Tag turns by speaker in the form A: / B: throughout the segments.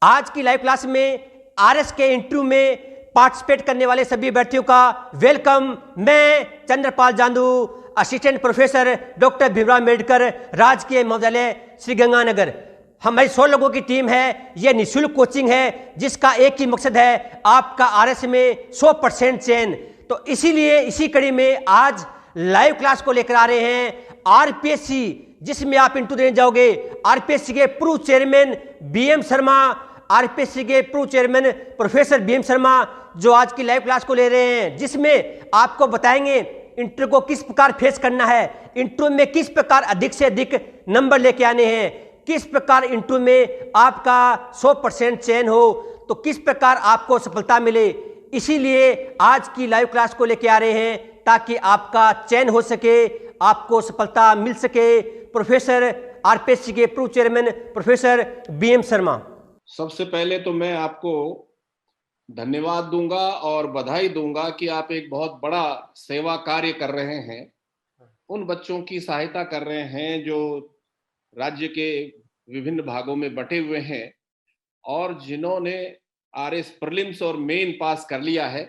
A: आज की live class में आरएस के इंटरव्यू में पार्टिसिपेट करने वाले सभी अभ्यर्थियों का वेलकम। मैं चंद्रपाल जांदू, assistant professor doctor Bhimrao Ambedkar राजकीय महाविद्यालय श्री गंगानगर। हमारी 100 लोगों की टीम है। यह निःशुल्क कोचिंग है जिसका एक ही मकसद है आपका आरएस में 100% चयन। तो इसीलिए इसी कड़ी में आज लाइव क्लास को लेकर आ रहे हैं आरपीएससी, जिसमें आप इंटरव्यू देने जाओगे। आरपीएससी के पूर्व चेयरमैन बीएम शर्मा, आरपीएससी के पूर्व चेयरमैन प्रोफेसर बीएम शर्मा जो आज की लाइव क्लास को ले रहे हैं, जिसमें आपको बताएंगे इंटरव्यू को किस प्रकार फेस करना है, इंटरव्यू में किस प्रकार अधिक से अधिक नंबर लेके आने हैं, किस प्रकार इंटरव्यू में आपका 100% चयन हो, तो किस प्रकार आपको सफलता मिले। इसीलिए आज की लाइव क्लास को लेके आ रहे हैं ताकि आपका चयन हो सके, आपको सफलता मिल सके। प्रोफेसर आरपीएससी के पूर्व चेयरमैन प्रोफेसर बीएम शर्मा।
B: सबसे पहले तो मैं आपको धन्यवाद दूंगा और बधाई दूंगा कि आप एक बहुत बड़ा सेवा कार्य कर रहे हैं। उन बच्चों की सहायता कर रहे हैं जो राज्य के विभिन्न भागों में बटे हुए हैं और जिन्होंने आरएस प्रीलिम्स और मेन पास कर लिया है।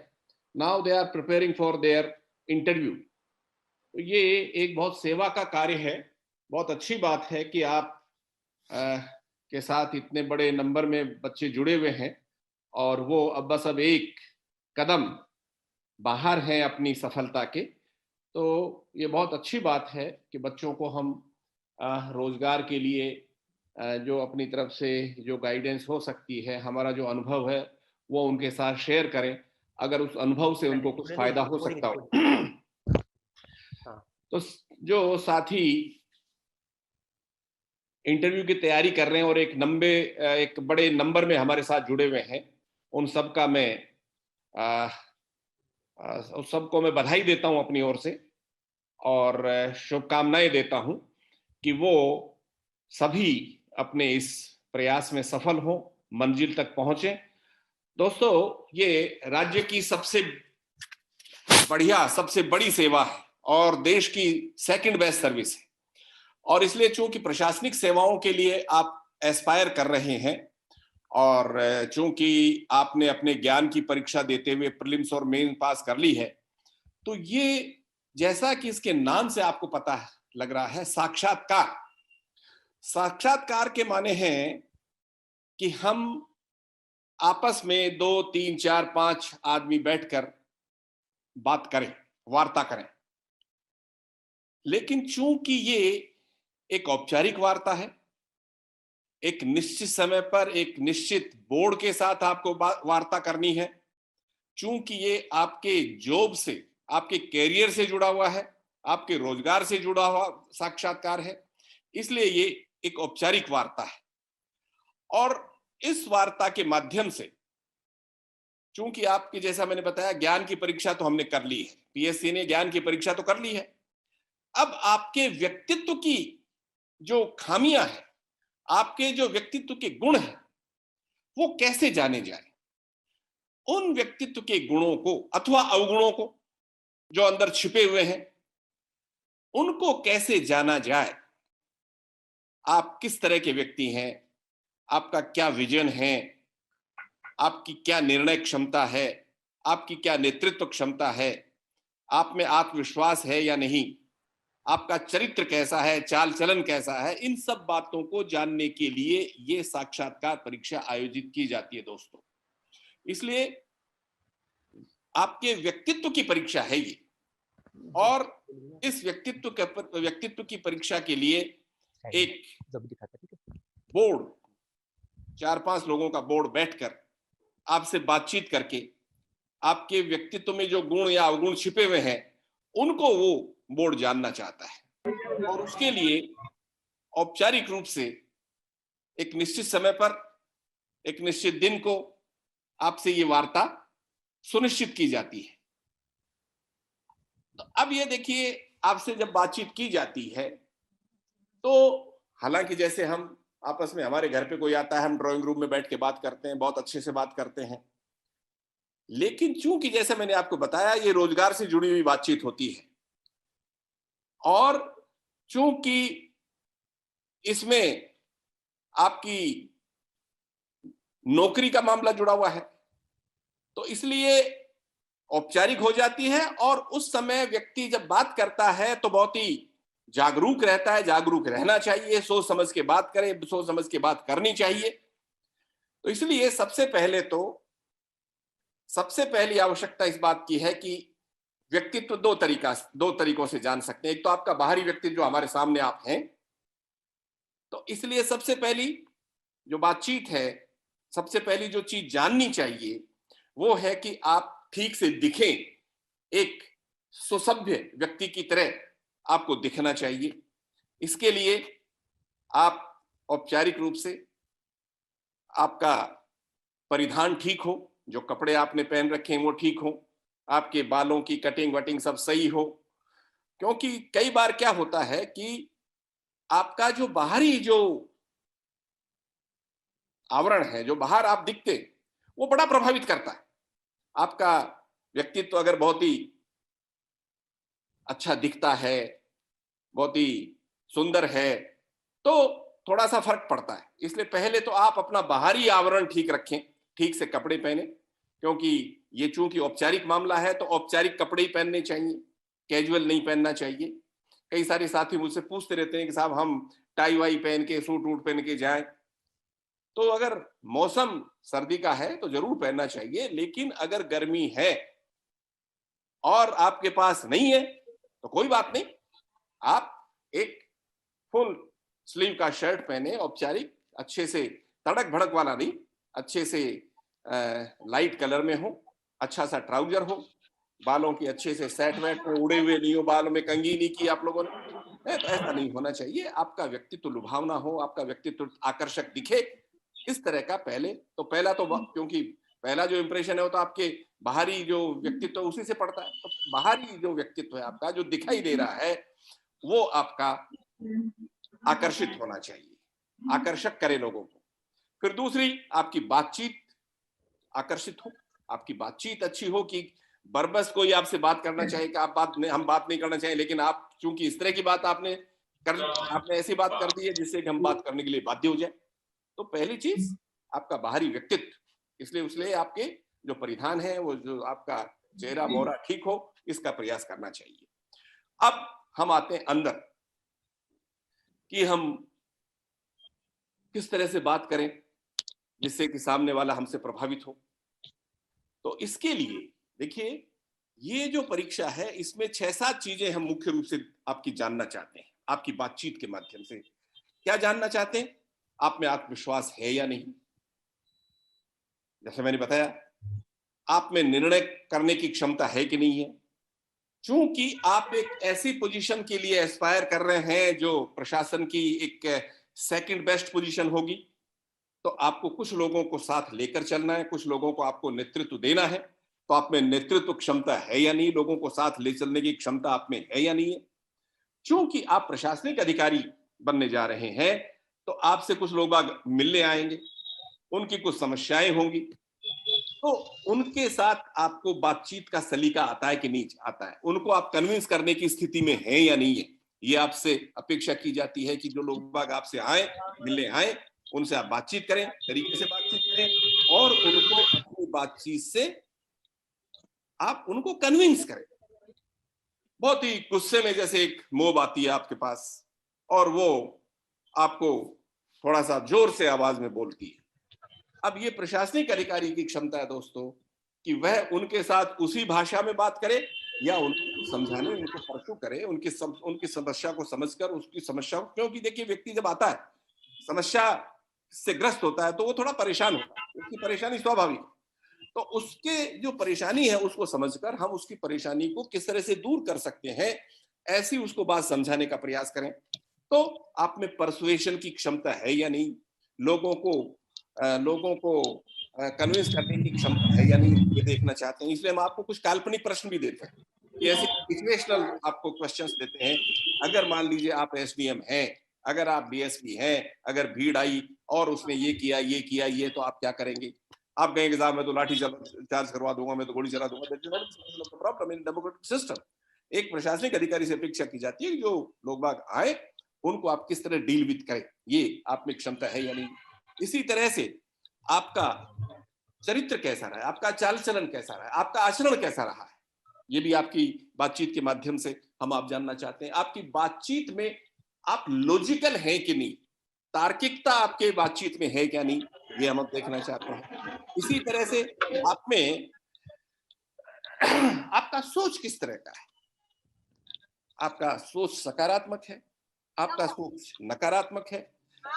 B: Now they are preparing for their interview. तो ये एक बहुत सेवा का कार्य है। बहुत अच्छी बात है कि आप के साथ इतने बड़े नंबर में बच्चे जुड़े हुए हैं और वो अब बस एक कदम बाहर हैं अपनी सफलता के। तो ये बहुत अच्छी बात है कि बच्चों को हम रोजगार के लिए जो अपनी तरफ से जो गाइडेंस हो सकती है, हमारा जो अनुभव है वो उनके साथ शेयर करें, अगर उस अनुभव से उनको कुछ फायदा हो सकता हो। तो जो साथी इंटरव्यू की तैयारी कर रहे हैं और एक बड़े नंबर में हमारे साथ जुड़े हुए हैं, उन सबका मैं उस सबको मैं बधाई देता हूं अपनी ओर से और शुभकामनाएं देता हूं कि वो सभी अपने इस प्रयास में सफल हो, मंजिल तक पहुंचे। दोस्तों, ये राज्य की सबसे बड़ी सेवा है और देश की सेकंड बेस्ट सर्विस है। और इसलिए चूंकि प्रशासनिक सेवाओं के लिए आप एस्पायर कर रहे हैं और चूंकि आपने अपने ज्ञान की परीक्षा देते हुए प्रीलिम्स और मेन पास कर ली है, तो ये जैसा कि इसके नाम से आपको पता लग रहा है, साक्षात्कार। साक्षात्कार के माने हैं कि हम आपस में 2, 3, 4, 5 आदमी बैठकर बात करें, वार्ता करें। लेकिन चूंकि ये एक औपचारिक वार्ता है, एक निश्चित समय पर एक निश्चित बोर्ड के साथ आपको वार्ता करनी है, चूंकि ये आपके जॉब से, आपके कैरियर से जुड़ा हुआ है, आपके रोजगार से जुड़ा हुआ साक्षात्कार है, इसलिए ये एक औपचारिक वार्ता है। और इस वार्ता के माध्यम से, चूंकि आपकी, जैसा मैंने बताया, ज्ञान की परीक्षा तो हमने कर ली है, पीएससी ने ज्ञान की परीक्षा तो कर ली है। अब आपके व्यक्तित्व की जो खामियां हैं, आपके जो व्यक्तित्व के गुण हैं, वो कैसे जाने जाए। उन व्यक्तित्व के गुणों को अथवा अवगुणों को जो अंदर छिपे हुए हैं, उनको कैसे जाना जाए। आप किस तरह के व्यक्ति हैं, आपका क्या विजन है, आपकी क्या निर्णय क्षमता है, आपकी क्या नेतृत्व क्षमता है, आप में आत्मविश्वास है या नहीं, आपका चरित्र कैसा है, चाल चलन कैसा है, इन सब बातों को जानने के लिए ये साक्षात्कार परीक्षा आयोजित की जाती है दोस्तों। इसलिए आपके व्यक्तित्व की परीक्षा है ये। और इस व्यक्तित्व की परीक्षा के लिए एक बोर्ड, 4-5 लोगों का बोर्ड बैठकर आपसे बातचीत करके आपके व्यक्तित्व में जो गुण या अवगुण छिपे हुए हैं, उनको वो बोर्ड जानना चाहता है। और उसके लिए औपचारिक रूप से एक निश्चित समय पर, एक निश्चित दिन को आपसे ये वार्ता सुनिश्चित की जाती है। तो अब ये देखिए, आपसे जब बातचीत की जाती है तो हालांकि जैसे हम आपस में, हमारे घर पे कोई आता है, हम ड्राइंग रूम में बैठ के बात करते हैं, बहुत अच्छे से बात करते हैं। लेकिन चूंकि जैसे मैंने आपको बताया, ये रोजगार से जुड़ी हुई बातचीत होती है और चूंकि इसमें आपकी नौकरी का मामला जुड़ा हुआ है, तो इसलिए औपचारिक हो जाती है। और उस समय व्यक्ति जब बात करता है तो बहुत ही जागरूक रहता है, जागरूक रहना चाहिए, सोच समझ के बात करे, सोच समझ के बात करनी चाहिए। तो इसलिए सबसे पहली आवश्यकता इस बात की है कि व्यक्तित्व दो तरीकों से जान सकते हैं। एक तो आपका बाहरी व्यक्तित्व, जो हमारे सामने आप हैं। तो इसलिए सबसे पहली जो बातचीत है, सबसे पहली जो चीज जाननी चाहिए वो है कि आप ठीक से दिखें, एक सुसभ्य व्यक्ति की तरह आपको दिखना चाहिए। इसके लिए आप औपचारिक रूप से आपका परिधान ठीक हो, जो कपड़े आपने पहन रखे हैं वो ठीक हो, आपके बालों की कटिंग वटिंग सब सही हो। क्योंकि कई बार क्या होता है कि आपका जो बाहरी जो आवरण है, जो बाहर आप दिखते, वो बड़ा प्रभावित करता है। आपका व्यक्तित्व अगर बहुत ही अच्छा दिखता है, बहुत ही सुंदर है, तो थोड़ा सा फर्क पड़ता है। इसलिए पहले तो आप अपना बाहरी आवरण ठीक रखें, ठीक से कपड़े पहने, क्योंकि ये चूंकि औपचारिक मामला है तो औपचारिक कपड़े ही पहनने चाहिए, कैजुअल नहीं पहनना चाहिए। कई सारे साथी मुझसे पूछते रहते हैं कि साहब हम टाई वाई पहन के, सूट वूट पहन के जाएं। तो अगर मौसम सर्दी का है तो जरूर पहनना चाहिए, लेकिन अगर गर्मी है और आपके पास नहीं है तो कोई बात नहीं, आप एक फुल स्लीव का शर्ट पहने, औपचारिक, अच्छे से, तड़क भड़क वाला नहीं, अच्छे से लाइट कलर में हो, अच्छा सा ट्राउजर हो, बालों की अच्छे से सेट वेट हो, उड़े हुए नहीं हो, बालों में कंघी नहीं की आप लोगों ने, तो ऐसा नहीं होना चाहिए। आपका व्यक्तित्व लुभावना हो, आपका व्यक्तित्व आकर्षक दिखे, इस तरह का पहला तो क्योंकि पहला जो इंप्रेशन है वो तो आपके बाहरी जो व्यक्तित्व उसी से पड़ता है। तो बाहरी जो व्यक्तित्व है आपका, जो दिखाई दे रहा है, वो आपका आकर्षित होना चाहिए, आकर्षक करे लोगों को। फिर दूसरी, आपकी बातचीत आकर्षित हो, आपकी बातचीत अच्छी हो कि बरबस कोई आपसे बात करना चाहे कि हम बात नहीं करना चाहिए, लेकिन आप चूंकि इस तरह की बात आपने ऐसी बात कर दी है जिससे कि हम बात करने के लिए बाध्य हो जाए। तो पहली चीज आपका बाहरी व्यक्तित्व, इसलिए आपके जो परिधान है, वो जो आपका चेहरा मोहरा ठीक हो, इसका प्रयास करना चाहिए। अब हम आते हैं अंदर, कि हम किस तरह से बात करें जिससे कि सामने वाला हमसे प्रभावित हो। तो इसके लिए देखिए, ये जो परीक्षा है इसमें 6-7 चीजें हम मुख्य रूप से आपकी जानना चाहते हैं। आपकी बातचीत के माध्यम से क्या जानना चाहते हैं? आप में आत्मविश्वास है या नहीं? जैसे मैंने बताया, आप में निर्णय करने की क्षमता है कि नहीं है? चूंकि आप एक ऐसी पोजीशन के लिए एस्पायर कर रहे हैं जो प्रशासन की एक सेकंड बेस्ट पोजीशन होगी, तो आपको कुछ लोगों को साथ लेकर चलना है, कुछ लोगों को आपको नेतृत्व देना है। तो आप में नेतृत्व क्षमता है या नहीं, लोगों को साथ ले चलने की क्षमता आप में है या नहीं है? क्योंकि आप प्रशासनिक अधिकारी बनने जा रहे हैं, तो आपसे कुछ लोग मिलने आएंगे, उनकी कुछ समस्याएं होंगी, तो उनके साथ आपको बातचीत का सलीका आता है कि नहीं आता है, उनको आप कन्विंस करने की स्थिति में है या नहीं है, ये आपसे अपेक्षा की जाती है कि जो लोग आपसे आए, मिलने आए, उनसे आप बातचीत करें, तरीके से बातचीत करें और उनको अपनी बातचीत से आप उनको कन्विंस करें। बहुत ही गुस्से में जैसे एक मोब आती है आपके पास और वो आपको थोड़ा सा जोर से आवाज में बोलती है। अब ये प्रशासनिक अधिकारी की क्षमता है दोस्तों कि वह उनके साथ उसी भाषा में बात करे या उनको समझाने, उनको परसू करे, उनकी समस्या को समझकर उसकी समस्या, क्योंकि देखिए व्यक्ति जब आता है समस्या से ग्रस्त होता है तो वो थोड़ा परेशान होता है, उसकी परेशानी स्वाभाविक है। तो उसके जो परेशानी है उसको समझकर हम उसकी परेशानी को किस तरह से दूर कर सकते हैं, ऐसी उसको बात समझाने का प्रयास करें। तो आप में परसुएशन की क्षमता है या नहीं, लोगों को कन्विंस करने की क्षमता है या नहीं, ये देखना चाहते हैं। इसलिए हम आपको कुछ काल्पनिक प्रश्न भी देते हैं कि ऐसे सिचुएशनल आपको क्वेश्चंस देते हैं। अगर मान लीजिए आप एसडीएम हैं, अगर आप डीएसपी हैं, अगर भीड़ आई और उसने ये किया ये, तो आप क्या करेंगे? आप कहेंगे साहब मैं तो लाठी चार्ज करवा दूंगा, मैं तो गोली चला दूंगा। प्रॉब्लम इन डेमोक्रेटिक सिस्टम, एक प्रशासनिक अधिकारी से अपेक्षा की जाती है कि जो लोग बाग आए उनको आप किस तरह डील विद करें, ये आप में क्षमता है या नहीं। इसी तरह से आपका चरित्र कैसा रहा है, आपका चाल चलन कैसा रहा है, आपका आचरण कैसा रहा है, ये भी आपकी बातचीत के माध्यम से हम आप जानना चाहते हैं। आपकी बातचीत में आप लॉजिकल हैं कि नहीं, तार्किकता आपके बातचीत में है क्या नहीं, ये हम अब देखना चाहते हैं। इसी तरह से आप में आपका सोच किस तरह का है, आपका सोच सकारात्मक है, आपका सोच नकारात्मक है,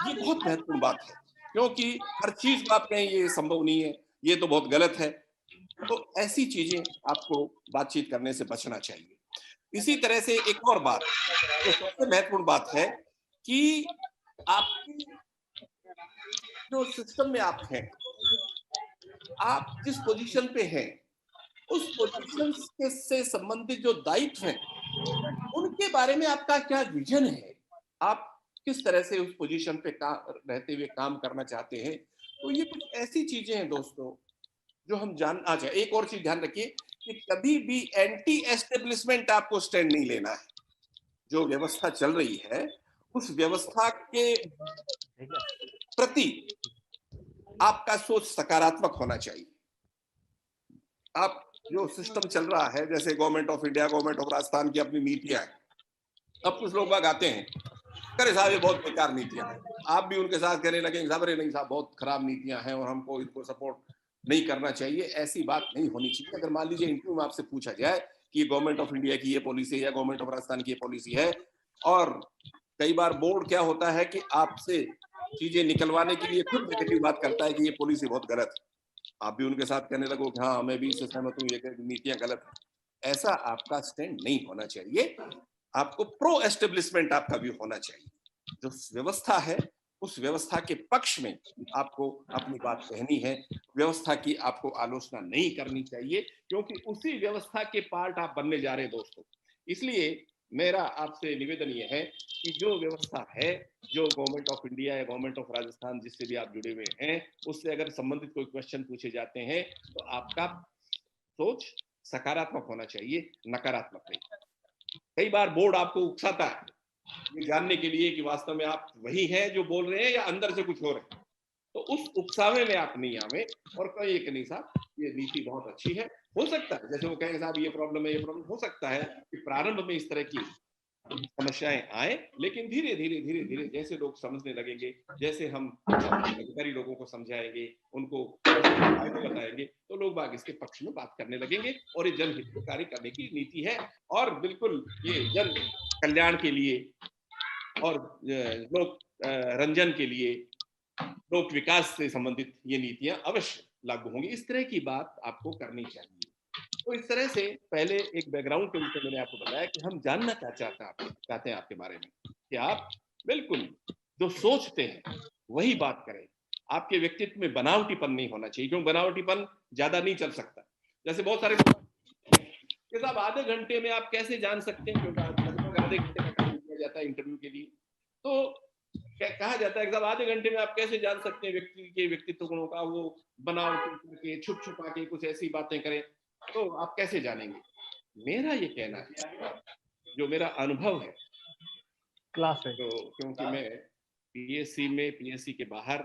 B: ये बहुत महत्वपूर्ण बात है, क्योंकि हर चीज को आप कहें ये संभव नहीं है, ये तो बहुत गलत है, तो ऐसी चीजें आपको बातचीत करने से बचना चाहिए। इसी तरह से एक और बात जो सबसे महत्वपूर्ण बात है कि आपकी जो सिस्टम में आप हैं, आप जिस पोजीशन पे हैं, उस पोजीशन के से संबंधित जो दायित्व हैं, उनके बारे में आपका क्या विजन है, आप किस तरह से उस पोजीशन पे रहते हुए काम करना चाहते हैं। तो ये कुछ ऐसी चीजें हैं दोस्तों जो हम जान आ जाए। एक और चीज ध्यान रखिए कि कभी भी एंटी एस्टेब्लिशमेंट आपको स्टैंड नहीं लेना है। जो व्यवस्था चल रही है उस व्यवस्था के प्रति आपका सोच सकारात्मक होना चाहिए। आप जो सिस्टम चल रहा है, जैसे government of India, government of Rajasthan की अपनी नीतियां हैं, अब कुछ लोग बाग आते हैं, अरे साहब ये बहुत बेकार नीतियां हैं, आप भी उनके साथ कहने लगे साहब अरे नहीं साहब बहुत खराब नीतियां हैं और हमको इनको सपोर्ट नहीं करना चाहिए। ऐसी बात नहीं होनी चाहिए। अगर मान लीजिए इंटरव्यू में आपसे पूछा जाए कि गवर्नमेंट ऑफ इंडिया की ये पॉलिसी है या गवर्नमेंट ऑफ राजस्थान की ये पॉलिसी है, और कई बार बोर्ड क्या होता है कि आपसे चीजें निकलवाने के लिए खुद नेगेटिव बात करता है कि ये पॉलिसी बहुत गलत है, आप भी उनके साथ कहने लगो कि हाँ मैं भी इससे सहमत हूँ, ये नीतियां गलत है। ऐसा आपका स्टैंड नहीं होना चाहिए। आपको प्रो एस्टेब्लिशमेंट आपका भी होना चाहिए। जो व्यवस्था है उस व्यवस्था के पक्ष में आपको अपनी बात कहनी है, व्यवस्था की आपको आलोचना नहीं करनी चाहिए, क्योंकि उसी व्यवस्था के पार्ट आप बनने जा रहे हैं दोस्तों। इसलिए मेरा आपसे निवेदन यह है कि जो व्यवस्था है, जो गवर्नमेंट ऑफ इंडिया या गवर्नमेंट ऑफ राजस्थान जिससे भी आप जुड़े हुए हैं, उससे अगर संबंधित कोई क्वेश्चन पूछे जाते हैं तो आपका सोच सकारात्मक होना चाहिए, नकारात्मक नहीं। कई बार बोर्ड आपको उकसाता है ये जानने के लिए कि वास्तव में आप वही हैं जो बोल रहे हैं या अंदर से कुछ हो रहे हैं, तो उस उकसावे में आप नहीं आवे और कहिए कि नहीं साहब ये नीति बहुत अच्छी है। हो सकता है जैसे वो कहेंगे साहब ये प्रॉब्लम है, ये प्रॉब्लम हो सकता है कि प्रारंभ में इस तरह की समस्याएं आए, लेकिन धीरे धीरे धीरे धीरे जैसे लोग समझने लगेंगे, जैसे हम अधिकारी लोगों को समझाएंगे, उनको फायदे बताएंगे, तो लोग बाग इसके पक्ष में बात करने लगेंगे और ये जनहित को कार्य करने की नीति है और बिल्कुल ये जन कल्याण के लिए और लोक रंजन के लिए, लोक विकास से संबंधित ये नीतियां अवश्य लागू होंगी। इस तरह की बात आपको करनी चाहिए। तो इस तरह से पहले एक बैकग्राउंड के रूप में मैंने आपको बताया कि हम जानना क्या चाहते हैं आपके बारे में, कि आप बिल्कुल जो सोचते हैं वही बात करें। आपके व्यक्तित्व में बनावटीपन नहीं होना चाहिए, क्योंकि बनावटीपन ज्यादा नहीं चल सकता। जैसे बहुत सारे कि साहब आधे घंटे में आप कैसे जान सकते हैं, क्योंकि लगभग आधे घंटे का टाइम दिया जाता है इंटरव्यू के लिए, तो कहा जाता है कि साहब आधे घंटे में आप कैसे जान सकते हैं व्यक्ति के व्यक्तित्व गुणों का, वो बनावटी करके छुप छुपा के कुछ ऐसी बातें करें तो आप कैसे जानेंगे। मेरा ये कहना है, जो मेरा अनुभव है क्लास है, तो क्योंकि मैं पीएससी में, पीएससी के बाहर,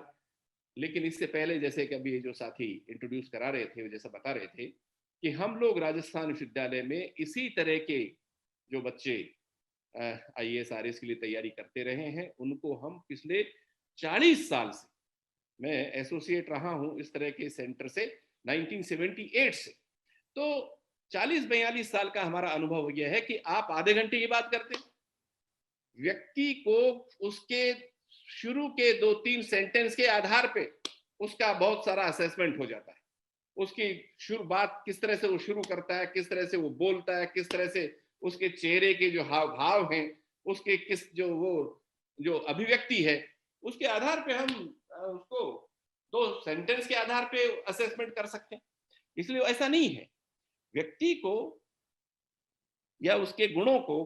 B: लेकिन इससे पहले जैसे कि अभी जो साथी इंट्रोड्यूस करा रहे थे, जैसा बता रहे थे कि हम लोग राजस्थान विश्वविद्यालय में इसी तरह के जो बच्चे आईएएस आरएएस के लिए तैयारी करते रहे हैं, उनको हम पिछले 40 साल से, मैं एसोसिएट रहा हूं इस तरह के सेंटर से 1978 से, तो 40-42 साल का हमारा अनुभव यह है कि आप आधे घंटे की बात करते, व्यक्ति को उसके शुरू के 2-3 सेंटेंस के आधार पे उसका बहुत सारा असेसमेंट हो जाता है। उसकी शुरू बात किस तरह से वो शुरू करता है, किस तरह से वो बोलता है, किस तरह से उसके चेहरे के जो हाव भाव हैं, उसके किस जो अभिव्यक्ति है, उसके आधार पे हम उसको 2 सेंटेंस के आधार पे असेसमेंट कर सकते हैं। इसलिए ऐसा नहीं है, व्यक्ति को या उसके गुणों को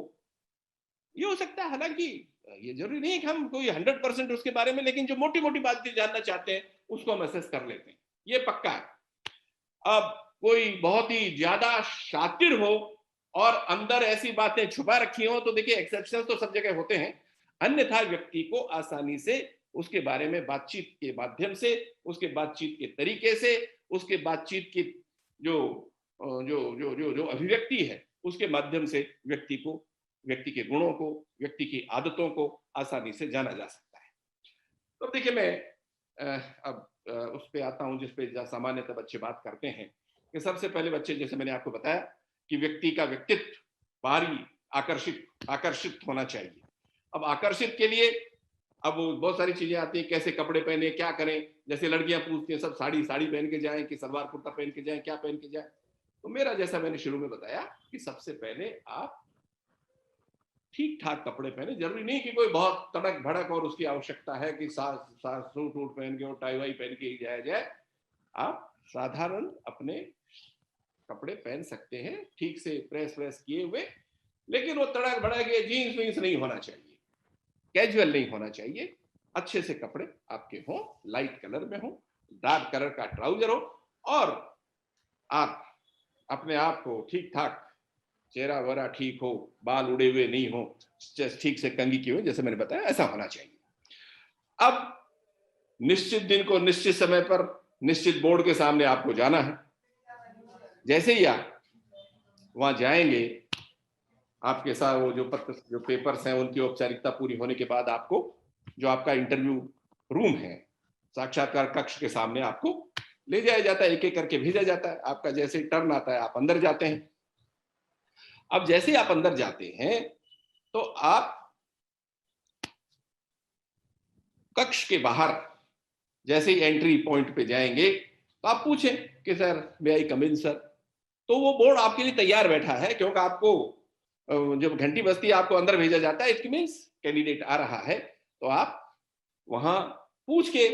B: ये हो सकता है, हालांकि ये जरूरी नहीं है कि हम कोई 100% उसके बारे में, लेकिन जो मोटी मोटी बातें जानना चाहते हैं उसको हम असेस कर लेते हैं, ये पक्का है। अब कोई बहुत ही ज्यादा शातिर हो और अंदर ऐसी बातें छुपा रखी हो तो देखिए एक्सेप्शन तो सब जगह होते हैं, अन्यथा व्यक्ति को आसानी से उसके बारे में बातचीत के माध्यम से, उसके बातचीत के तरीके से, उसके बातचीत की जो जो जो जो जो अभिव्यक्ति है, उसके माध्यम से व्यक्ति के गुणों को, व्यक्ति की आदतों को आसानी से जाना जा सकता है। तो देखिए, मैं अब उस पे आता हूं जिस पे सामान्यतः बच्चे बात करते हैं कि सबसे पहले बच्चे, जैसे मैंने आपको बताया कि व्यक्ति का व्यक्तित्व बाहरी आकर्षित आकर्षित होना चाहिए। अब आकर्षित के लिए अब बहुत सारी चीजें आती हैं, कैसे कपड़े पहने, क्या करें। जैसे लड़कियां पूछती हैं सब साड़ी पहन के जाएं कि सलवार कुर्ता पहन के जाएं, क्या पहन के जाएं। तो मेरा, जैसा मैंने शुरू में बताया कि सबसे पहले आप ठीक ठाक कपड़े पहने। जरूरी नहीं कि कोई बहुत तड़क भड़क और उसकी आवश्यकता है कि सूट वूट पहन के और टाई वाई पहन के ही जाया जाए। आप साधारण अपने कपड़े पहन सकते हैं, ठीक से प्रेस व्रेस किए हुए, लेकिन वो तड़क भड़क ये जीन्स वीन्स नहीं होना चाहिए, कैजुअल नहीं होना चाहिए। अच्छे से कपड़े आपके हों, लाइट कलर में हो, डार्क कलर का ट्राउजर हो, और आप अपने आप को ठीक ठाक, चेहरा वरा ठीक हो, बाल उड़े हुए नहीं हो, ठीक से कंघी किए हुए, जैसे मैंने बताया ऐसा होना चाहिए। अब निश्चित दिन को निश्चित समय पर निश्चित बोर्ड के सामने आपको जाना है। जैसे ही आप वहां जाएंगे, आपके साथ वो जो पेपर्स हैं उनकी औपचारिकता पूरी होने के बाद आपको जो आपका इंटरव्यू रूम है, साक्षात्कार कक्ष के सामने आपको ले जाया जाता है, एक एक करके भेजा जाता है। आपका जैसे टर्न आता है आप अंदर जाते हैं। अब जैसे आप अंदर जाते हैं तो आप कक्ष के बाहर जैसे ही एंट्री पॉइंट पे जाएंगे तो आप पूछें कि सर मे आई कम इन सर। तो वो बोर्ड आपके लिए तैयार बैठा है, क्योंकि आपको जब घंटी बजती है आपको अंदर भेजा जाता है। इट मीन्स कैंडिडेट आ रहा है, तो आप वहां पूछ के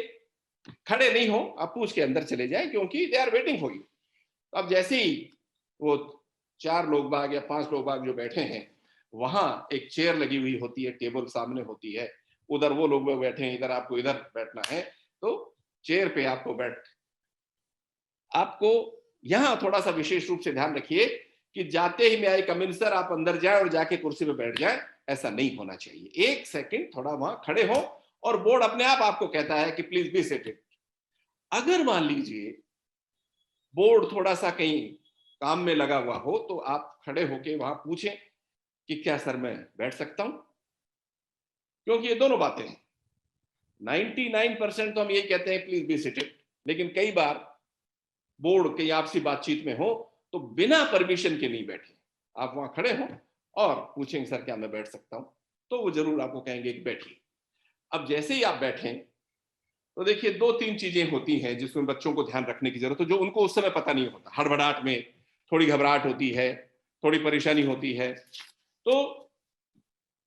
B: खड़े नहीं हो, आप पूछ के अंदर चले जाएं, क्योंकि they are waiting for you. अब जैसे ही वो 4 लोग बाग या 5 लोग बाग जो बैठे हैं, वहां एक चेयर लगी हुई होती है, टेबल सामने होती है, उधर वो लोग बैठे हैं, इधर आपको इधर बैठना है। तो चेयर पे आपको यहां थोड़ा सा विशेष रूप से ध्यान रखिए कि जाते ही मैं आई कम इन सर आप अंदर जाए और जाके कुर्सी पे बैठ जाए, ऐसा नहीं होना चाहिए। 1 सेकंड थोड़ा वहां खड़े हो और बोर्ड अपने आप आपको कहता है कि प्लीज बी सीटेड। अगर मान लीजिए बोर्ड थोड़ा सा कहीं काम में लगा हुआ हो तो आप खड़े होके वहां पूछें कि क्या सर मैं बैठ सकता हूं, क्योंकि ये दोनों बातें हैं। 99% तो हम यही कहते हैं प्लीज बी सीटेड, लेकिन कई बार बोर्ड की आपसी बातचीत में हो तो बिना परमिशन के नहीं बैठे, आप वहां खड़े हो और पूछेंगे सर क्या मैं बैठ सकता हूं, तो वो जरूर आपको कहेंगे कि बैठिए। अब जैसे ही आप बैठें तो देखिए 2-3 चीजें होती हैं जिसमें बच्चों को ध्यान रखने की जरूरत है, जो उनको उस समय पता नहीं होता। हड़बड़ाहट में थोड़ी घबराहट होती है, थोड़ी परेशानी होती है। तो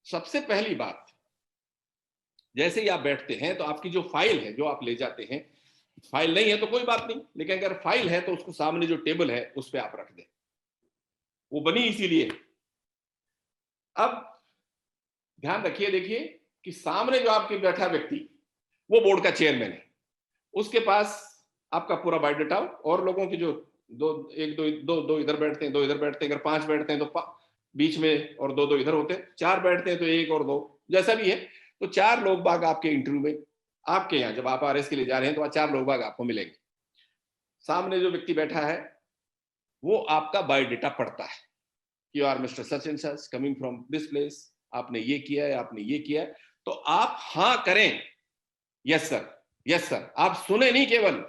B: सबसे पहली बात, जैसे ही आप बैठते हैं तो आपकी जो फाइल है जो आप ले जाते हैं, फाइल नहीं है तो कोई बात नहीं, लेकिन अगर फाइल है तो उसको सामने जो टेबल है उस पर आप रख दें, वो बनी इसीलिए। अब ध्यान रखिए, देखिए कि सामने जो आपके बैठा व्यक्ति वो बोर्ड का चेयरमैन है, उसके पास आपका पूरा बायोडाटा, और लोगों की जो दो इधर बैठते हैं, 2 इधर बैठते हैं, अगर 5 बैठते हैं तो बीच में और 2 इधर होते हैं, 4 बैठते हैं तो 1 और 2 जैसा भी है। तो 4 लोग बाग आपके इंटरव्यू में, आपके यहाँ जब आप आरएस के लिए जा रहे हैं तो 4 लोग बाग आपको मिलेंगे। सामने जो व्यक्ति बैठा है वो आपका बायोडाटा पढ़ता है कि you are mister such and such coming from this place, आपने ये किया है, आपने ये किया है। तो आप हाँ करें, यस सर, यस सर। आप सुने नहीं, केवल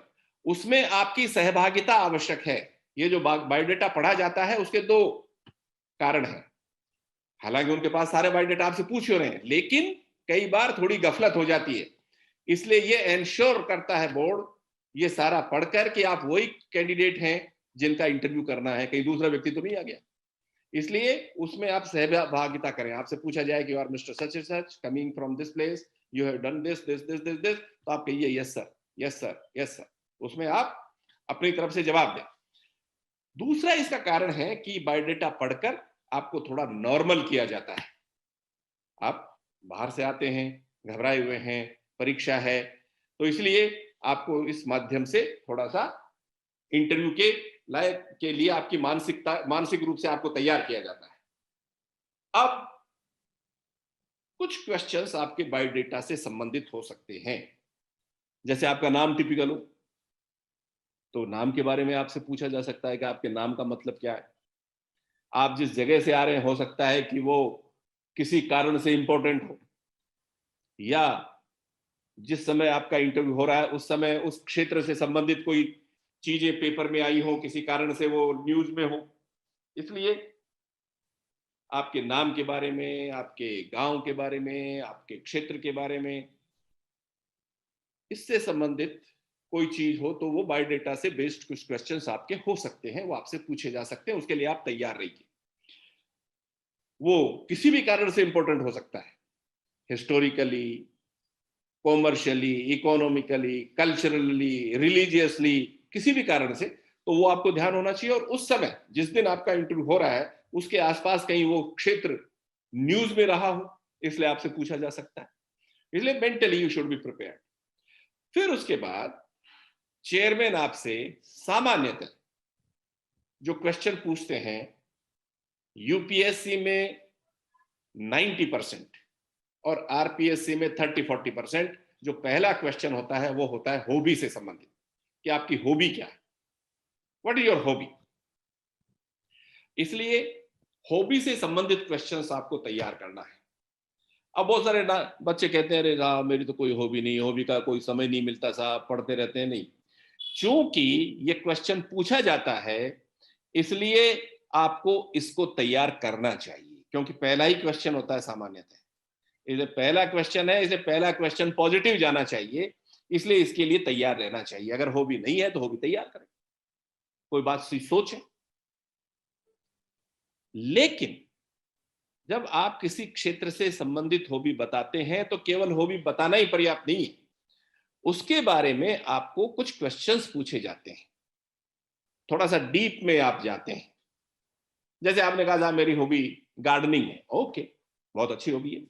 B: उसमें आपकी सहभागिता आवश्यक है। ये जो बायोडाटा पढ़ा जाता है उसके 2 कारण हैं। हालांकि उनके पास सारे बायोडाटा आपसे पूछ रहे हैं, लेकिन कई बार थोड़ी गफलत हो जाती है, इसलिए ये एंश्योर करता है बोर्ड ये सारा पढ़कर कि आप वही कैंडिडेट हैं जिनका इंटरव्यू करना है, कहीं दूसरा व्यक्ति तो नहीं आ गया। इसलिए उसमें आप सहभागिता करें। आपसे पूछा जाए कि you are mister such and such coming from this place, you have done this this this this this, तो आप कहिए yes sir, yes sir, yes sir. उसमें आप अपनी तरफ से जवाब दें। दूसरा इसका कारण है कि बायोडाटा पढ़कर आपको थोड़ा नॉर्मल किया जाता है। आप बाहर से आते हैं, घबराए हुए हैं, परीक्षा है, तो इसलिए आपको इस माध्यम से थोड़ा सा इंटरव्यू के लायक के लिए आपकी मानसिक रूप से आपको तैयार किया जाता है। अब कुछ क्वेश्चंस आपके बायोडेटा से संबंधित हो सकते हैं। जैसे आपका नाम टिपिकल हो, तो नाम के बारे में आपसे पूछा जा सकता है कि आपके नाम का मतलब क्या है। आप जिस जगह से आ रहे हैं, हो सकता है कि वो किसी कारण से इंपॉर्टेंट हो, या जिस समय आपका इंटरव्यू हो रहा है उस समय उस क्षेत्र से संबंधित कोई चीजें पेपर में आई हो, किसी कारण से वो न्यूज में हो। इसलिए आपके नाम के बारे में, आपके गांव के बारे में, आपके क्षेत्र के बारे में, इससे संबंधित कोई चीज हो तो वो बायोडेटा से बेस्ड कुछ क्वेश्चंस आपके हो सकते हैं, वो आपसे पूछे जा सकते हैं। उसके लिए आप तैयार रहिए। वो किसी भी कारण से इंपॉर्टेंट हो सकता है, historically, commercially, economically, culturally, religiously, किसी भी कारण से, तो वो आपको ध्यान होना चाहिए। और उस समय जिस दिन आपका इंटरव्यू हो रहा है उसके आसपास कहीं वो क्षेत्र न्यूज में रहा हो, इसलिए आपसे पूछा जा सकता है। इसलिए mentally you should be prepared. फिर उसके बाद चेयरमैन आपसे सामान्यतः जो क्वेश्चन पूछते हैं, यूपीएससी में 90% और आरपीएससी में 30-40%, जो पहला क्वेश्चन होता है वो होता है हॉबी से संबंधित, कि आपकी हॉबी क्या है, व्हाट इज योर हॉबी। इसलिए हॉबी से संबंधित क्वेश्चंस आपको तैयार करना है। अब बहुत सारे बच्चे कहते हैं, अरे साहब मेरी तो कोई हॉबी नहीं, हॉबी का कोई समय नहीं मिलता साहब, पढ़ते रहते हैं। नहीं, चूंकि ये क्वेश्चन पूछा जाता है इसलिए आपको इसको तैयार करना चाहिए, क्योंकि पहला ही क्वेश्चन होता है सामान्यतः। इसे पहला क्वेश्चन है, इसे पहला क्वेश्चन पॉजिटिव जाना चाहिए, इसलिए इसके लिए तैयार रहना चाहिए। अगर हॉबी नहीं है तो हॉबी तैयार करें, कोई बात सी सोचें। लेकिन जब आप किसी क्षेत्र से संबंधित हॉबी बताते हैं तो केवल हॉबी बताना ही पर्याप्त नहीं है, उसके बारे में आपको कुछ क्वेश्चंस पूछे जाते हैं, थोड़ा सा डीप में आप जाते हैं। जैसे आपने कहा साहब मेरी हॉबी गार्डनिंग है, ओके, बहुत अच्छी हॉबी है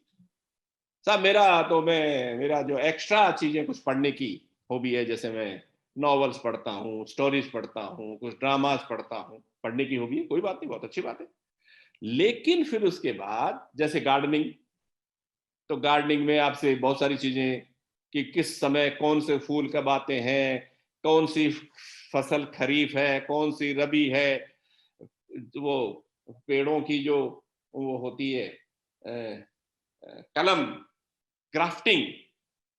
B: साहब। मेरा जो एक्स्ट्रा चीजें कुछ पढ़ने की हॉबी है, जैसे मैं नॉवेल्स पढ़ता हूँ, स्टोरीज पढ़ता हूँ, कुछ ड्रामास पढ़ता हूँ, पढ़ने की हॉबी है, कोई बात नहीं, बहुत अच्छी बात है। लेकिन फिर उसके बाद जैसे गार्डनिंग, तो गार्डनिंग में आपसे बहुत सारी चीजें, कि किस समय कौन से फूल कब आते हैं, कौन सी फसल खरीफ है, कौन सी रबी है, वो पेड़ों की जो वो होती है कलम, ग्राफ्टिंग,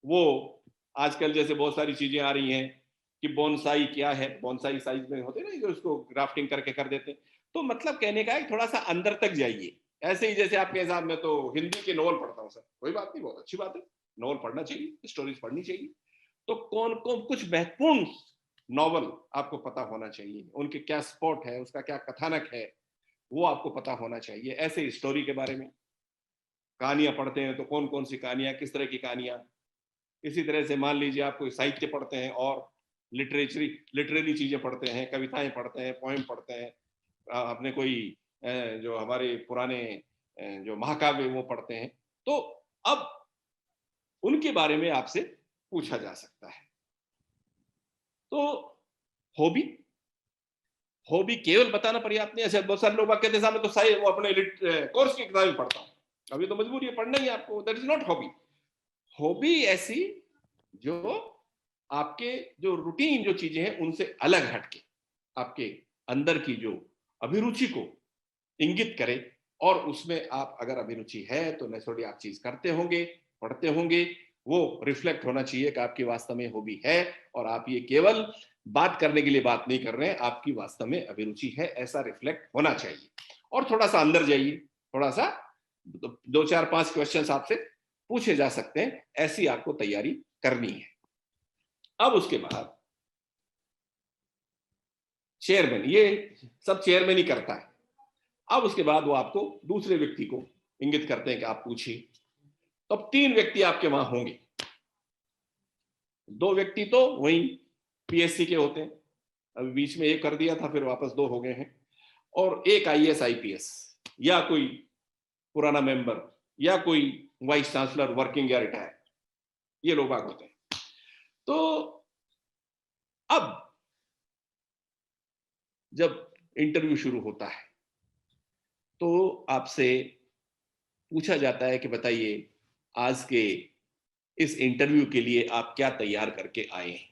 B: वो आजकल जैसे बहुत सारी चीजें आ रही हैं कि बोनसाई क्या है, बोनसाई साइज में होते हैं ना जो उसको ग्राफ्टिंग करके कर देते हैं। तो मतलब कहने का है थोड़ा सा अंदर तक जाइए। ऐसे ही जैसे आपके हिसाब में तो हिंदी के नॉवल पढ़ता हूँ सर, कोई बात नहीं, बहुत अच्छी बात है, नॉवल पढ़ना चाहिए, स्टोरीज पढ़नी चाहिए। तो कौन कौन कुछ महत्वपूर्ण नॉवल आपको पता होना चाहिए, उनके क्या स्पॉट है, उसका क्या कथानक है, वो आपको पता होना चाहिए। ऐसे ही स्टोरी के बारे में कहानियां पढ़ते हैं तो कौन कौन सी कहानियां, किस तरह की कहानियां। इसी तरह से मान लीजिए आप कोई साहित्य पढ़ते हैं और लिटरेरी चीजें पढ़ते हैं, कविताएं पढ़ते हैं, पोएम पढ़ते हैं, अपने कोई जो हमारे पुराने जो महाकाव्य वो पढ़ते हैं, तो अब उनके बारे में आपसे पूछा जा सकता है। तो हॉबी हॉबी केवल बताना पर्याप्त नहीं है। ऐसे बहुत सारे लोग कहते हैं सामने तो सही वो अपने कोर्स की किताबें पढ़ता हूँ, अभी तो मजबूरी है पढ़ना ही आपको, that is not hobby. Hobby ऐसी जो आपके जो रूटीन जो चीजें हैं उनसे अलग हटके आपके अंदर की जो अभिरुचि को इंगित करे, और उसमें आप अगर अभिरुचि है तो नेचुरली आप चीज करते होंगे, पढ़ते होंगे, वो रिफ्लेक्ट होना चाहिए कि आपकी वास्तव में हॉबी है, और आप ये केवल बात करने के लिए बात नहीं कर रहे हैं, आपकी वास्तव में अभिरुचि है, ऐसा रिफ्लेक्ट होना चाहिए। और थोड़ा सा अंदर जाइए, थोड़ा सा 2-4-5 क्वेश्चन आपसे पूछे जा सकते हैं, ऐसी आपको तैयारी करनी है। अब उसके बाद चेयरमैन, ये सब चेयरमैन ही करता है। अब उसके बाद वो आपको दूसरे व्यक्ति को इंगित करते हैं कि आप पूछिए। तो अब 3 व्यक्ति आपके वहां होंगे। 2 व्यक्ति तो वही पीएससी के होते हैं, अभी बीच में एक कर दिया था, फिर वापस 2 हो गए हैं, और एक आईएएस आईपीएस या कोई पुराना मेंबर या कोई वाइस चांसलर वर्किंग या रिटायर, ये लोग बाग होते हैं। तो अब जब इंटरव्यू शुरू होता है तो आपसे पूछा जाता है कि बताइए आज के इस इंटरव्यू के लिए आप क्या तैयार करके आए हैं।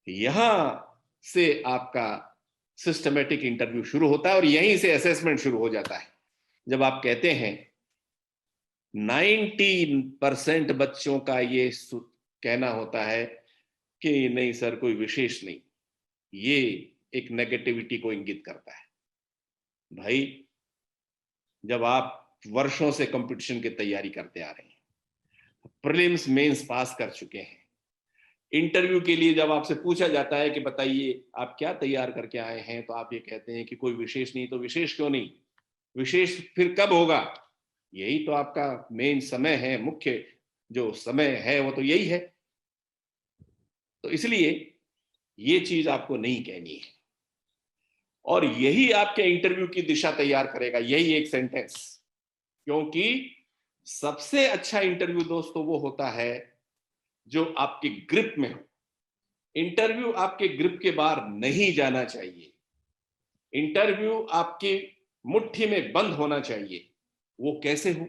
B: यहां से आपका सिस्टमेटिक इंटरव्यू शुरू होता है और यहीं से असेसमेंट शुरू हो जाता है। जब आप कहते हैं 90% बच्चों का ये कहना होता है कि नहीं सर कोई विशेष नहीं, ये एक नेगेटिविटी को इंगित करता है। भाई, जब आप वर्षों से कंपटीशन की तैयारी करते आ रहे हैं, प्रीलिम्स मेंस पास कर चुके हैं, इंटरव्यू के लिए जब आपसे पूछा जाता है कि बताइए आप क्या तैयार करके आए हैं, तो आप ये कहते हैं कि कोई विशेष नहीं। तो विशेष क्यों नहीं? विशेष फिर कब होगा? यही तो आपका मेन समय है, मुख्य जो समय है वो तो यही है। तो इसलिए ये चीज आपको नहीं कहनी है और यही आपके इंटरव्यू की दिशा तैयार करेगा, यही एक सेंटेंस। क्योंकि सबसे अच्छा इंटरव्यू दोस्तों वो होता है जो आपकी ग्रिप में हो। इंटरव्यू आपके ग्रिप के बाहर नहीं जाना चाहिए। इंटरव्यू आपकी मुट्ठी में बंद होना चाहिए। वो कैसे हो?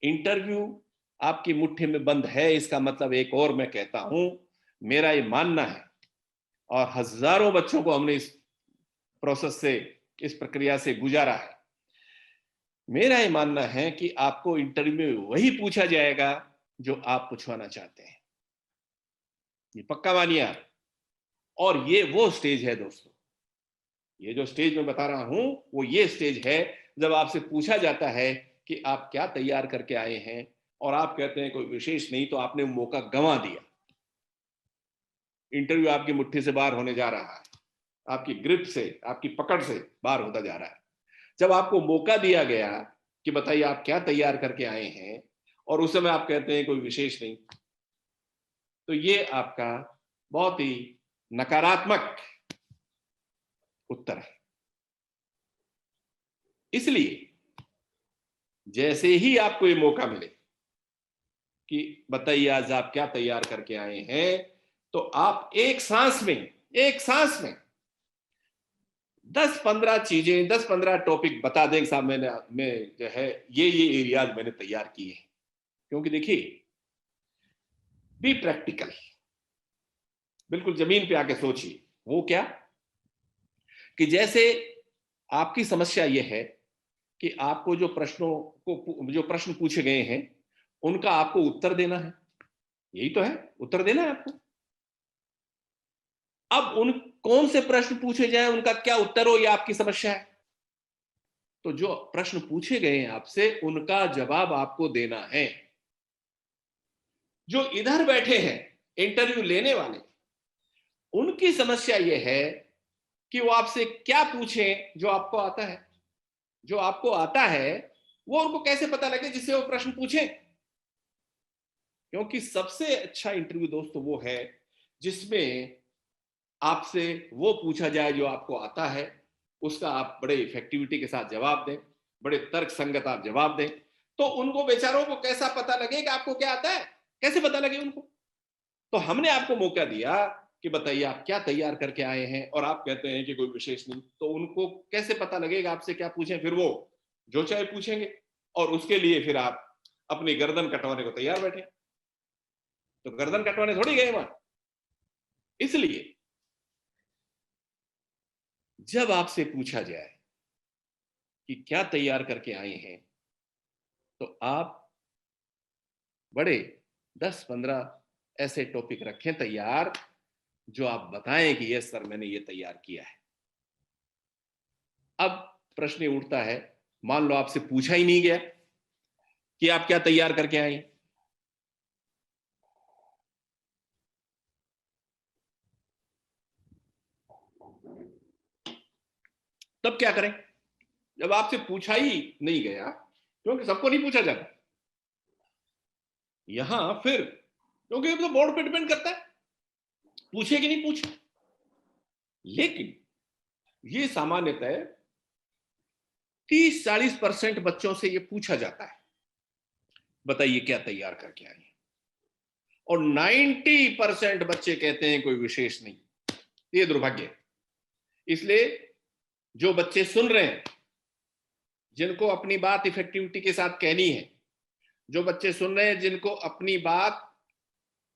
B: इंटरव्यू आपकी मुट्ठी में बंद है, इसका मतलब एक और मैं कहता हूं, मेरा ये मानना है और हजारों बच्चों को हमने इस प्रोसेस से, इस प्रक्रिया से गुजारा है। मेरा ये मानना है कि आपको इंटरव्यू में वही पूछा जाएगा जो आप पूछवाना चाहते हैं। ये पक्का मानिए आप। और ये वो स्टेज है दोस्तों, ये जो स्टेज मैं बता रहा हूं वो ये स्टेज है जब आपसे पूछा जाता है कि आप क्या तैयार करके आए हैं और आप कहते हैं कोई विशेष नहीं, तो आपने मौका गंवा दिया। इंटरव्यू आपकी मुट्ठी से बाहर होने जा रहा है, आपकी ग्रिप से, आपकी पकड़ से बाहर होता जा रहा है। जब आपको मौका दिया गया कि बताइए आप क्या तैयार करके आए हैं और उस समय आप कहते हैं कोई विशेष नहीं, तो ये आपका बहुत ही नकारात्मक उत्तर है। इसलिए जैसे ही आपको ये मौका मिले कि बताइए आज आप क्या तैयार करके आए हैं, तो आप एक सांस में 10-15 चीजें, 10-15 टॉपिक बता दें साहब, मैं जो है ये एरियाज मैंने तैयार किए हैं। क्योंकि देखिए, बी प्रैक्टिकल, बिल्कुल जमीन पे आके सोचिए। वो क्या कि जैसे आपकी समस्या ये है कि आपको जो प्रश्न पूछे गए हैं उनका आपको उत्तर देना है। यही तो है, उत्तर देना है आपको। अब उन कौन से प्रश्न पूछे जाए, उनका क्या उत्तर हो, यह आपकी समस्या है। तो जो प्रश्न पूछे गए हैं आपसे उनका जवाब आपको देना है। जो इधर बैठे हैं इंटरव्यू लेने वाले, उनकी समस्या यह है कि वो आपसे क्या पूछें जो आपको आता है। जो आपको आता है वो उनको कैसे पता लगे जिससे वो प्रश्न पूछें। क्योंकि सबसे अच्छा इंटरव्यू दोस्तों वो है जिसमें आपसे वो पूछा जाए जो आपको आता है, उसका आप बड़े इफेक्टिविटी के साथ जवाब दें, बड़े तर्क संगत आप जवाब दें। तो उनको बेचारों को कैसा पता लगे कि आपको क्या आता है, कैसे पता लगे उनको। तो हमने आपको मौका दिया कि बताइए आप क्या तैयार करके आए हैं और आप कहते हैं कि कोई विशेष नहीं, तो उनको कैसे पता लगेगा आपसे क्या पूछें। फिर वो जो चाहे पूछेंगे और उसके लिए फिर आप अपनी गर्दन कटवाने को तैयार बैठे। तो गर्दन कटवाने थोड़ी गए वहां। इसलिए जब आपसे पूछा जाए कि क्या तैयार करके आए हैं, तो आप बड़े 10-15 ऐसे टॉपिक रखें तैयार जो आप बताएं कि यस सर मैंने ये तैयार किया है। अब प्रश्न उठता है, मान लो आपसे पूछा ही नहीं गया कि आप क्या तैयार करके आए, तब क्या करें? जब आपसे पूछा ही नहीं गया, क्योंकि सबको नहीं पूछा जाता यहां, फिर क्योंकि तो बोर्ड पे डिपेंड करता है पूछे कि नहीं पूछे। लेकिन ये सामान्यतः 30-40% बच्चों से ये पूछा जाता है, बताइए क्या तैयार करके आए, और 90% बच्चे कहते हैं कोई विशेष नहीं। ये दुर्भाग्य है। इसलिए जो बच्चे सुन रहे हैं, जिनको अपनी बात इफेक्टिविटी के साथ कहनी है, जो बच्चे सुन रहे हैं, जिनको अपनी बात,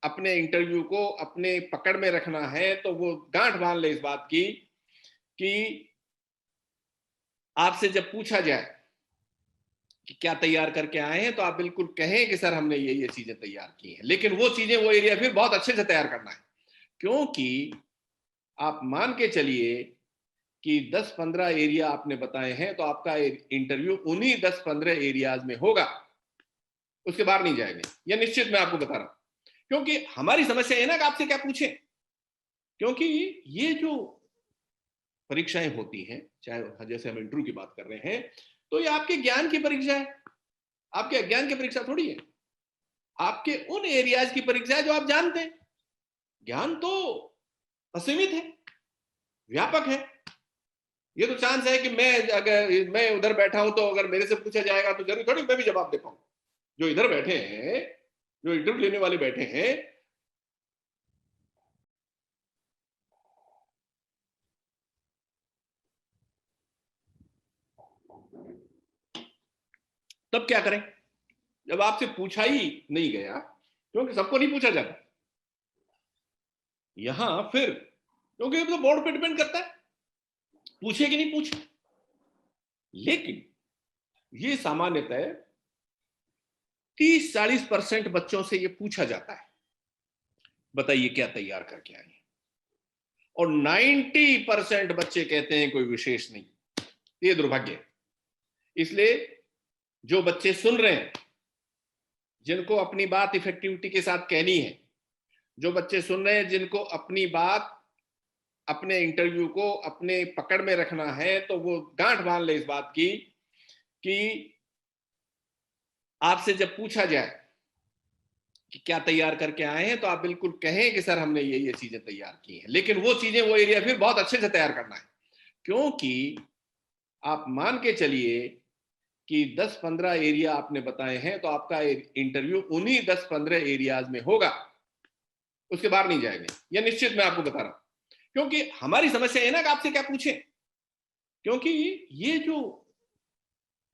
B: अपने इंटरव्यू को अपने पकड़ में रखना है, तो वो गांठ बांध ले इस बात की कि आपसे जब पूछा जाए कि क्या तैयार करके आए हैं, तो आप बिल्कुल कहें कि सर हमने ये चीजें तैयार की हैं। लेकिन वो चीजें, वो एरिया फिर बहुत अच्छे से तैयार करना है, क्योंकि आप मान के चलिए कि 10-15 एरिया आपने बताए हैं, तो आपका इंटरव्यू उन्हीं 10-15 एरियाज में होगा, उसके बाहर नहीं जाएंगे, यह निश्चित मैं आपको बता रहा हूं। क्योंकि हमारी समस्या है ना कि आपसे क्या पूछें, क्योंकि ये जो परीक्षाएं होती हैं, चाहे जैसे हम इंटरव्यू की बात कर रहे हैं, तो ये आपके ज्ञान की परीक्षा है, आपके अज्ञान की परीक्षा थोड़ी है। आपके उन एरियाज की परीक्षा है जो आप जानते हैं। ज्ञान तो असीमित है, व्यापक है। ये तो चांस है कि अगर मैं उधर बैठा हूं, तो अगर मेरे से पूछा जाएगा तो जरूर थोड़ी मैं भी जवाब दे पाऊं। जो इधर बैठे हैं, जो इंटरव्यू लेने वाले बैठे हैं, तब क्या करें जब आपसे पूछा ही नहीं गया, क्योंकि सबको नहीं पूछा जाता यहां फिर, क्योंकि तो बोर्ड पे डिपेंड करता है पूछे कि नहीं पूछे। लेकिन ये सामान्यतः 30-40% बच्चों से ये पूछा जाता है, बताइए क्या तैयार करके आए, और 90% बच्चे कहते हैं कोई विशेष नहीं। ये दुर्भाग्य है। इसलिए जो बच्चे सुन रहे हैं, जिनको अपनी बात इफेक्टिविटी के साथ कहनी है, जो बच्चे सुन रहे हैं, जिनको अपनी बात, अपने इंटरव्यू को अपने पकड़ में रखना है, तो वो गांठ बांध ले इस बात की कि आपसे जब पूछा जाए कि क्या तैयार करके आए हैं, तो आप बिल्कुल कहें कि सर हमने ये चीजें तैयार की हैं। लेकिन वो चीजें, वो एरिया फिर बहुत अच्छे से तैयार करना है, क्योंकि आप मान के चलिए कि 10-15 एरिया आपने बताए हैं, तो आपका इंटरव्यू उन्हीं 10-15 एरियाज में होगा, उसके बाहर नहीं जाएंगे, यह निश्चित मैं आपको बता रहा हूं। क्योंकि हमारी समस्या है ना कि आपसे क्या पूछें, क्योंकि ये जो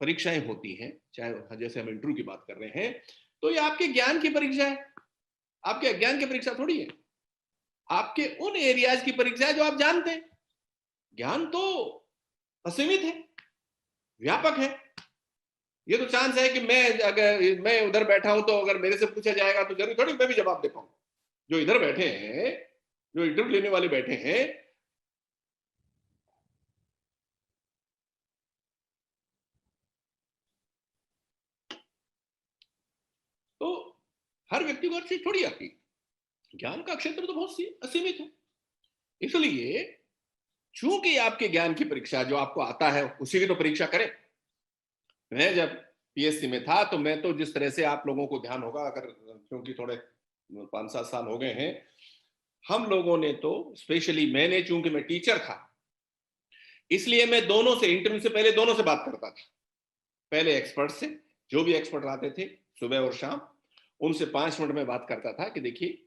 B: परीक्षाएं होती हैं, चाहे जैसे हम इंटरव्यू की बात कर रहे हैं, तो ये आपके ज्ञान की परीक्षा है, आपके अज्ञान की परीक्षा थोड़ी है। आपके उन एरियाज की परीक्षा है जो आप जानते हैं। ज्ञान तो असीमित है, व्यापक है। ये तो चांस है कि अगर मैं उधर बैठा हूं, तो अगर मेरे से पूछा जाएगा तो जरूर थोड़ी मैं भी जवाब दे पाऊं। जो इधर बैठे हैं, जो इंटरव्यू लेने वाले बैठे हैं, तो हर व्यक्ति को हर चीज थोड़ी आती। ज्ञान का क्षेत्र तो बहुत सी असीमित है। इसलिए चूंकि आपके ज्ञान की परीक्षा, जो आपको आता है उसी की तो परीक्षा करें। मैं जब पीएससी में था, तो मैं तो जिस तरह से, आप लोगों को ध्यान होगा, अगर क्योंकि थोड़े 5-7 साल हो गए हैं, हम लोगों ने तो, स्पेशली मैंने, चूंकि मैं टीचर था, इसलिए मैं दोनों से, इंटरव्यू से पहले दोनों से बात करता था। पहले एक्सपर्ट से, जो भी एक्सपर्ट आते थे सुबह और शाम, उनसे 5 मिनट में बात करता था कि देखिए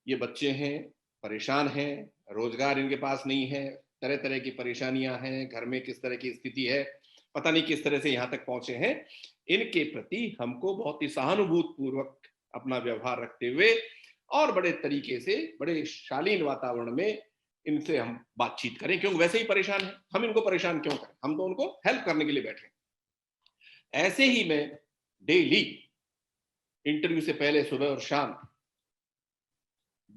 B: ये बच्चे हैं, परेशान हैं, रोजगार इनके पास नहीं है, तरह तरह की परेशानियां हैं, घर में किस तरह की स्थिति है, पता नहीं किस तरह से यहां तक पहुंचे हैं। इनके प्रति हमको बहुत ही सहानुभूति पूर्वक अपना व्यवहार रखते हुए और बड़े तरीके से, बड़े शालीन वातावरण में इनसे हम बातचीत करें, क्योंकि वैसे ही परेशान है, हम इनको परेशान क्यों करें, हम तो उनको हेल्प करने के लिए बैठे हैं। ऐसे ही मैं डेली इंटरव्यू से पहले, सुबह और शाम,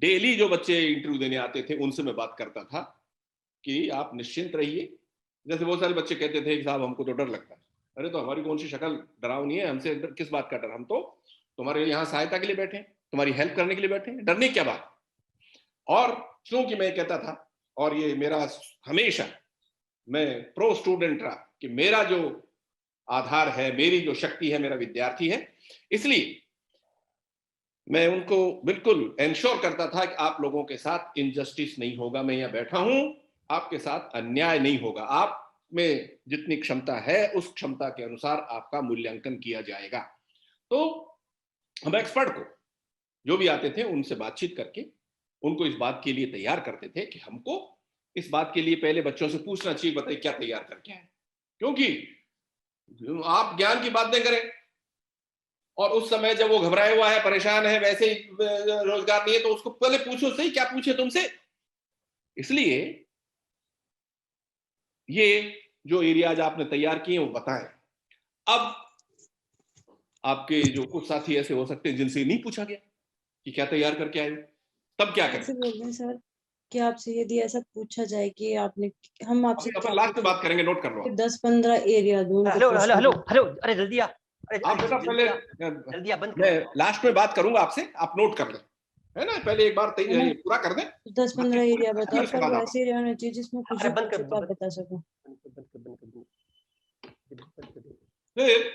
B: डेली जो बच्चे इंटरव्यू देने आते थे उनसे मैं बात करता था कि आप निश्चिंत रहिए। जैसे बहुत सारे बच्चे कहते थे कि साहब हमको तो डर लगता है। अरे तो हमारी कौन सी शक्ल डरावनी है, हमसे किस बात का डर, हम तो तुम्हारे यहाँ सहायता के लिए बैठे हैं, तुम्हारी हेल्प करने के लिए बैठे हैं, डरने क्या बात। और क्योंकि मैं कहता था, और ये मेरा हमेशा, मैं प्रो स्टूडेंट रहा कि मेरा जो आधार है, मेरी जो शक्ति है, मेरा विद्यार्थी है, इसलिए मैं उनको बिल्कुल एंश्योर करता था कि आप लोगों के साथ इनजस्टिस नहीं होगा। मैं यहाँ बैठा हूं, आपके साथ अन्याय नहीं होगा, आप में जितनी क्षमता है उस क्षमता के अनुसार आपका मूल्यांकन किया जाएगा। तो हम एक्सपर्ट को, जो भी आते थे, उनसे बातचीत करके उनको इस बात के लिए तैयार करते थे कि हमको इस बात के लिए पहले बच्चों से पूछना चाहिए, बताइए क्या तैयार करके आए। क्योंकि आप ज्ञान की बातें करें, और उस समय जब वो घबराया हुआ है, परेशान है, वैसे ही रोजगार नहीं है, तो उसको पहले पूछो सही क्या पूछे तुमसे। इसलिए ये जो एरियाज आपने तैयार किए वो बताएं। अब आपके जो कुछ साथी ऐसे हो सकते हैं जिनसे नहीं पूछा गया कि क्या तैयार करके आए, तब क्या करें?
C: ऐसे बोल रहे हैं सर कि आपसे यदि ऐसा पूछा जाए कि आपने हम आपसे
B: अपन
C: क्या
B: लास्ट में
C: पूछें
B: बात करेंगे, नोट कर लो
C: कि
B: आप।
C: 10-15 एरिया दो उनको
A: हेलो हेलो
C: पूछने
A: हेलो
C: को।
A: हेलो, अरे जल्दी आ, अरे
B: आप
A: अरे
B: बेटा पहले
A: जल्दी आ, बंद
B: मैं
A: करो।
B: लास्ट में बात करूंगा आपसे, आप नोट कर लें, है ना? पहले एक बार
C: है ना,
B: पूरा कर दें,
C: 10-15
B: बातचीत पूरी
C: एरिया
B: कर लें, फिर
C: बताओ,
B: उसके
C: पर
B: बाद
C: वो
B: आप।
C: ऐसे एरिया होना चाहिए जिसमें कुछ
A: अरे
C: भी
A: बंद कर,
C: पूछे तो आप बता सको।
B: फिर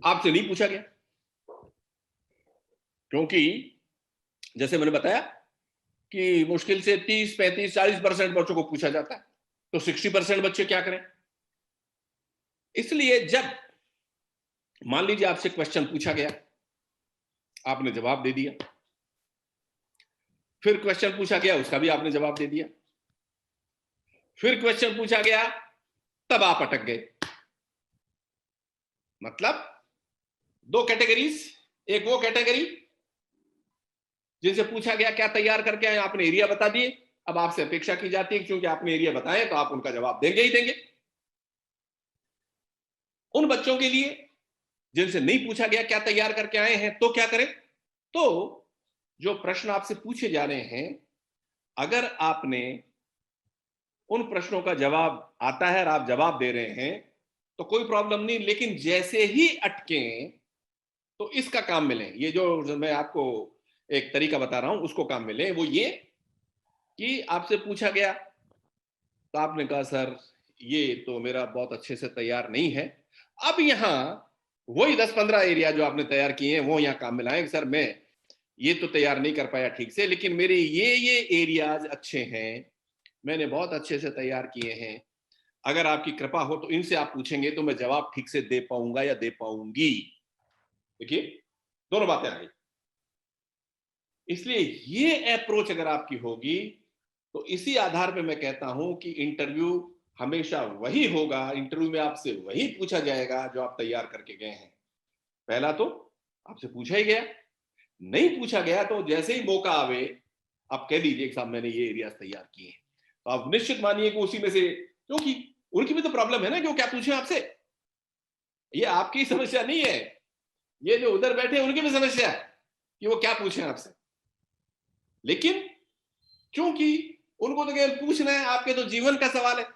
B: आपसे नहीं पूछा गया क्योंकि जैसे मैंने बताया कि मुश्किल से 30, 35, 40% बच्चों को पूछा जाता है, तो 60% बच्चे क्या करें? इसलिए जब मान लीजिए आपसे क्वेश्चन पूछा गया, आपने जवाब दे दिया, फिर क्वेश्चन पूछा गया, उसका भी आपने जवाब दे दिया, फिर क्वेश्चन पूछा गया, तब आप अटक गए। मतलब दो कैटेगरीज, एक वो कैटेगरी जिनसे पूछा गया क्या तैयार करके आए, आपने एरिया बता दिए, अब आपसे अपेक्षा की जाती है क्योंकि आपने एरिया बताए तो आप उनका जवाब देंगे ही देंगे। उन बच्चों के लिए जिनसे नहीं पूछा गया क्या तैयार करके आए हैं, तो क्या करें? तो जो प्रश्न आपसे पूछे जा रहे हैं, अगर आपने उन प्रश्नों का जवाब आता है और आप जवाब दे रहे हैं तो कोई प्रॉब्लम नहीं, लेकिन जैसे ही अटके तो इसका काम मिले, ये जो मैं आपको एक तरीका बता रहा हूं उसको काम मिले। वो ये कि आपसे पूछा गया तो आपने कहा सर ये तो मेरा बहुत अच्छे से तैयार नहीं है, अब यहां वही 10-15 एरिया जो आपने तैयार किए हैं वो यहां काम मिलाएं। सर मैं ये तो तैयार नहीं कर पाया ठीक से, लेकिन मेरे ये एरियाज अच्छे हैं, मैंने बहुत अच्छे से तैयार किए हैं, अगर आपकी कृपा हो तो इनसे आप पूछेंगे तो मैं जवाब ठीक से दे पाऊंगा या दे पाऊंगी। देखिए दोनों बातें आ गई। इसलिए ये अप्रोच अगर आपकी होगी तो इसी आधार पे मैं कहता हूं कि इंटरव्यू हमेशा वही होगा, इंटरव्यू में आपसे वही पूछा जाएगा जो आप तैयार करके गए हैं। पहला तो आपसे पूछा ही गया, नहीं पूछा गया तो जैसे ही मौका आवे आप कह दीजिए कि साहब मैंने ये एरियाज तैयार किए हैं, तो आप निश्चित मानिए कि उसी में से, क्योंकि उनकी भी तो प्रॉब्लम है ना, क्यों क्या पूछे आपसे, ये आपकी समस्या नहीं है, ये जो उधर बैठे हैं उनकी भी समस्या है कि वो क्या पूछे आपसे। लेकिन क्योंकि उनको तो केवल पूछना है, आपके तो जीवन का सवाल है,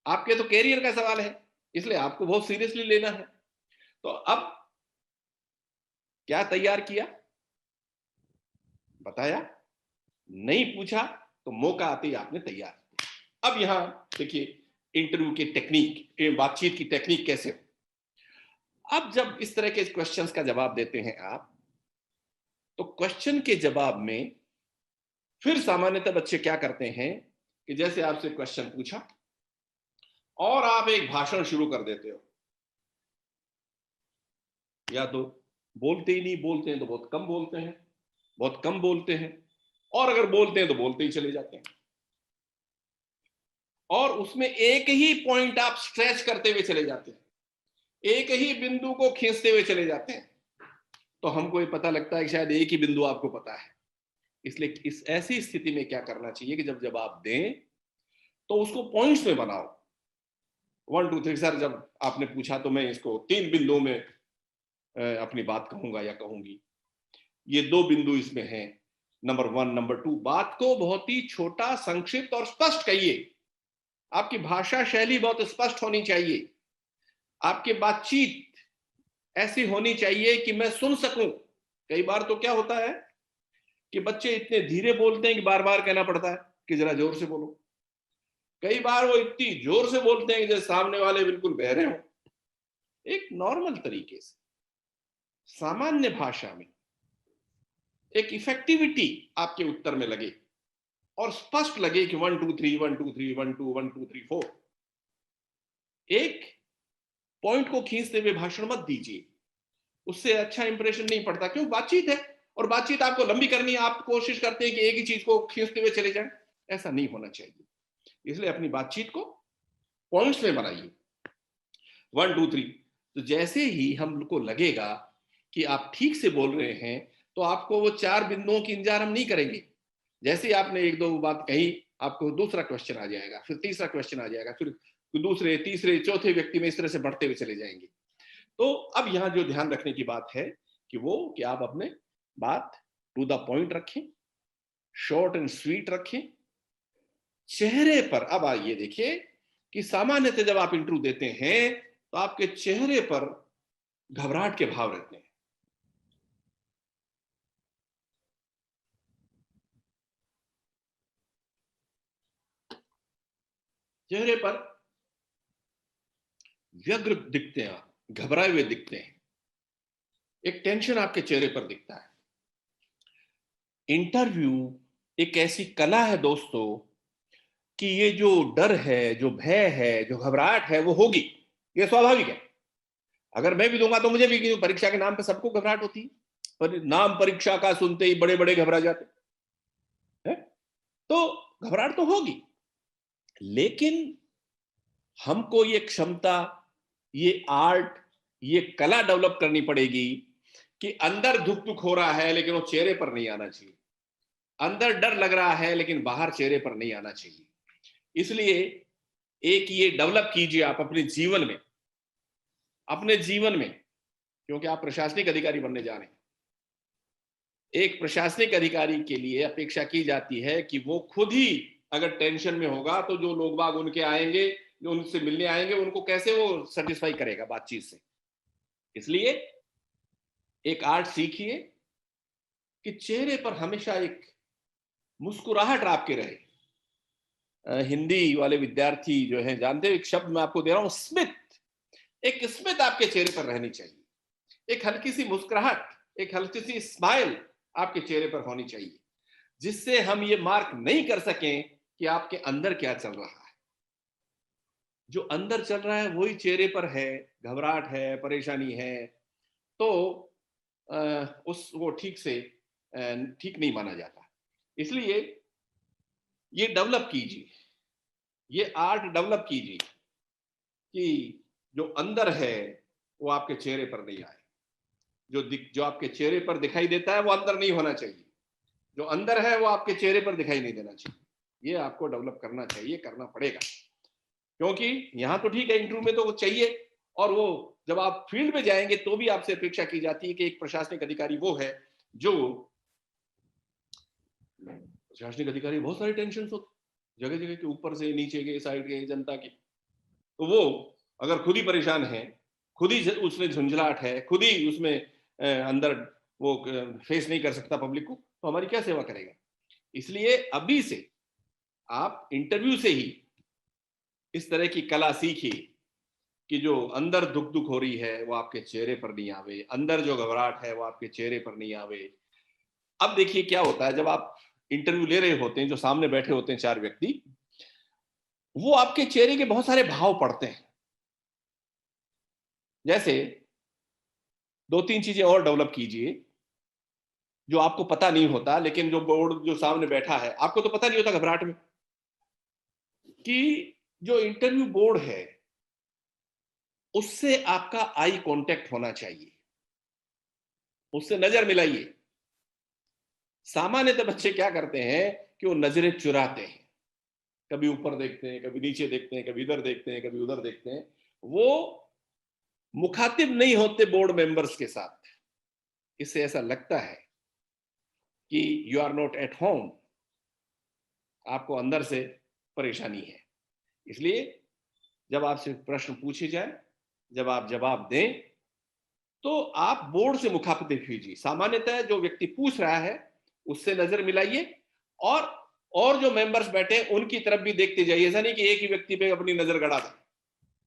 B: आपके तो कैरियर का सवाल है, इसलिए आपको बहुत सीरियसली लेना है। तो अब क्या तैयार किया, बताया, नहीं पूछा तो मौका आते ही आपने तैयार। अब यहां देखिए इंटरव्यू की टेक्निक, बातचीत की टेक्निक कैसे। अब जब इस तरह के क्वेश्चंस का जवाब देते हैं आप, तो क्वेश्चन के जवाब में फिर सामान्यतः बच्चे क्या करते हैं कि जैसे आपसे क्वेश्चन पूछा और आप एक भाषण शुरू कर देते हो, या तो बोलते ही नहीं, बोलते हैं तो बहुत कम बोलते हैं, बहुत कम बोलते हैं, और अगर बोलते हैं तो बोलते ही चले जाते हैं, और उसमें एक ही पॉइंट आप स्ट्रेच करते हुए चले जाते हैं, एक ही बिंदु को खींचते हुए चले जाते हैं, तो हमको ये पता लगता है कि शायद एक ही बिंदु आपको पता है। इसलिए इस ऐसी स्थिति में क्या करना चाहिए कि जब जवाब दें तो उसको पॉइंट्स में बनाओ। 1 2 3 सर जब आपने पूछा तो मैं इसको 3 बिंदुओं में अपनी बात कहूंगा या कहूंगी, ये 2 बिंदु इसमें हैं, नंबर 1 नंबर 2। बात को बहुत ही छोटा, संक्षिप्त और स्पष्ट कहिए, आपकी भाषा शैली बहुत स्पष्ट होनी चाहिए, आपकी बातचीत ऐसी होनी चाहिए कि मैं सुन सकूं। कई बार तो क्या होता है कि बच्चे इतने धीरे बोलते हैं कि बार बार कहना पड़ता है कि जरा जोर से बोलो, कई बार वो इतनी जोर से बोलते हैं कि जैसे सामने वाले बिल्कुल बहरे हों। एक नॉर्मल तरीके से सामान्य भाषा में एक इफेक्टिविटी आपके उत्तर में लगे और स्पष्ट लगे कि 1 2 3 1 2 3 1 2 1 2 3 4। एक पॉइंट को खींचते हुए भाषण मत दीजिए, उससे अच्छा इंप्रेशन नहीं पड़ता, क्यों, बातचीत है और बातचीत आपको लंबी करनी है, आप कोशिश करते हैं कि एक ही चीज को खींचते हुए चले जाएं, ऐसा नहीं होना चाहिए। इसलिए अपनी बातचीत को पॉइंट्स में बनाइए, 1 2 3। तो जैसे ही हमको लगेगा कि आप ठीक से बोल रहे हैं, तो आपको वो 4 बिंदुओं की इंतजार हम नहीं करेंगे। जैसे ही आपने 1-2 बात कही, आपको दूसरा क्वेश्चन आ जाएगा, फिर तीसरा क्वेश्चन आ जाएगा, फिर दूसरे, तीसरे, चौथे व्यक्ति में इस तरह से बढ़ते हुए चले जाएंगे। तो अब यहाँ जो ध्यान रखने की बात है कि आप अपने बात टू द पॉइंट रखें, शॉर्ट एंड स्वीट रखें। चेहरे पर अब आइए देखिए कि सामान्यतः जब आप इंटरव्यू देते हैं तो आपके चेहरे पर घबराहट के भाव रहते हैं। चेहरे पर व्यग्र दिखते हैं, आप घबराए हुए दिखते हैं, एक टेंशन आपके चेहरे पर दिखता है। इंटरव्यू एक ऐसी कला है दोस्तों कि ये जो डर है, जो भय है, जो घबराहट है, वो होगी, ये स्वाभाविक है। अगर मैं भी दूंगा तो मुझे भी, क्यों, परीक्षा के नाम पे सबको घबराहट होती है, पर नाम परीक्षा का सुनते ही बड़े बड़े घबरा जाते हैं। तो घबराहट तो होगी, लेकिन हमको ये क्षमता, ये आर्ट, ये कला डेवलप करनी पड़ेगी कि अंदर धुक धुक हो रहा है लेकिन वो चेहरे पर नहीं आना चाहिए, अंदर डर लग रहा है लेकिन बाहर चेहरे पर नहीं आना चाहिए। इसलिए एक ये डेवलप कीजिए आप अपने जीवन में, क्योंकि आप प्रशासनिक अधिकारी बनने जा रहे हैं। एक प्रशासनिक अधिकारी के लिए अपेक्षा की जाती है कि वो खुद ही अगर टेंशन में होगा तो जो लोग बाग उनके आएंगे, जो उनसे मिलने आएंगे, उनको कैसे वो सेटिस्फाई करेगा बातचीत से। इसलिए एक आर्ट सीखिए कि चेहरे पर हमेशा एक मुस्कुराहट आपके रहे। हिंदी वाले विद्यार्थी जो है जानते हैं, एक शब्द मैं आपको दे रहा हूं, स्मित। एक स्मित आपके चेहरे पर रहनी चाहिए, एक हल्की सी मुस्कुराहट, एक हल्की सी स्माइल आपके चेहरे पर होनी चाहिए, जिससे हम ये मार्क नहीं कर सकें कि आपके अंदर क्या चल रहा है। जो अंदर चल रहा है वही चेहरे पर है, घबराहट है, परेशानी है, तो उस वो ठीक नहीं माना जाता। इसलिए ये डेवलप कीजिए, ये आर्ट डेवलप कीजिए कि जो अंदर है वो आपके चेहरे पर नहीं आए। जो आपके चेहरे पर दिखाई देता है वो अंदर नहीं होना चाहिए, जो अंदर है वो आपके चेहरे पर दिखाई नहीं देना चाहिए। ये आपको डेवलप करना चाहिए, करना पड़ेगा, क्योंकि यहां तो ठीक है, इंटरव्यू में तो वो चाहिए, और वो जब आप फील्ड में जाएंगे तो भी आपसे अपेक्षा की जाती है कि एक प्रशासनिक अधिकारी वो है जो, प्रशासनिक अधिकारी बहुत सारी टेंशन होती, जगह जगह के, ऊपर से नीचे के, साइड के, जनता की, तो वो अगर खुद ही परेशान है, खुद ही उसमें झुंझलाहट है, खुद ही उसमें अंदर वो फेस नहीं कर सकता पब्लिक को, तो हमारी क्या सेवा करेगा। इसलिए अभी से आप इंटरव्यू से ही इस तरह की कला सीखिए कि जो अंदर दुख दुख हो रही है वो आपके चेहरे पर नहीं आवे, अंदर जो घबराहट है वो आपके चेहरे पर नहीं आवे। अब देखिए क्या होता है, जब आप इंटरव्यू ले रहे होते हैं, जो सामने बैठे होते हैं 4 व्यक्ति, वो आपके चेहरे के बहुत सारे भाव पढ़ते हैं। जैसे 2-3 चीजें और डेवलप कीजिए जो आपको पता नहीं होता, लेकिन जो बोर्ड जो सामने बैठा है, आपको तो पता नहीं होता घबराहट में, कि जो इंटरव्यू बोर्ड है उससे आपका आई कांटेक्ट होना चाहिए, उससे नजर मिलाइए। सामान्यतः बच्चे क्या करते हैं कि वो नजरें चुराते हैं, कभी ऊपर देखते हैं, कभी नीचे देखते हैं, कभी इधर देखते हैं, कभी उधर देखते हैं, वो मुखातिब नहीं होते बोर्ड मेंबर्स के साथ। इससे ऐसा लगता है कि you are not at home, आपको अंदर से परेशानी है। इसलिए जब आपसे प्रश्न पूछे जाए, जब आप जवाब दें, तो आप बोर्ड से मुखातिब कीजिए। सामान्यतः जो व्यक्ति पूछ रहा है उससे नजर मिलाइए, और जो मेंबर्स बैठे हैं उनकी तरफ भी देखते जाइए। ऐसा नहीं कि एक ही व्यक्ति पे अपनी नजर गड़ा दें,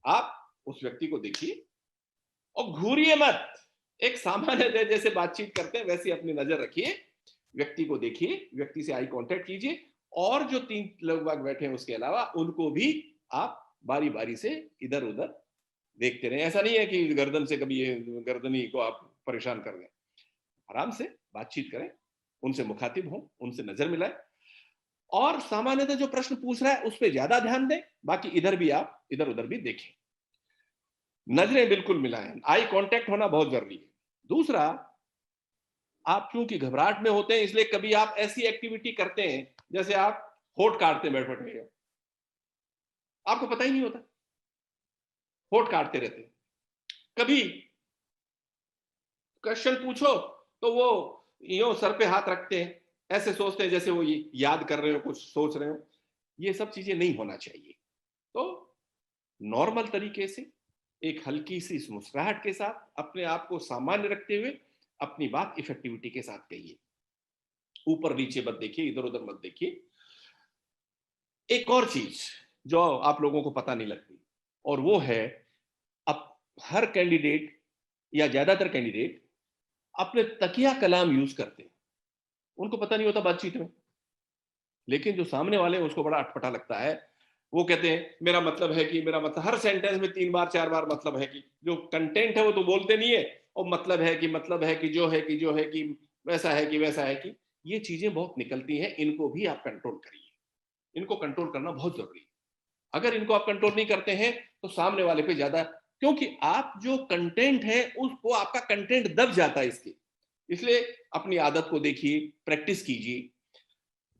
B: आप उस व्यक्ति को देखिए और घूरिए मत। एक सामान्य जैसे बातचीत करते हैं वैसे अपनी नजर रखिए, व्यक्ति को देखिए, व्यक्ति से आई कांटेक्ट कीजिए, और जो 3 लोग बाग बैठे हैं उसके अलावा उनको भी आप बारी बारी से इधर उधर देखते रहे। ऐसा नहीं है कि गर्दन से कभी गर्दनी को आप परेशान कर दें, आराम से बातचीत करें, उनसे मुखातिब हो, उनसे नजर मिलाएं, और सामान्यतः जो प्रश्न पूछ रहा है उस पर ज्यादा ध्यान दें, बाकी इधर भी आप इधर उधर भी देखें। नजरें बिल्कुल मिलाएं, आई कांटेक्ट होना बहुत जरूरी है। दूसरा, आप चूंकि घबराहट में होते हैं इसलिए कभी आप ऐसी एक्टिविटी करते हैं जैसे आप होठ काटते बैठ बैठ के, आपको पता ही नहीं होता, होठ काटते रहते हैं। कभी क्वेश्चन पूछो तो वो यूं सर पे हाथ रखते हैं, ऐसे सोचते हैं जैसे वो ये याद कर रहे हो, कुछ सोच रहे हो। ये सब चीजें नहीं होना चाहिए। तो नॉर्मल तरीके से एक हल्की सी मुस्कुराहट के साथ अपने आप को सामान्य रखते हुए अपनी बात इफेक्टिविटी के साथ कहिए। ऊपर नीचे मत देखिए, इधर उधर मत देखिए। एक और चीज जो आप लोगों को पता नहीं लगती, और वो है, अब हर कैंडिडेट या ज्यादातर कैंडिडेट अपने तकिया कलाम यूज करते हैं, उनको पता नहीं होता बातचीत में। लेकिन जो सामने वाले हैं उसको बड़ा अटपटा लगता है। वो कहते हैं मेरा मतलब है कि, मेरा मतलब, हर सेंटेंस में 3 बार 4 बार मतलब है कि, जो कंटेंट है वो तो बोलते नहीं है, और मतलब है कि, मतलब है कि, जो है कि, जो है कि, वैसा है कि, वैसा है कि, ये चीजें बहुत निकलती हैं। इनको भी आप कंट्रोल करिए, इनको कंट्रोल करना बहुत जरूरी है। अगर इनको आप कंट्रोल नहीं करते हैं तो सामने वाले पे ज्यादा, क्योंकि आप जो कंटेंट है उसको, आपका कंटेंट दब जाता है इसके, इसलिए अपनी आदत को देखिए, प्रैक्टिस कीजिए।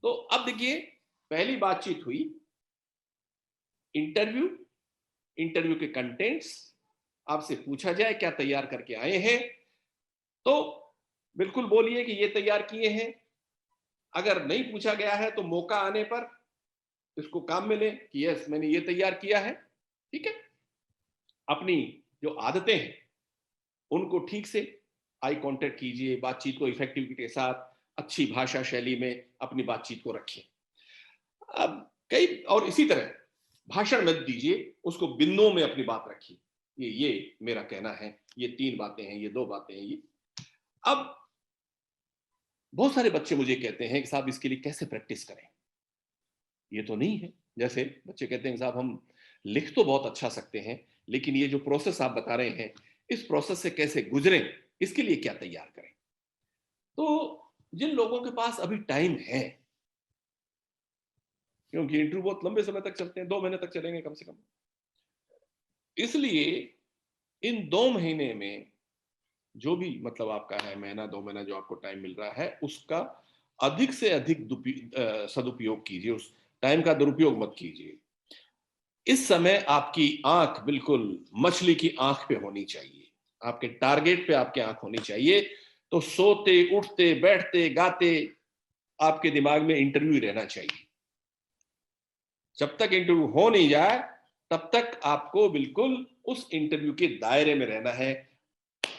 B: तो अब देखिए, पहली बातचीत हुई इंटरव्यू, इंटरव्यू के कंटेंट्स, आपसे पूछा जाए क्या तैयार करके आए हैं, तो बिल्कुल बोलिए कि ये तैयार किए हैं। अगर नहीं पूछा गया है तो मौका आने पर इसको काम में लें कि यस मैंने ये तैयार किया है। ठीक है, अपनी जो आदतें हैं उनको ठीक से आई कांटेक्ट कीजिए, बातचीत को इफेक्टिविटी के साथ अच्छी भाषा शैली में अपनी बातचीत को रखें। अब कई, और इसी तरह भाषण मत दीजिए, उसको बिंदुओं में अपनी बात रखिए। ये मेरा कहना है, ये 3 बातें हैं, ये 2 बातें हैं, ये। अब बहुत सारे बच्चे मुझे कहते हैं कि साहब इसके लिए कैसे प्रैक्टिस करें। ये तो नहीं है, जैसे बच्चे कहते हैं साहब हम लिख तो बहुत अच्छा सकते हैं, लेकिन ये जो प्रोसेस आप बता रहे हैं, इस प्रोसेस से कैसे गुजरें, इसके लिए क्या तैयार करें। तो जिन लोगों के पास अभी टाइम है, क्योंकि इंटरव्यू बहुत लंबे समय तक चलते हैं, 2 महीने तक चलेंगे कम से कम, इसलिए इन 2 महीने में जो भी मतलब आपका है, महीना 2 महीना जो आपको टाइम मिल रहा है, उसका अधिक से अधिक सदुपयोग कीजिए, उस टाइम का दुरुपयोग मत कीजिए। इस समय आपकी आंख बिल्कुल मछली की आंख पे होनी चाहिए, आपके टारगेट पे आपकी आंख होनी चाहिए। तो सोते उठते बैठते गाते आपके दिमाग में इंटरव्यू रहना चाहिए। जब तक इंटरव्यू हो नहीं जाए तब तक आपको बिल्कुल उस इंटरव्यू के दायरे में रहना है।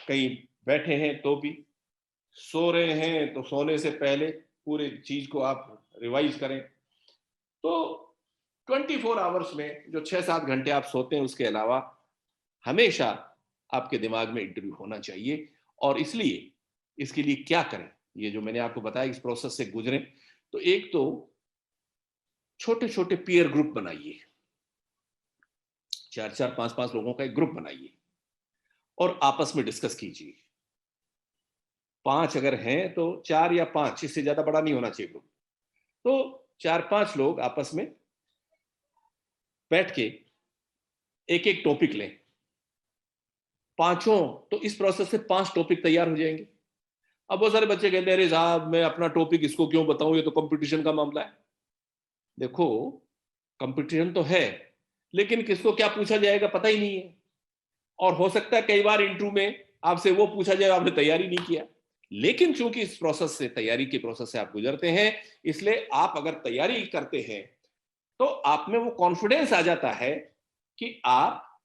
B: कहीं बैठे हैं तो भी, सो रहे हैं तो सोने से पहले पूरे चीज को आप रिवाइज करें। तो 24 आवर्स में जो 6-7 घंटे आप सोते हैं, उसके अलावा हमेशा आपके दिमाग में इंटरव्यू होना चाहिए। और इसलिए इसके लिए क्या करें, ये जो मैंने आपको बताया, इस प्रोसेस से गुजरें, तो एक तो छोटे छोटे पीयर ग्रुप बनाइए, 4-4 5-5 लोगों का एक ग्रुप बनाइए और आपस में डिस्कस कीजिए। 5 अगर हैं तो 4 या 5, इससे ज्यादा बड़ा नहीं होना चाहिए ग्रुप। तो 4-5 लोग आपस में बैठ के एक एक टॉपिक लें, पांचों, तो इस प्रोसेस से 5 टॉपिक तैयार हो जाएंगे। अब बहुत सारे बच्चे कहते हैं अरे साहब मैं अपना टॉपिक इसको क्यों बताऊं, ये तो कंपटीशन का मामला है। देखो, कंपटीशन तो है, लेकिन किसको क्या पूछा जाएगा पता ही नहीं है, और हो सकता है कई बार इंटरव्यू में आपसे वो पूछा जाए आपने तैयारी नहीं किया। लेकिन चूंकि इस प्रोसेस से, तैयारी के प्रोसेस से आप गुजरते हैं, इसलिए आप अगर तैयारी करते हैं तो आप में वो कॉन्फिडेंस आ जाता है कि आप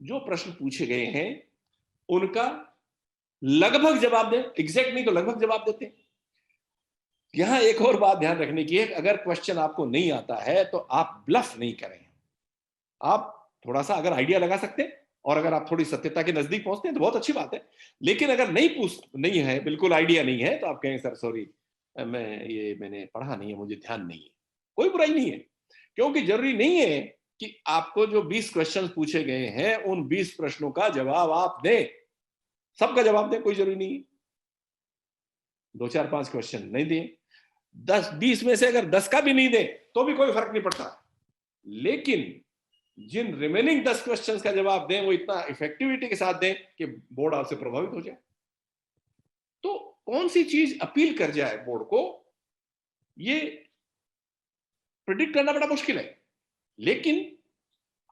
B: जो प्रश्न पूछे गए हैं उनका लगभग जवाब दें, एग्जैक्ट नहीं तो लगभग जवाब देते हैं। यहां एक और बात ध्यान रखने की है, अगर क्वेश्चन आपको नहीं आता है तो आप ब्लफ नहीं करें। आप थोड़ा सा अगर आइडिया लगा सकते हैं, और अगर आप थोड़ी सत्यता के नजदीक पहुंचते हैं तो बहुत अच्छी बात है। लेकिन अगर नहीं है, बिल्कुल आइडिया नहीं है, तो आप कहें सर सॉरी, मैंने पढ़ा नहीं है, मुझे ध्यान नहीं है। कोई बुराई नहीं है, क्योंकि जरूरी नहीं है कि आपको जो 20 क्वेश्चन पूछे गए हैं उन 20 प्रश्नों का जवाब आप दें, सबका जवाब दें, कोई जरूरी नहीं है। 2-4-5 क्वेश्चन नहीं दें, 10-20 में से अगर 10 का भी नहीं दें तो भी कोई फर्क नहीं पड़ता। लेकिन जिन रिमेनिंग 10 क्वेश्चंस का जवाब दें वो इतना इफेक्टिविटी के साथ दें कि बोर्ड आपसे प्रभावित हो जाए। तो कौन सी चीज अपील कर जाए बोर्ड को, ये प्रिडिक्ट करना बड़ा मुश्किल है। लेकिन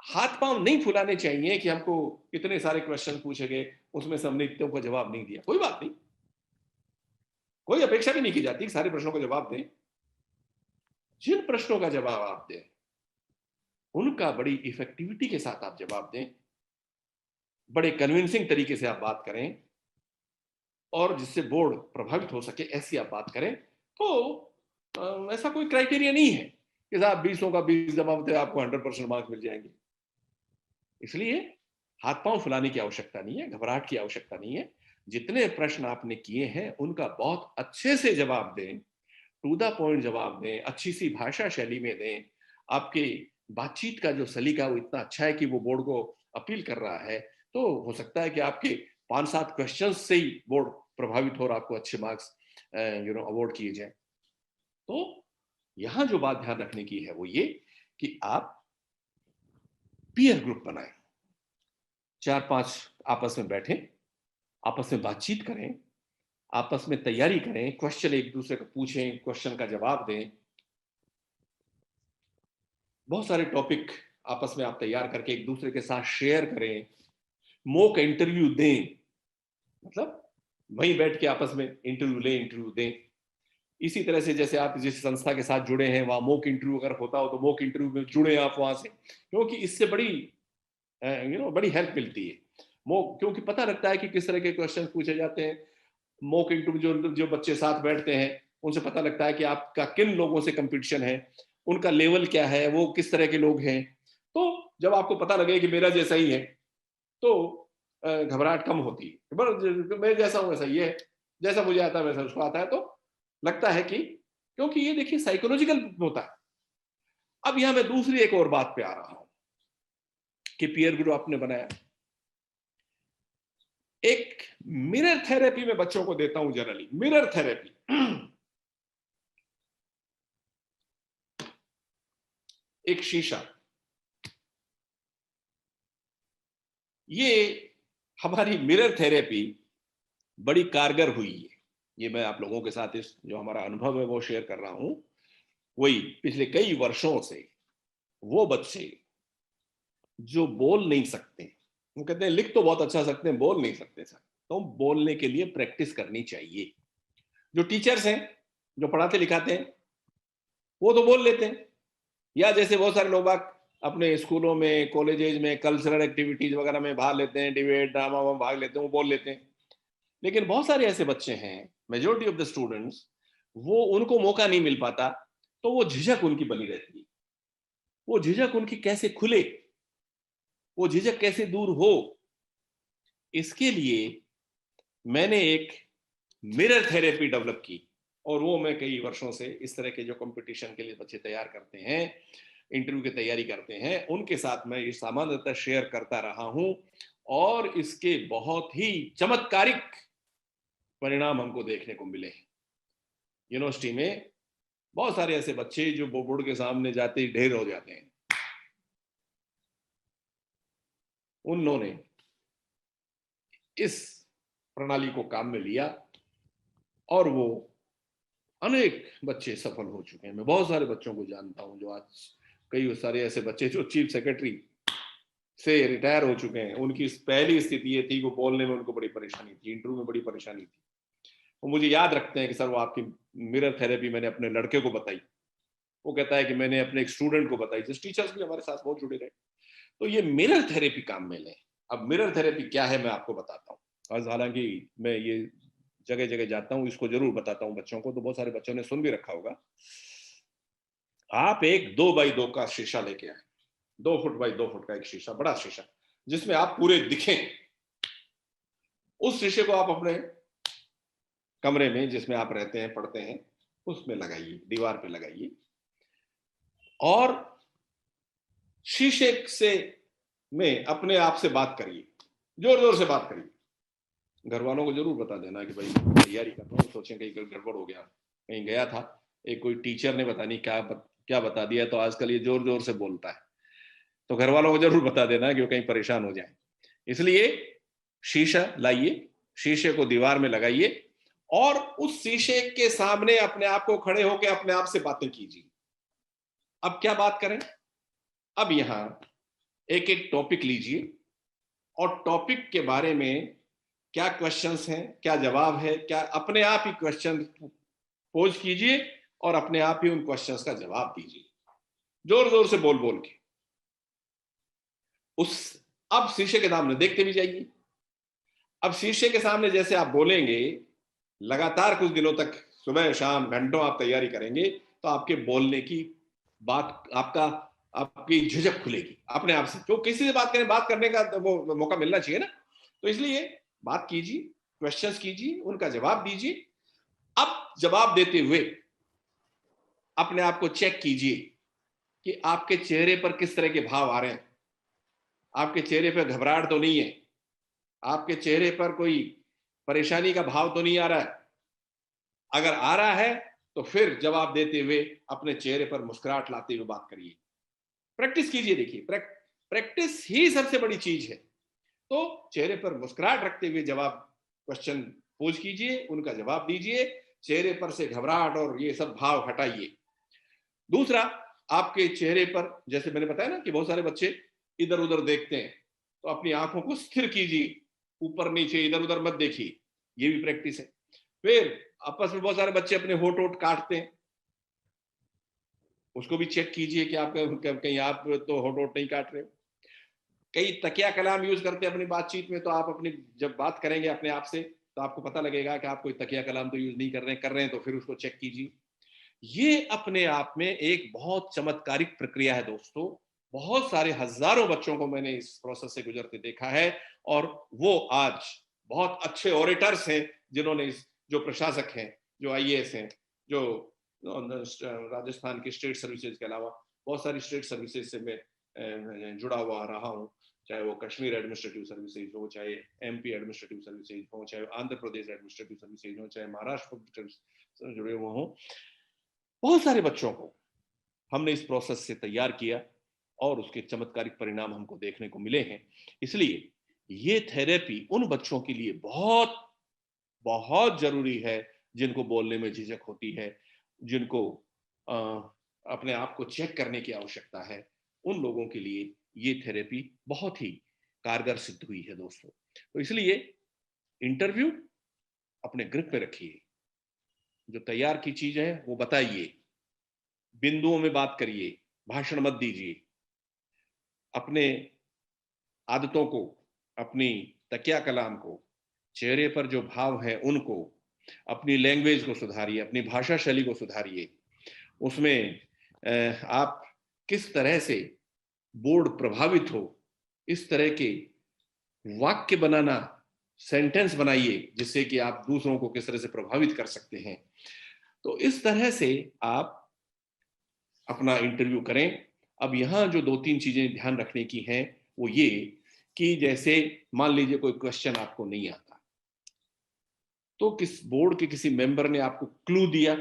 B: हाथ पांव नहीं फुलाने चाहिए कि हमको इतने सारे क्वेश्चन पूछे गए, उसमें से हमने इतनों का जवाब नहीं दिया। कोई बात नहीं, कोई अपेक्षा भी नहीं की जाती कि सारे प्रश्नों का जवाब दें। जिन प्रश्नों का जवाब आप दें उनका बड़ी इफेक्टिविटी के साथ आप जवाब दें, बड़े कन्विंसिंग तरीके से आप बात करें और जिससे बोर्ड प्रभावित हो सके ऐसी आप बात करें। तो ऐसा कोई क्राइटेरिया नहीं है कि साहब 20 का 20 जवाब दे आपको 100% मार्क्स मिल जाएंगे। इसलिए हाथ पांव फुलाने की आवश्यकता नहीं है, घबराहट की आवश्यकता नहीं है। जितने प्रश्न आपने किए हैं उनका बहुत अच्छे से जवाब दें, टू द पॉइंट जवाब दें, अच्छी सी भाषा शैली में दें। आपके बातचीत का जो सलीका वो इतना अच्छा है कि वो बोर्ड को अपील कर रहा है। तो हो सकता है कि आपके 5-7 क्वेश्चन से ही बोर्ड प्रभावित हो और आपको अच्छे मार्क्स अवार्ड किए जाए। तो यहां जो बात ध्यान रखने की है वो ये कि आप पीयर ग्रुप बनाएं, 4-5 आपस में बैठें, आपस में बातचीत करें, आपस में तैयारी करें, क्वेश्चन एक दूसरे को पूछें, क्वेश्चन का जवाब दें। बहुत सारे टॉपिक आपस में आप तैयार करके एक दूसरे के साथ शेयर करें, मॉक इंटरव्यू दें, मतलब वहीं बैठ के आपस में इंटरव्यू दें। इसी तरह से जैसे आप जिस संस्था के साथ जुड़े हैं वहां मॉक इंटरव्यू अगर होता हो तो मॉक इंटरव्यू में जुड़े आप वहां से, क्योंकि इससे बड़ी बड़ी हेल्प मिलती है। क्योंकि पता लगता है कि किस तरह के क्वेश्चन पूछे जाते हैं। मॉक इंटरव्यू जो बच्चे साथ बैठते हैं उनसे पता लगता है कि आपका किन लोगों से कंपटीशन है, उनका लेवल क्या है, वो किस तरह के लोग हैं। तो जब आपको पता लगे कि मेरा जैसा ही है तो घबराहट कम होती है। मैं जैसा हूं वैसा ही है, जैसा मुझे आता है वैसा उसको आता है। तो लगता है कि क्योंकि ये देखिए साइकोलॉजिकल होता है। अब यहां मैं दूसरी एक और बात पे आ रहा हूं कि पीयर ग्रुप आपने बनाया। एक मिरर थेरेपी में बच्चों को देता हूं जनरली, मिरर थेरेपी। एक शीशा, ये हमारी मिरर थेरेपी बड़ी कारगर हुई है। ये मैं आप लोगों के साथ इस जो हमारा अनुभव है वो शेयर कर रहा हूं। वही पिछले कई वर्षों से वो बच्चे जो बोल नहीं सकते, वो कहते हैं लिख तो बहुत अच्छा सकते हैं, बोल नहीं सकते सर, तो बोलने के लिए प्रैक्टिस करनी चाहिए। जो टीचर्स हैं जो पढ़ाते लिखाते हैं वो तो बोल लेते हैं, या जैसे बहुत सारे लोग अपने स्कूलों में कॉलेजेज में कल्चरल एक्टिविटीज वगैरह में भाग लेते हैं, डिबेट ड्रामा में भाग लेते हैं, वो बोल लेते हैं। लेकिन बहुत सारे ऐसे बच्चे हैं, मेजोरिटी ऑफ द स्टूडेंट्स, वो उनको मौका नहीं मिल पाता, तो वो झिझक उनकी बनी रहती है। वो झिझक उनकी कैसे खुले, वो झिझक कैसे दूर हो, इसके लिए मैंने एक मिरर थेरेपी डेवलप की। और वो मैं कई वर्षों से इस तरह के जो कंपटीशन के लिए बच्चे तैयार करते हैं, इंटरव्यू की तैयारी करते हैं, उनके साथ मैं ये सामान्यतः शेयर करता रहा हूं। और इसके बहुत ही चमत्कारिक परिणाम हमको देखने को मिले। यूनिवर्सिटी में बहुत सारे ऐसे बच्चे जो बोर्ड के सामने जाते ही ढेर हो जाते हैं, उन्होंने इस प्रणाली को काम में लिया और वो अनेक बच्चे सफल हो चुके हैं। मैं बहुत सारे बच्चों को जानता हूं जो आज, कई सारे ऐसे बच्चे जो चीफ सेक्रेटरी से रिटायर हो चुके हैं। उनकी पहली स्थिति ये थी कि बोलने में उनको बड़ी परेशानी थी, इंटरव्यू में बड़ी परेशानी थी। वो मुझे याद रखते हैं कि सर वो आपकी मिरर थेरेपी मैंने अपने लड़के को बताई। वो कहता है कि मैंने अपने एक स्टूडेंट को बताई, जिस टीचर्स भी हमारे साथ बहुत जुड़े रहे। तो ये मिरर थेरेपी काम में लें। अब मिरर थेरेपी क्या है मैं आपको बताता हूँ। आज हालांकि मैं ये जगह जगह जाता हूँ, इसको जरूर बताता हूँ बच्चों को, तो बहुत सारे बच्चों ने सुन भी रखा होगा। आप एक 2x2 का शीशा लेके आए, 2 फुट बाई 2 फुट का एक शीशा, बड़ा शीशा जिसमें आप पूरे दिखें। उस शीशे को आप अपने कमरे में जिसमें आप रहते हैं, पढ़ते हैं, उसमें लगाइए, दीवार पे लगाइए। और शीशे से में अपने आप से बात करिए, जोर जोर से बात करिए। घर वालों को जरूर बता देना कि भाई तैयारी कर रहा हूँ, सोचें कहीं गड़बड़ हो गया, कहीं गया था, एक कोई टीचर ने पता नहीं क्या बता दिया, तो आजकल ये जोर जोर से बोलता है। तो घर वालों को जरूर बता देना कि वो कहीं परेशान हो जाए। इसलिए शीशा लाइए, शीशे को दीवार में लगाइए और उस शीशे के सामने अपने आप को खड़े होकर अपने आप से बातें कीजिए। अब क्या बात करें? अब यहां एक एक टॉपिक लीजिए और टॉपिक के बारे में क्या क्वेश्चंस हैं, क्या जवाब है, क्या अपने आप ही क्वेश्चन पोज कीजिए और अपने आप ही उन क्वेश्चंस का जवाब दीजिए, जोर जोर से बोल बोल के। अब शीशे के सामने देखते भी जाइए। अब शीशे के सामने जैसे आप बोलेंगे, लगातार कुछ दिनों तक सुबह शाम घंटों आप तैयारी करेंगे, तो आपके बोलने की बात, आपकी झिझक खुलेगी अपने आप से। जो किसी से बात करें, बात करने का वो मौका मिलना चाहिए ना। तो इसलिए बात कीजिए, क्वेश्चंस कीजिए, उनका जवाब दीजिए। अब जवाब देते हुए अपने आप को चेक कीजिए कि आपके चेहरे पर किस तरह के भाव आ रहे हैं। आपके चेहरे पर घबराहट तो नहीं है, आपके चेहरे पर कोई परेशानी का भाव तो नहीं आ रहा है। अगर आ रहा है तो फिर जवाब देते हुए अपने चेहरे पर मुस्कुराहट लाते हुए बात करिए। प्रैक्टिस कीजिए। देखिए, प्रैक्टिस ही सबसे बड़ी चीज है। तो चेहरे पर मुस्कुराहट रखते हुए जवाब, क्वेश्चन पोज कीजिए, उनका जवाब दीजिए। चेहरे पर से घबराहट और ये सब भाव हटाइए। दूसरा, आपके चेहरे पर, जैसे मैंने बताया ना कि बहुत सारे बच्चे इधर उधर देखते हैं, तो अपनी आंखों को स्थिर कीजिए, ऊपर नीचे इधर उधर मत देखिए। ये भी प्रैक्टिस है। फिर आपस में बहुत सारे बच्चे अपने होंठ वोट काटते हैं, उसको भी चेक कीजिए कि आप कहीं आप तो होंठ वोट नहीं काट रहे हो। कई तकिया कलाम यूज करते हैं अपनी बातचीत में, तो आप अपनी जब बात करेंगे अपने आप से तो आपको पता लगेगा कि आप कोई तकिया कलाम तो यूज नहीं कर रहे हैं, तो फिर उसको चेक कीजिए। ये अपने आप में एक बहुत चमत्कारिक प्रक्रिया है दोस्तों। बहुत सारे हजारों बच्चों को मैंने इस प्रोसेस से गुजरते देखा है और वो आज बहुत अच्छे ओरेटर्स हैं, जिन्होंने जो प्रशासक हैं, जो आईएएस हैं, जो राजस्थान की स्टेट सर्विसेज के अलावा बहुत सारी स्टेट सर्विसेज से मैं जुड़ा हुआ रहा हूँ, चाहे वो कश्मीर एडमिनिस्ट्रेटिव सर्विसेज हो, चाहे एमपी एडमिनिस्ट्रेटिव सर्विसेज हो, चाहे आंध्र प्रदेश एडमिनिस्ट्रेटिव सर्विसेज हो, चाहे महाराष्ट्र से जुड़े हुए हों। बहुत सारे बच्चों को हमने इस प्रोसेस से तैयार किया और उसके चमत्कारिक परिणाम हमको देखने को मिले हैं। इसलिए ये थेरेपी उन बच्चों के लिए बहुत बहुत जरूरी है जिनको बोलने में झिझक होती है, जिनको अपने आप को चेक करने की आवश्यकता है। उन लोगों के लिए ये थेरेपी बहुत ही कारगर सिद्ध हुई है दोस्तों। तो इसलिए इंटरव्यू अपने ग्रिप में रखिए, जो तैयार की चीज है वो बताइए, बिंदुओं में बात करिए, भाषण मत दीजिए। अपने आदतों को, अपनी तकिया कलाम को, चेहरे पर जो भाव है उनको, अपनी लैंग्वेज को सुधारिए, अपनी भाषा शैली को सुधारिए। उसमें आप किस तरह से बोर्ड प्रभावित हो, इस तरह के वाक्य बनाना, सेंटेंस बनाइए जिससे कि आप दूसरों को किस तरह से प्रभावित कर सकते हैं। तो इस तरह से आप अपना इंटरव्यू करें। अब यहाँ जो 2-3 चीजें ध्यान रखने की हैं वो ये कि जैसे मान लीजिए कोई क्वेश्चन आपको नहीं आता, तो किस बोर्ड के किसी मेंबर ने आपको क्लू दिया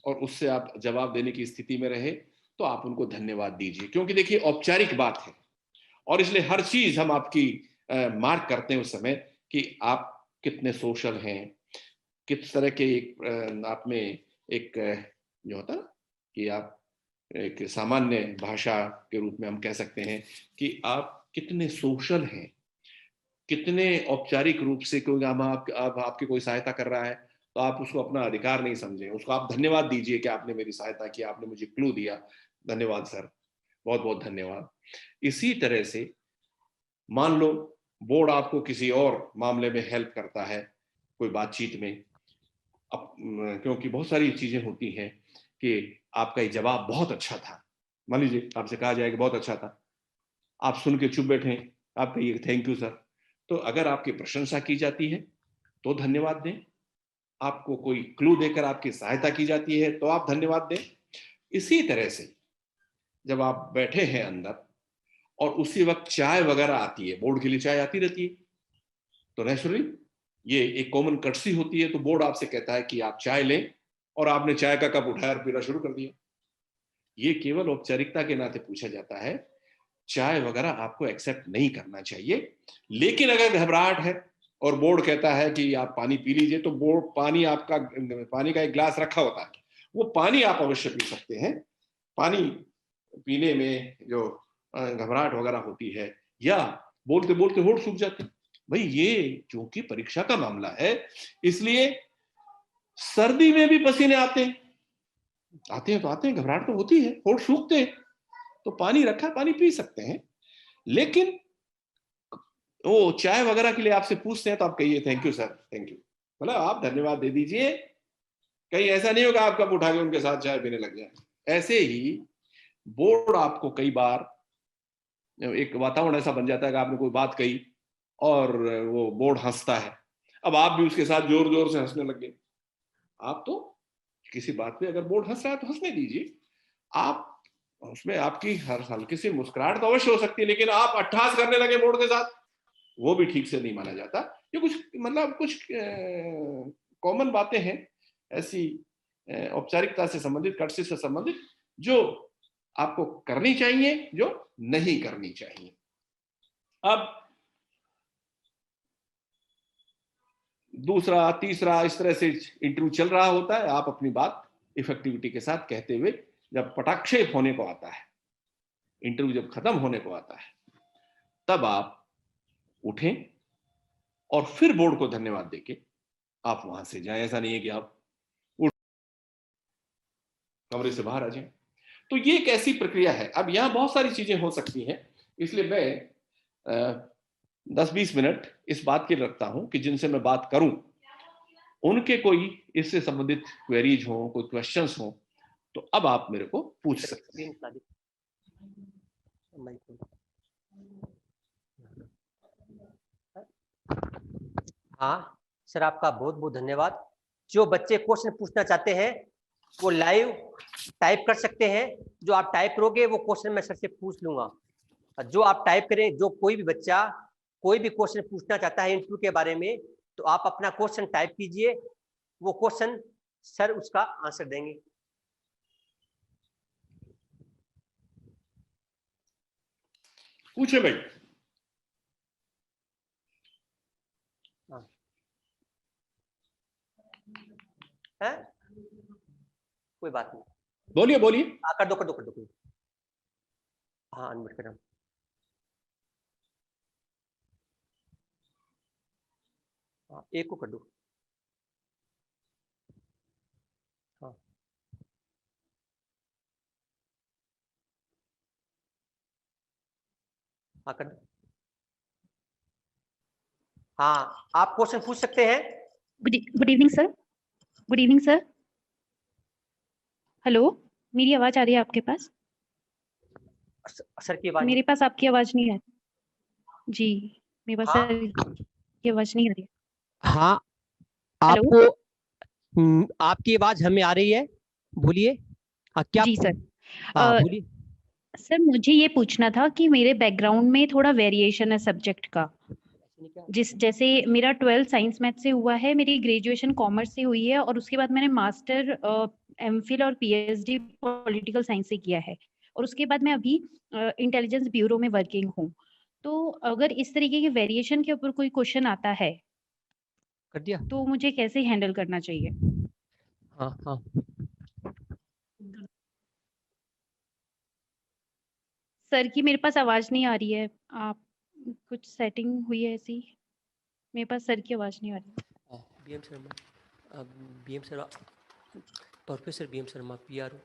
B: और उससे आप जवाब देने की स्थिति में रहे, तो आप उनको धन्यवाद दीजिए। क्योंकि देखिए, औपचारिक बात है और इसलिए हर चीज हम आपकी मार्क करते हैं उस समय कि आप कितने सोशल हैं, किस तरह के आप में एक जो होता है कि आप एक सामान्य भाषा के रूप में हम कह सकते हैं कि आप कितने सोशल हैं, कितने औपचारिक रूप से कोई आपकी कोई सहायता कर रहा है तो आप उसको अपना अधिकार नहीं समझें, उसको आप धन्यवाद दीजिए कि आपने मेरी सहायता की, आपने मुझे क्लू दिया, धन्यवाद सर, बहुत बहुत धन्यवाद। इसी तरह से मान लो बोर्ड आपको किसी और मामले में हेल्प करता है, कोई बातचीत में, क्योंकि बहुत सारी चीजें होती हैं कि आपका ये जवाब बहुत अच्छा था, मान लीजिए आपसे कहा जाए कि बहुत अच्छा था, आप सुन के चुप बैठे, आप कहिए थैंक यू सर। तो अगर आपकी प्रशंसा की जाती है तो धन्यवाद दें, आपको कोई क्लू देकर आपकी सहायता की जाती है तो आप धन्यवाद दें। इसी तरह से जब आप बैठे हैं अंदर और उसी वक्त चाय वगैरह आती है, बोर्ड के लिए चाय आती रहती है, तो नेचुरली ये एक कॉमन कर्टसी होती है, तो बोर्ड आपसे कहता है कि आप चाय लें और आपने चाय का कप उठाया और पीना शुरू कर दिया। ये केवल औपचारिकता के नाते पूछा जाता है। चाय वगैरह आपको एक्सेप्ट नहीं करना चाहिए। लेकिन अगर घबराहट है और बोर्ड कहता है कि आप पानी पी लीजिए, तो बोर्ड पानी का एक ग्लास रखा होता है, वो पानी आप अवश्य पी सकते हैं। पानी पीने में जो घबराहट वगैरह होती है या बोलते बोलते होंठ सूख जाते हैं, भाई ये क्योंकि परीक्षा का मामला है, इसलिए सर्दी में भी पसीने आते हैं तो आते हैं, घबराहट तो होती है, होंठ सूखते हैं, तो पानी रखा, पानी पी सकते हैं। लेकिन वो चाय वगैरह के लिए आपसे पूछते हैं तो आप कहिए thank you sir, thank you, मतलब आप धन्यवाद दे दीजिए। कहीं ऐसा नहीं होगा आप कब उठा के उनके साथ चाय पीने लग जाए। ऐसे ही बोर्ड आपको कई बार एक वातावरण ऐसा बन जाता है कि आपने कोई बात कही और वो बोर्ड हंसता है, अब आप भी उसके साथ जोर जोर से हंसने लग गए। आप तो किसी बात पे अगर बोर्ड हंस रहा है तो हंसने दीजिए, आप उसमें आपकी हर हल्की सी मुस्कुराहट तो अवश्य हो सकती है, लेकिन आप अट्ठास करने लगे बोर्ड के साथ, वो भी ठीक से नहीं माना जाता। ये कुछ मतलब कुछ कॉमन बातें हैं ऐसी औपचारिकता से संबंधित, कर्तव्य से संबंधित, जो आपको करनी चाहिए, जो नहीं करनी चाहिए। अब दूसरा तीसरा इस तरह से इंटरव्यू चल रहा होता है, आप अपनी बात इफेक्टिविटी के साथ कहते हुए जब पटाक्षेप होने को आता है, इंटरव्यू जब खत्म होने को आता है, तब आप उठें और फिर बोर्ड को धन्यवाद देके आप वहां से जाएं। ऐसा नहीं है कि आप उठ कमरे से बाहर आ जाएं। तो ये एक ऐसी प्रक्रिया है। अब यहां बहुत सारी चीजें हो सकती हैं, इसलिए मैं 10-20 मिनट इस बात के रखता हूं कि जिनसे मैं बात करूं उनके कोई इससे संबंधित क्वेरीज हो, कोई क्वेश्चंस हो, तो अब आप मेरे को पूछ सकते हैं।
A: हाँ सर, आपका बहुत बहुत धन्यवाद। जो बच्चे क्वेश्चन पूछना चाहते हैं वो लाइव टाइप कर सकते हैं। जो आप टाइप करोगे वो क्वेश्चन मैं सर से पूछ लूंगा। जो आप टाइप करें, जो कोई भी बच्चा कोई भी क्वेश्चन पूछना चाहता है इंटरव्यू के बारे में, तो आप अपना क्वेश्चन टाइप कीजिए, वो क्वेश्चन सर उसका आंसर देंगे।
B: पूछे भाई।
A: है कोई बात नहीं,
B: बोलिए बोलिए।
A: कर दो कर दो कर दो। हाँ अनम्यूट कर रहा हूं। हाँ एक को कर दो। हाँ हाँ कर दो। हाँ आप क्वेश्चन पूछ सकते हैं।
D: Good evening sir. Good evening sir. Hello, मेरी आवाज आ रही है आपके पास?
A: सर की आवाज
D: मेरे पास आपकी आवाज नहीं है जी, मेरे पास
A: हाँ?
D: सर की आवाज नहीं आ रही है।
A: हाँ
D: हेलो?
A: आपको आपकी आवाज हमें आ रही है, बोलिए। हाँ क्या
D: जी सर।
A: हाँ बोलिए।
D: सर मुझे ये पूछना था कि मेरे बैकग्राउंड में थोड़ा वेरिएशन है सब्जेक्ट का। जैसे मेरा 12th साइंस मैथ से हुआ है, मेरी ग्रेजुएशन कॉमर्स से हुई है और उसके बाद मैंने मास्टर एमफिल और पीएचडी पॉलिटिकल साइंस से किया है और उसके बाद मैं अभी इंटेलिजेंस ब्यूरो में वर्किंग हूँ। तो अगर इस तरीके के वेरिएशन के ऊपर कोई क्वेश्चन आता है
A: कर दिया।
D: तो मुझे कैसे हैंडल करना चाहिए?
A: हाँ हाँ
D: सर की मेरे पास आवाज नहीं आ रही है, आप कुछ सेटिंग हुई है ऐसी? मेरे पास सर की आवाज नहीं आ रही।
A: BM Sharma, BM Sharma, professor BM Sharma, PRO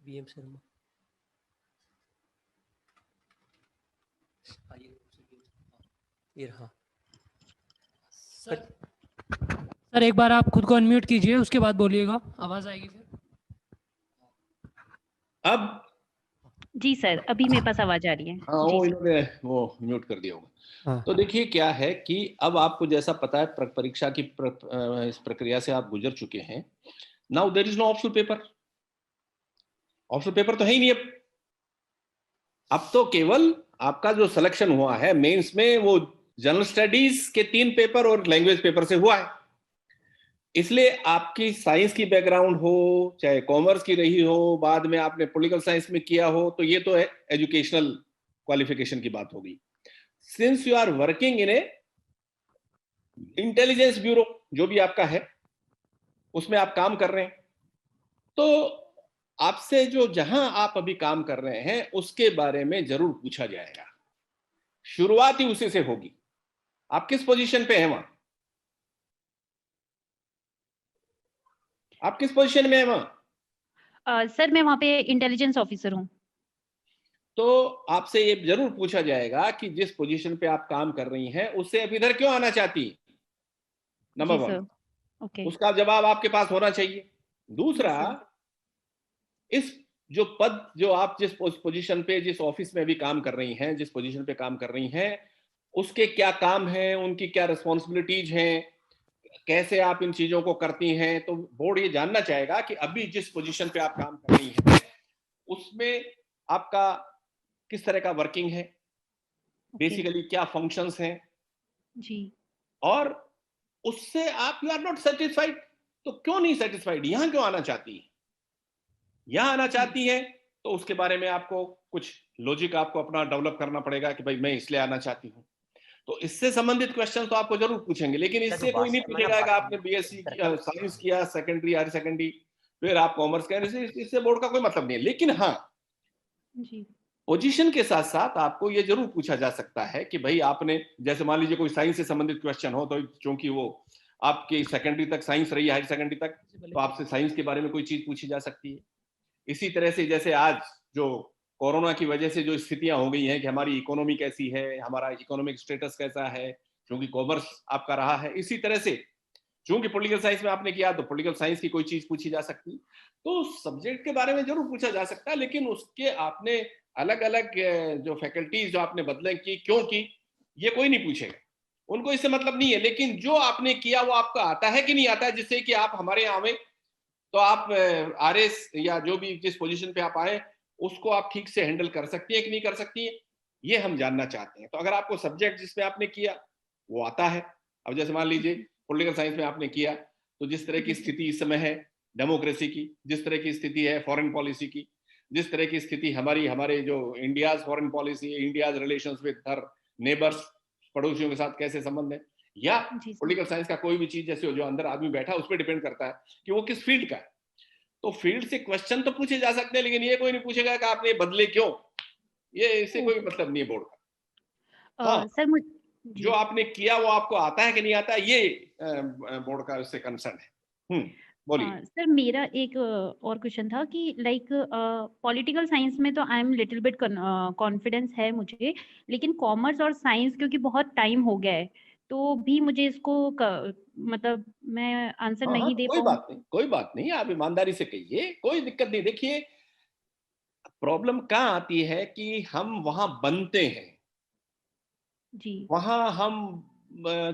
A: BM Sharma. ये रहा
E: सर एक बार आप खुद को अनम्यूट कीजिए, उसके बाद बोलिएगा, आवाज आएगी फिर।
B: अब
D: जी सर, अभी मेरे पास आवाज आ रही है।
B: हाँ,
D: जी
B: वो
D: सर।
B: इन्होंने वो म्यूट कर दिया होगा।
A: हाँ।
B: तो देखिए क्या है कि अब आपको जैसा पता है परीक्षा की इस प्रक्रिया से आप गुजर चुके हैं। Now there is no optional paper. Optional paper तो है ही नहीं अब तो केवल आपका जो सिलेक्शन हुआ है मेंस में वो जनरल स्टडीज के 3 पेपर और लैंग्वेज पेपर से हुआ है। इसलिए आपकी साइंस की बैकग्राउंड हो, चाहे कॉमर्स की रही हो, बाद में आपने पॉलिटिकल साइंस में किया हो, तो ये तो है एजुकेशनल क्वालिफिकेशन की बात होगी। Since you are working in a intelligence bureau, जो भी आपका है उसमें आप काम कर रहे हैं, तो आपसे जो जहां आप अभी काम कर रहे हैं उसके बारे में जरूर पूछा जाएगा। शुरुआत ही उसी से होगी। आप किस पोजीशन पे हैं वहां? आप किस पोजीशन में हैं वहां?
D: सर मैं वहाँ पे इंटेलिजेंस ऑफिसर हूँ।
B: तो आपसे ये जरूर पूछा जाएगा कि जिस पोजीशन पे आप काम कर रही हैं उससे आप इधर क्यों आना चाहती हैं, नंबर
D: जी
B: 1।
D: सर। ओके।
B: उसका जवाब आपके पास होना चाहिए। दूसरा,
D: सर।
B: इस जो पद, जो आप जिस पोजीशन पे, जिस ऑफिस में अभी काम कर रही हैं, जिस पोजीशन पे काम कर रही हैं, उसके क्या काम हैं, उनकी क्या रिस्पॉन्सिबिलिटीज हैं, कैसे आप इन चीजों को करती हैं। तो बोर्ड ये जानना चाहेगा कि अभी जिस पोजीशन पे आप काम कर रही हैं उसमें आपका किस तरह का वर्किंग है,
D: ओके।
B: बेसिकली क्या फंक्शंस हैं,
D: जी।
B: और उससे आप यू आर नॉट सेटिस्फाइड तो क्यों नहीं सेटिस्फाइड, यहां क्यों आना चाहती है, यहां आना चाहती है तो उसके बारे में आपको कुछ लॉजिक आपको अपना डेवलप करना पड़ेगा कि भाई मैं इसलिए आना चाहती हूं। तो इससे संबंधित क्वेश्चन तो आपको जरूर पूछेंगे, लेकिन इससे कोई नहीं पूछेगा कि आपने बीएससी साइंस किया, सेकेंडरी, हायर सेकेंडरी, फिर आप कॉमर्स करें, इससे बोर्ड का कोई मतलब नहीं है। लेकिन हाँ,
D: जी।
B: पोजीशन के साथ साथ आपको ये जरूर पूछा जा सकता है कि भाई आपने, जैसे मान लीजिए कोई साइंस से संबंधित क्वेश्चन हो, तो चूंकि वो आपकी सेकेंडरी तक साइंस रही है, हायर सेकेंडरी तक, तो आपसे साइंस के बारे में कोई चीज पूछी जा सकती है। इसी तरह से जैसे आज जो कोरोना की वजह से जो स्थितियां हो गई हैं कि हमारी इकोनॉमी कैसी है, हमारा इकोनॉमिक स्टेटस कैसा है, क्योंकि कॉमर्स आपका रहा है, इसी तरह से चूंकि पॉलिटिकल साइंस में आपने किया तो पॉलिटिकल साइंस की कोई चीज पूछी जा सकती। तो सब्जेक्ट के बारे में जरूर पूछा जा सकता है, लेकिन उसके आपने अलग अलग जो फैकल्टीज जो आपने बदले की, क्यों की, ये कोई नहीं पूछेगा, उनको इससे मतलब नहीं है। लेकिन जो आपने किया वो आपको आता है कि नहीं आता है, जिससे कि आप हमारे यहाँ में, तो आप आरएस या जो भी जिस पोजीशन पे आप आए उसको आप ठीक से हैंडल कर सकती है कि नहीं कर सकती है, ये हम जानना चाहते हैं। तो अगर आपको सब्जेक्ट जिसमें आपने किया वो आता है, अब जैसे मान लीजिए पॉलिटिकल साइंस में आपने किया, तो जिस तरह की स्थिति इस समय है डेमोक्रेसी की, जिस तरह की स्थिति है फॉरेन पॉलिसी की, जिस तरह की स्थिति हमारे जो India's foreign policy, India's relations with her neighbours, पड़ोसियों के साथ कैसे संबंध है, या
D: जी सर।
B: पॉलिटिकल साइंस का कोई भी चीज जैसे जो अंदर आदमी बैठा है उस पर डिपेंड करता है कि वो किस फील्ड का है। तो फील्ड से क्वेश्चन तो पूछे जा सकते हैं, लेकिन ये कोई नहीं पूछेगा कि आपने बदले क्यों, ये इससे कोई मतलब नहीं है बोर्ड का। हाँ,
D: सर मुझे
B: जो आपने किया वो आपको आता है कि नहीं आता है, ये बोर्ड का उससे कंसर्न है। बोलिए।
D: सर मेरा एक और क्वेश्चन था कि लाइक पॉलिटिकल साइंस में तो I am little bit confidence है मुझे, लेकिन कॉमर्स और साइंस क्योंकि बहुत टाइम हो गया है तो भी मुझे इसको मतलब मैं आंसर
B: हाँ हाँ,
D: नहीं दे
B: कोई
D: पाऊँ।
B: बात नहीं, कोई बात नहीं, आप ईमानदारी से कहिए, कोई दिक्कत नहीं। देखिए, प्रॉब्लम कहाँ आती है कि हम वहां बनते हैं,
D: जी।
B: वहां हम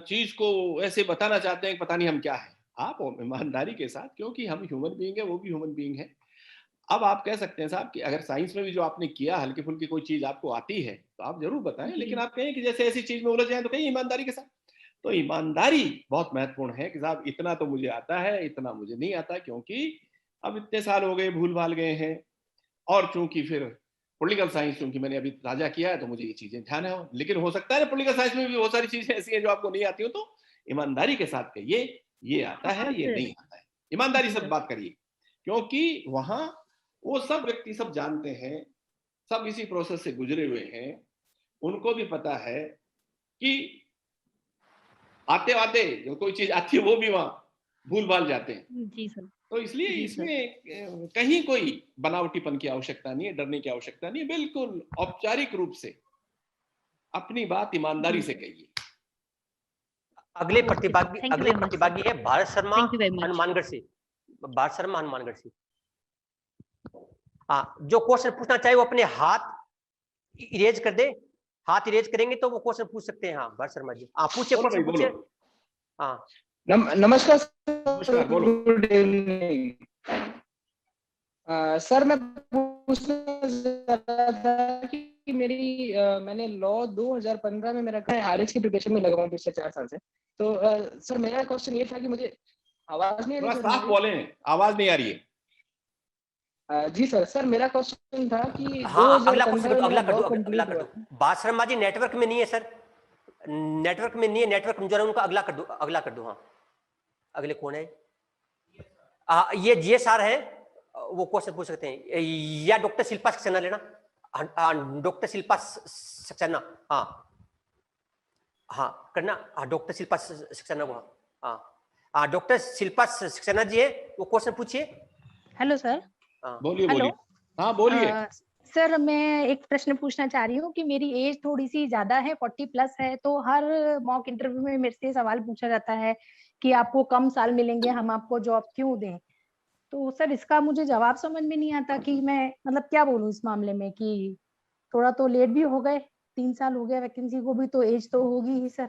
B: चीज को ऐसे बताना चाहते हैं कि पता नहीं हम क्या है। आप ईमानदारी के साथ, क्योंकि हम ह्यूमन बीइंग है, वो भी ह्यूमन बीइंग है। अब आप कह सकते हैं साहब कि अगर साइंस में भी जो आपने किया हल्की फुल्की कोई चीज आपको आती है तो आप जरूर बताएं,
D: जी।
B: लेकिन आप कहें कि जैसे ऐसी चीज में उलझ जाए तो कहीं ईमानदारी के साथ। तो ईमानदारी बहुत महत्वपूर्ण है कि साहब इतना तो मुझे आता है, इतना मुझे नहीं आता, क्योंकि अब इतने साल हो गए, भूल भाल गए हैं, और चूंकि फिर पॉलिटिकल साइंस चूंकि मैंने अभी ताजा किया है तो मुझे ये चीजें ध्यान है। लेकिन हो सकता है ना पॉलिटिकल साइंस में भी बहुत सारी चीजें ऐसी हैं जो आपको नहीं आती हो, तो ईमानदारी के साथ कहिए ये आता है,
D: हाँ
B: ये
D: सर।
B: नहीं आता है, ईमानदारी
D: जी
B: से
D: सर।
B: बात करिए। क्योंकि वहां वो सब व्यक्ति सब जानते हैं, सब इसी प्रोसेस से गुजरे हुए हैं, उनको भी पता है कि आते आते जो कोई चीज आती है वो भी वहां भूल भाल जाते हैं।
D: जी सर।
B: तो इसलिए
D: जी सर।
B: इसमें कहीं कोई बनावटीपन की आवश्यकता नहीं है, डरने की आवश्यकता नहीं है, बिल्कुल औपचारिक रूप से अपनी बात ईमानदारी
D: जी
B: से
D: सर।
B: कहिए।
A: अगले
D: ओके सर।
A: प्रतिभागी
D: थैंक यू
A: अगले
D: वेरी मच सर।
A: प्रतिभागी है Bharat Sharma
D: thank you very much.
A: Hanumangarh से। भारत शर्मा हनुमानगढ़ से। हाँ, जो क्वेश्चन पूछना चाहे वो अपने हाथ इरेज कर दे, हाथ इरेज करेंगे तो वो क्वेश्चन पूछ सकते हैं। हाँ भारत शर्मा जी, हाँ पूछिए,
B: बोलो भाई,
A: क्वेश्चन
B: बोलो।
A: पूछिए। हाँ
F: नमस्कार सर,
B: नमस्कार, बोलो।
F: Good evening. सर मैं पूछना चाह रहा था कि मैंने लॉ 2015 में मेरा आरएस की प्रिपरेशन में लगा हूँ पिछले 4 साल से। तो सर मेरा क्वेश्चन ये था कि मुझे आवाज नहीं आ रही
B: थोड़ा
F: सर
B: साफ
F: मेरी?
B: बोले, आवाज नहीं आ रही है।
F: जी सर, सर मेरा क्वेश्चन था कि
A: हाँ, अगला क्वेश्चन
F: 2015
A: कर
F: में
A: दो, अगला
F: मेरा
A: कर दो,
F: लॉ
A: अगला
F: कंप्लीट
A: कर
F: हुआ
A: दो।
F: था।
A: बात शर्मा जी नेटवर्क में नहीं है सर, नेटवर्क में नहीं है, नेटवर्क कमजोर है उनका। अगला कर दो, अगला कर दो। हाँ, अगले कौन है? ये जीएसआर है, वो क्वेश्चन पूछ सकते हैं, या डॉक्टर शिल्पा सक्सेना लेना। डॉक्टर शिल्पा सक्सेना, हाँ हाँ करना। हाँ, डॉक्टर शिल्पा सक्सेना को, हाँ डॉक्टर शिल्पा सक्सेना जी है, वो क्वेश्चन पूछिए।
G: Hello sir.
A: हाँ
B: बोलिए
G: हेलो।
B: बोलिए, हाँ बोलिए।
G: सर मैं एक प्रश्न पूछना चाह रही हूँ कि मेरी एज थोड़ी सी ज्यादा है, 40 प्लस है, तो हर मॉक इंटरव्यू में मेरे से सवाल पूछा जाता है कि आपको कम साल मिलेंगे, हम आपको जॉब क्यों दें। तो सर इसका मुझे जवाब समझ में नहीं आता कि मैं मतलब क्या बोलूँ इस मामले में, कि थोड़ा तो लेट भी हो गए, 3 साल हो गया वैकेंसी को भी, तो एज तो होगी ही सर।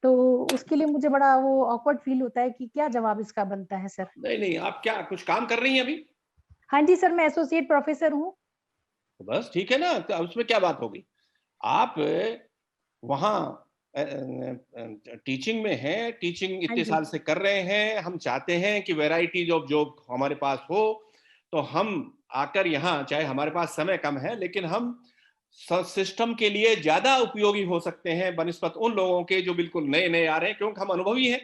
G: तो उसके लिए मुझे बड़ा वो ऑकवर्ड फील होता है कि क्या जवाब इसका बनता है सर।
B: नहीं नहीं, आप क्या कुछ काम कर रही हैं अभी?
G: हाँ जी सर, मैं एसोसिएट प्रोफेसर हूँ।
B: तो बस ठीक है ना, तो उसमें क्या बात होगी। आप वहाँ टीचिंग में हैं, टीचिंग
G: हाँ
B: इतने
G: जी।
B: साल से कर रहे हैं। हम चाहते हैं कि वैरायटी ऑफ जॉब हमारे पास हो, तो हम आकर यहाँ, चाहे हमारे पास समय कम है, लेकिन हम सिस्टम के लिए ज्यादा उपयोगी हो सकते हैं बनिस्बत उन लोगों के जो बिल्कुल नए नए आ रहे हैं, क्योंकि हम अनुभवी हैं।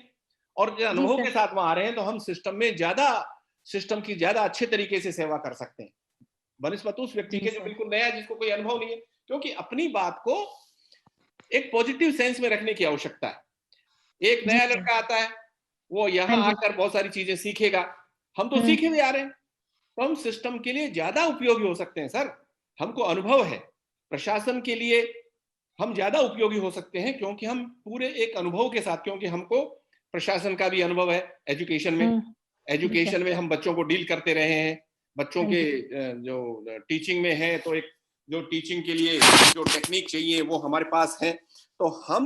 B: और जो
G: जी
B: अनुभव
G: सर।
B: के साथ वहां आ रहे हैं, तो हम सिस्टम की ज्यादा अच्छे तरीके से सेवा कर सकते हैं बनिस्बत उस व्यक्ति
G: जी
B: के जो
G: सर।
B: बिल्कुल नया है, जिसको कोई अनुभव नहीं है। क्योंकि अपनी बात को एक पॉजिटिव सेंस में रखने की आवश्यकता है। एक
G: जी
B: नया
G: सर।
B: लड़का आता है, वो
G: हाँ
B: यहाँ
G: जी।
B: आकर बहुत सारी चीजें सीखेगा। हम तो सीखे हुए आ रहे हैं, तो हम सिस्टम के लिए ज्यादा उपयोगी हो सकते हैं सर। हमको अनुभव है, प्रशासन के लिए हम ज्यादा उपयोगी हो सकते हैं, क्योंकि हम पूरे एक अनुभव के साथ, क्योंकि हमको प्रशासन का भी अनुभव है एजुकेशन में।
G: जी सर।
B: एजुकेशन में हम बच्चों को डील करते रहे हैं, बच्चों
G: हाँ
B: के
G: जी।
B: जो टीचिंग में है, तो एक जो टीचिंग के लिए जो टेक्निक चाहिए वो हमारे पास है। तो हम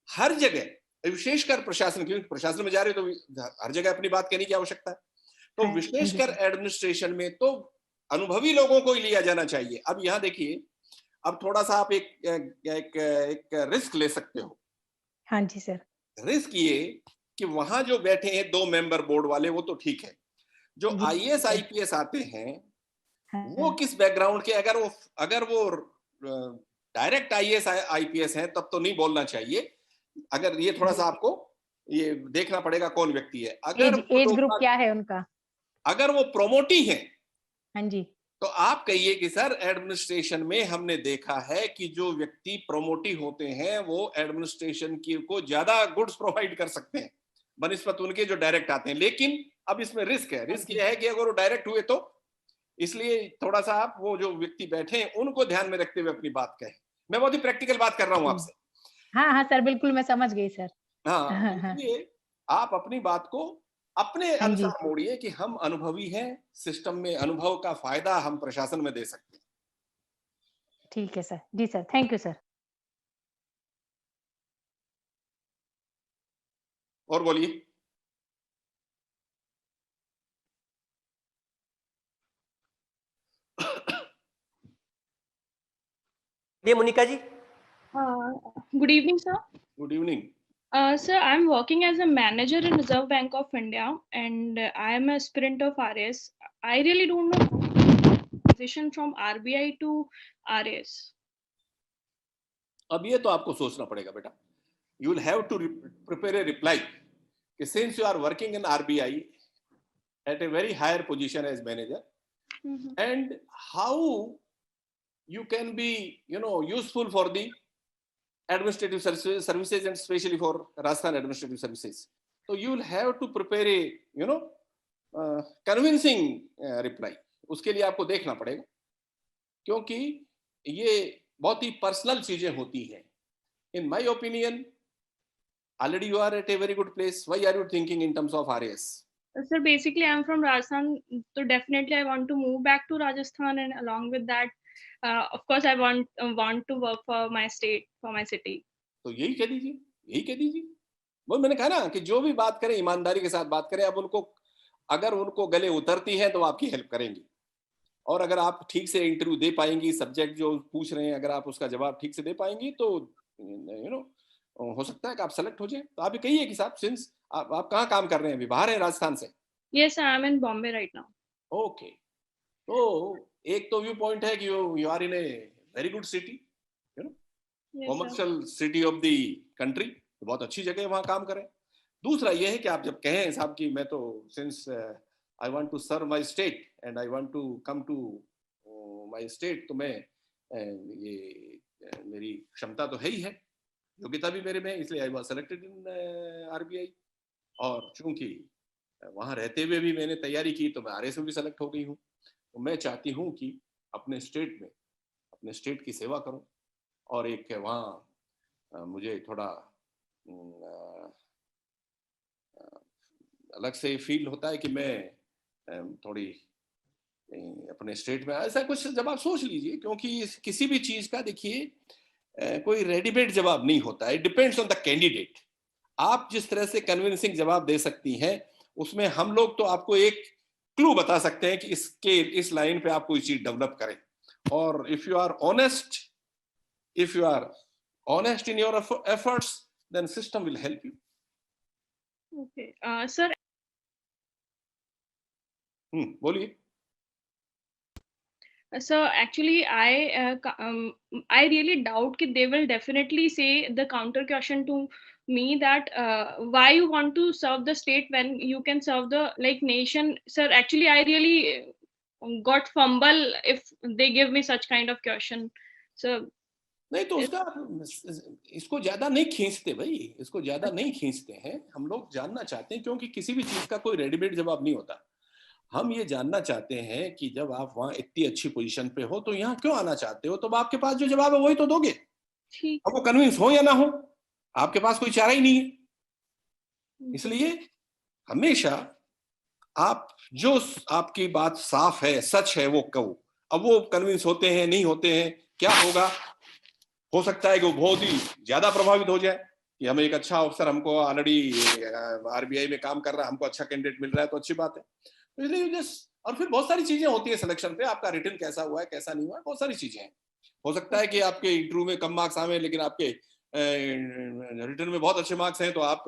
B: हर जगह, विशेषकर प्रशासन, क्योंकि प्रशासन में जा रहे हो तो हर जगह अपनी बात कहने की आवश्यकता है, तो
G: हाँ जी
B: विशेषकर
G: सर।
B: एडमिनिस्ट्रेशन में तो अनुभवी लोगों को ही लिया जाना चाहिए। अब यहाँ देखिए, अब थोड़ा सा आप एक रिस्क ले सकते हो।
G: हाँ जी सर।
B: रिस्क ये कि वहां जो बैठे हैं 2 मेंबर बोर्ड वाले, वो तो ठीक है। जो
G: जी
B: आईएएस
G: सर।
B: आईपीएस आते हैं, वो
G: हाँ
B: किस बैकग्राउंड के, अगर वो डायरेक्ट आईएएस आईपीएस हैं, तब तो नहीं बोलना चाहिए। अगर ये थोड़ा सा आपको ये देखना पड़ेगा कौन व्यक्ति है। अगर
G: एज
B: वो
G: एज
B: लोग
G: ग्रुप क्या है उनका।
B: अगर वो प्रोमोटी हैं,
G: हाँ जी।
B: तो आप कहिए कि सर एडमिनिस्ट्रेशन में हमने देखा है कि जो व्यक्ति प्रोमोटी होते हैं, वो एडमिनिस्ट्रेशन की को ज्यादा गुड्स प्रोवाइड कर सकते हैं बनिस्बत उनके जो डायरेक्ट आते हैं। लेकिन अब इसमें रिस्क है।
G: हाँ
B: रिस्क
G: जी।
B: यह है कि अगर वो डायरेक्ट हुए तो, इसलिए थोड़ा सा आप वो जो व्यक्ति बैठे हैं उनको ध्यान में रखते हुए अपनी बात कहें। मैं बहुत ही प्रैक्टिकल बात कर रहा हूं
G: जी।
B: आपसे।
G: हाँ हाँ सर, बिल्कुल मैं समझ गई सर।
B: हाँ,
G: हाँ
B: तो
G: हाँ।
B: इसलिए आप अपनी बात को अपने
G: हाँ जी।
B: अनुसार मोड़िए कि हम अनुभवी हैं, सिस्टम में अनुभव का फायदा हम प्रशासन में दे सकते हैं।
G: ठीक है सर। जी सर, थैंक यू सर।
B: और बोलिए।
A: ये Monika ji.
H: Good evening, sir.
B: Good evening.
H: Sir, I'm working as a manager in Reserve Bank of India, and I am a aspirant of RAS. I really don't know how to transition from RBI to RAS.
B: अब ये तो आपको सोचना पड़ेगा बेटा। You will have to prepare a reply कि since you are working in RBI at a very higher position as manager, and how you can be useful for the administrative services and especially for Rajasthan administrative services. So you will have to prepare a convincing reply. उसके लिए आपको देखना पड़ेगा, क्योंकि ये बहुत ही personal चीजें होती हैं। In my opinion, already you are at a very good place. Why are you thinking in terms of RAS?
H: Sir, basically, I'm from Rajasthan, so definitely I want to move back to Rajasthan, and along with that, of course, I want to work for my state, for my city.
B: तो यही कह दीजिए, यही कह दीजिए। वो मैंने कहा ना कि जो भी बात करें ईमानदारी के साथ बात करें। अब अगर उनको गले उतरती है तो आपकी हेल्प करेंगी, और अगर आप ठीक से इंटरव्यू दे पाएंगी, सब्जेक्ट जो पूछ रहे हैं अगर आप उसका जवाब ठीक से दे पाएंगी, तो हो सकता है कि आप सेलेक्ट हो जाए। तो आप ये कहिए कि साहब, सिंस आप कहाँ काम कर रहे हैं अभी? बाहर हैं राजस्थान से?
H: Yes, I am in Bombay right now.
B: Okay, तो एक तो व्यू पॉइंट है कि you are in a very good city, you know,
H: Yes, sir.
B: Commercial city of the country, बहुत अच्छी जगह है, वहाँ काम करें। दूसरा ये है कि आप जब कहें साहब कि मैं तो since I want to serve my state and I want to come to my state, तो मैं मेरी क्षमता तो है ही है, योग्यता भी मेरे में, इसलिए I was selected in RBI. और चूंकि वहाँ रहते हुए भी मैंने तैयारी की तो मैं आरएस में भी सेलेक्ट हो गई हूँ। तो मैं चाहती हूँ कि अपने स्टेट में अपने स्टेट की सेवा करूँ, और एक वहाँ मुझे थोड़ा अलग से फील होता है कि मैं थोड़ी अपने स्टेट में ऐसा कुछ, जब आप सोच लीजिए, क्योंकि किसी भी चीज का देखिए कोई रेडीमेड जवाब नहीं होता है, it depends on the candidate. आप जिस तरह से कन्विंसिंग जवाब दे सकती हैं, उसमें हम लोग तो आपको एक क्लू बता सकते हैं कि इस लाइन पे आप कोई चीज डेवलप करें। और if you are honest in your efforts, then system will help you.
H: Okay. Sir,
B: बोलिए।
H: so actually I really doubt that they will definitely say the counter question to me that why you want to serve the state when you can serve the like nation. Sir, actually I really got fumble if they give me such kind of question. So
B: नहीं तो उसका इसको ज्यादा नहीं खींचते भाई, इसको ज्यादा नहीं खींचते हैं। हम लोग जानना चाहते हैं, क्योंकि किसी भी चीज का कोई रेडीमेड जवाब नहीं होता। हम ये जानना चाहते हैं कि जब आप वहाँ इतनी अच्छी पोजीशन पे हो तो यहाँ क्यों आना चाहते हो, तो आपके पास जो जवाब है वही तो दोगे।
H: ठीक,
B: अब वो कन्विंस हो या ना हो, आपके पास कोई चारा ही नहीं है। इसलिए हमेशा आप जो आपकी बात साफ है, सच है, वो कहो। अब वो कन्विंस होते हैं, नहीं होते हैं, क्या होगा, हो सकता है कि वो बहुत ही ज्यादा प्रभावित हो जाए कि हमें एक अच्छा अफसर, हमको ऑलरेडी आरबीआई में काम कर रहा है, हमको अच्छा कैंडिडेट मिल रहा है, तो अच्छी बात है। तो इसलिए जस्ट, और फिर बहुत सारी चीजें होती है सिलेक्शन पे, आपका रिटर्न कैसा हुआ है, कैसा नहीं हुआ है, बहुत सारी चीजें हैं। हो सकता है कि आपके इंटरव्यू में कम मार्क्स आए, लेकिन आपके रिटर्न में बहुत अच्छे मार्क्स हैं, तो आप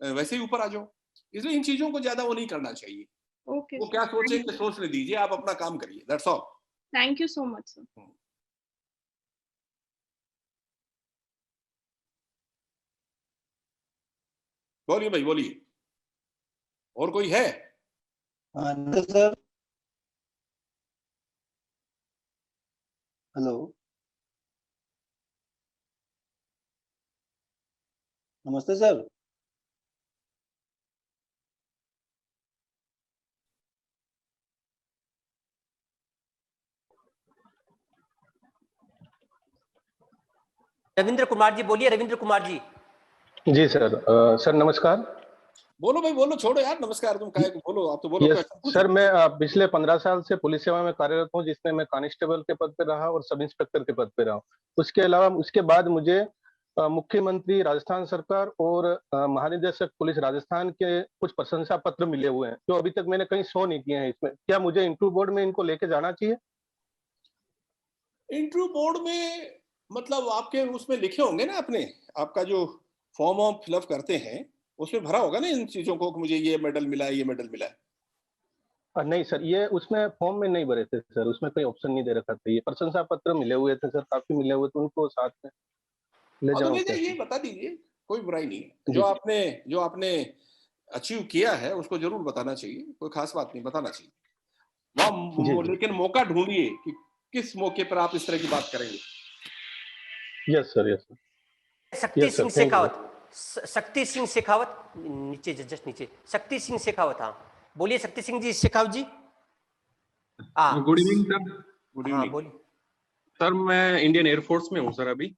B: वैसे ही ऊपर आ जाओ। इसलिए इन चीजों को ज्यादा वो नहीं करना चाहिए।
H: okay.
B: वो क्या सोचेंगे सोचने दीजिए, आप अपना काम करिए, that's all.
H: Thank you so much, sir.
B: बोलिए भाई, बोलिए। और कोई है?
I: सर, हेलो, नमस्ते सर।
A: रविंद्र कुमार जी बोलिए, रविंद्र कुमार जी।
J: जी सर, सर नमस्कार।
B: बोलो भाई, बोलो, छोड़ो यार नमस्कार, तुम काहे को बोलो, आप तो बोलो।
J: यस सर, मैं पिछले 15 साल से पुलिस सेवा में कार्यरत हूं, जिसमें मैं कांस्टेबल के पद पे रहा और सब इंस्पेक्टर के पद पे रहा। उसके अलावा उसके बाद मुझे मुख्यमंत्री राजस्थान सरकार और महानिदेशक पुलिस राजस्थान के कुछ प्रशंसा पत्र मिले हुए हैं, जो अभी तक मैंने कहीं शो नहीं किए हैं। इसमें क्या मुझे इंटरव्यू बोर्ड में इनको लेके जाना चाहिए?
B: इंटरव्यू बोर्ड में मतलब आपके उसमें लिखे होंगे ना, अपने आपका जो फॉर्म ऑफ फिलअप करते हैं उसमें भरा होगा ना इन चीजों को कि मुझे ये मेडल मिला है, ये मेडल मिला है।
J: नहीं सर, ये उसमें फॉर्म में नहीं भरे थे सर, उसमें कोई ऑप्शन नहीं दे रखा था। ये प्रशंसा पत्र मिले हुए थे सर, काफी मिले हुए थे, उनको साथ में ले
B: तो
J: जाऊं?
B: ये बता दीजिए, कोई बुराई नहीं है। जो आपने अचीव किया है उसको जरूर बताना चाहिए, कोई खास बात नहीं, बताना चाहिए वहाँ। लेकिन मौका ढूंढिए कि किस मौके पर आप इस तरह की बात करेंगे।
J: Yes sir, yes sir.
A: Shakti Singh Shekhawat, Shakti Singh Shekhawat नीचे, जस्ट नीचे, शक्ति सिंह शेखावत। हाँ बोलिए Shakti Singh ji, Shekhawat ji.
K: Good evening sir.
B: Good evening.
A: बोलिए
K: सर, मैं इंडियन एयरफोर्स में हूँ सर अभी।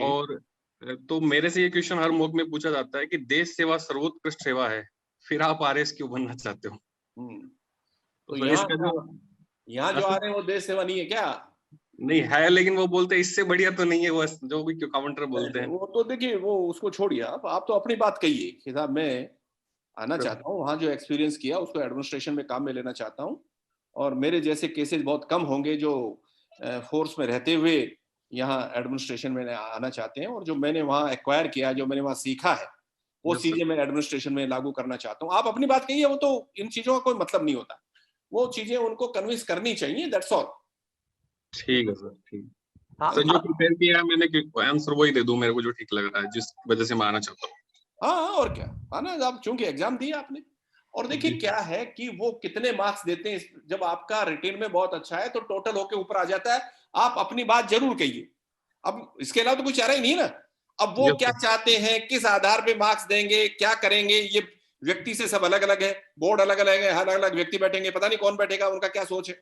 K: और तो मेरे से ये क्वेश्चन हर मौके में पूछा जाता है कि देश सेवा सर्वोत्कृष्ट सेवा है, फिर आप आरएस क्यों बनना चाहते हो?
B: तो यहाँ जो आ रहे हैं वो देश सेवा नहीं है क्या?
K: नहीं है, लेकिन वो बोलते हैं इससे बढ़िया तो नहीं है वो, जो भी काउंटर बोलते हैं।
B: वो तो देखिए, वो उसको छोड़िए, आप तो अपनी बात कहिए कि साहब मैं आना चाहता हूँ, वहाँ जो एक्सपीरियंस किया उसको एडमिनिस्ट्रेशन में काम में लेना चाहता हूँ, और मेरे जैसे केसेस बहुत कम होंगे जो फोर्स में रहते हुए यहाँ एडमिनिस्ट्रेशन में आना चाहते हैं, और जो मैंने वहाँ एक्वायर किया, जो मैंने वहाँ सीखा है, वो चीजें मैं एडमिनिस्ट्रेशन में लागू करना चाहता हूँ। आप अपनी बात कहिए, वो तो इन चीजों का कोई मतलब नहीं होता, वो चीजें उनको कन्विंस करनी चाहिए, दैट्स ऑल।
K: ठीक है सर, ठीक।
A: हाँ,
K: सर जो प्रिपेयर किया है मैंने, आंसर वही दे दूं मेरे को जो ठीक लग रहा है, जिस वजह से मैं आना चाहता हूँ।
B: हाँ, और क्या आना, आप चूंकि एग्जाम दिया आपने। और देखिए क्या है कि वो कितने मार्क्स देते हैं, जब आपका रिटेन में बहुत अच्छा है तो टोटल होके ऊपर आ जाता है। आप अपनी बात जरूर कहिए, अब इसके अलावा तो कुछ चारा ही नहीं ना। अब वो क्या चाहते हैं, किस आधार पे मार्क्स देंगे, क्या करेंगे, ये व्यक्ति से सब अलग अलग है, बोर्ड अलग अलग है, अलग अलग व्यक्ति बैठेंगे, पता नहीं कौन बैठेगा, उनका क्या सोच है।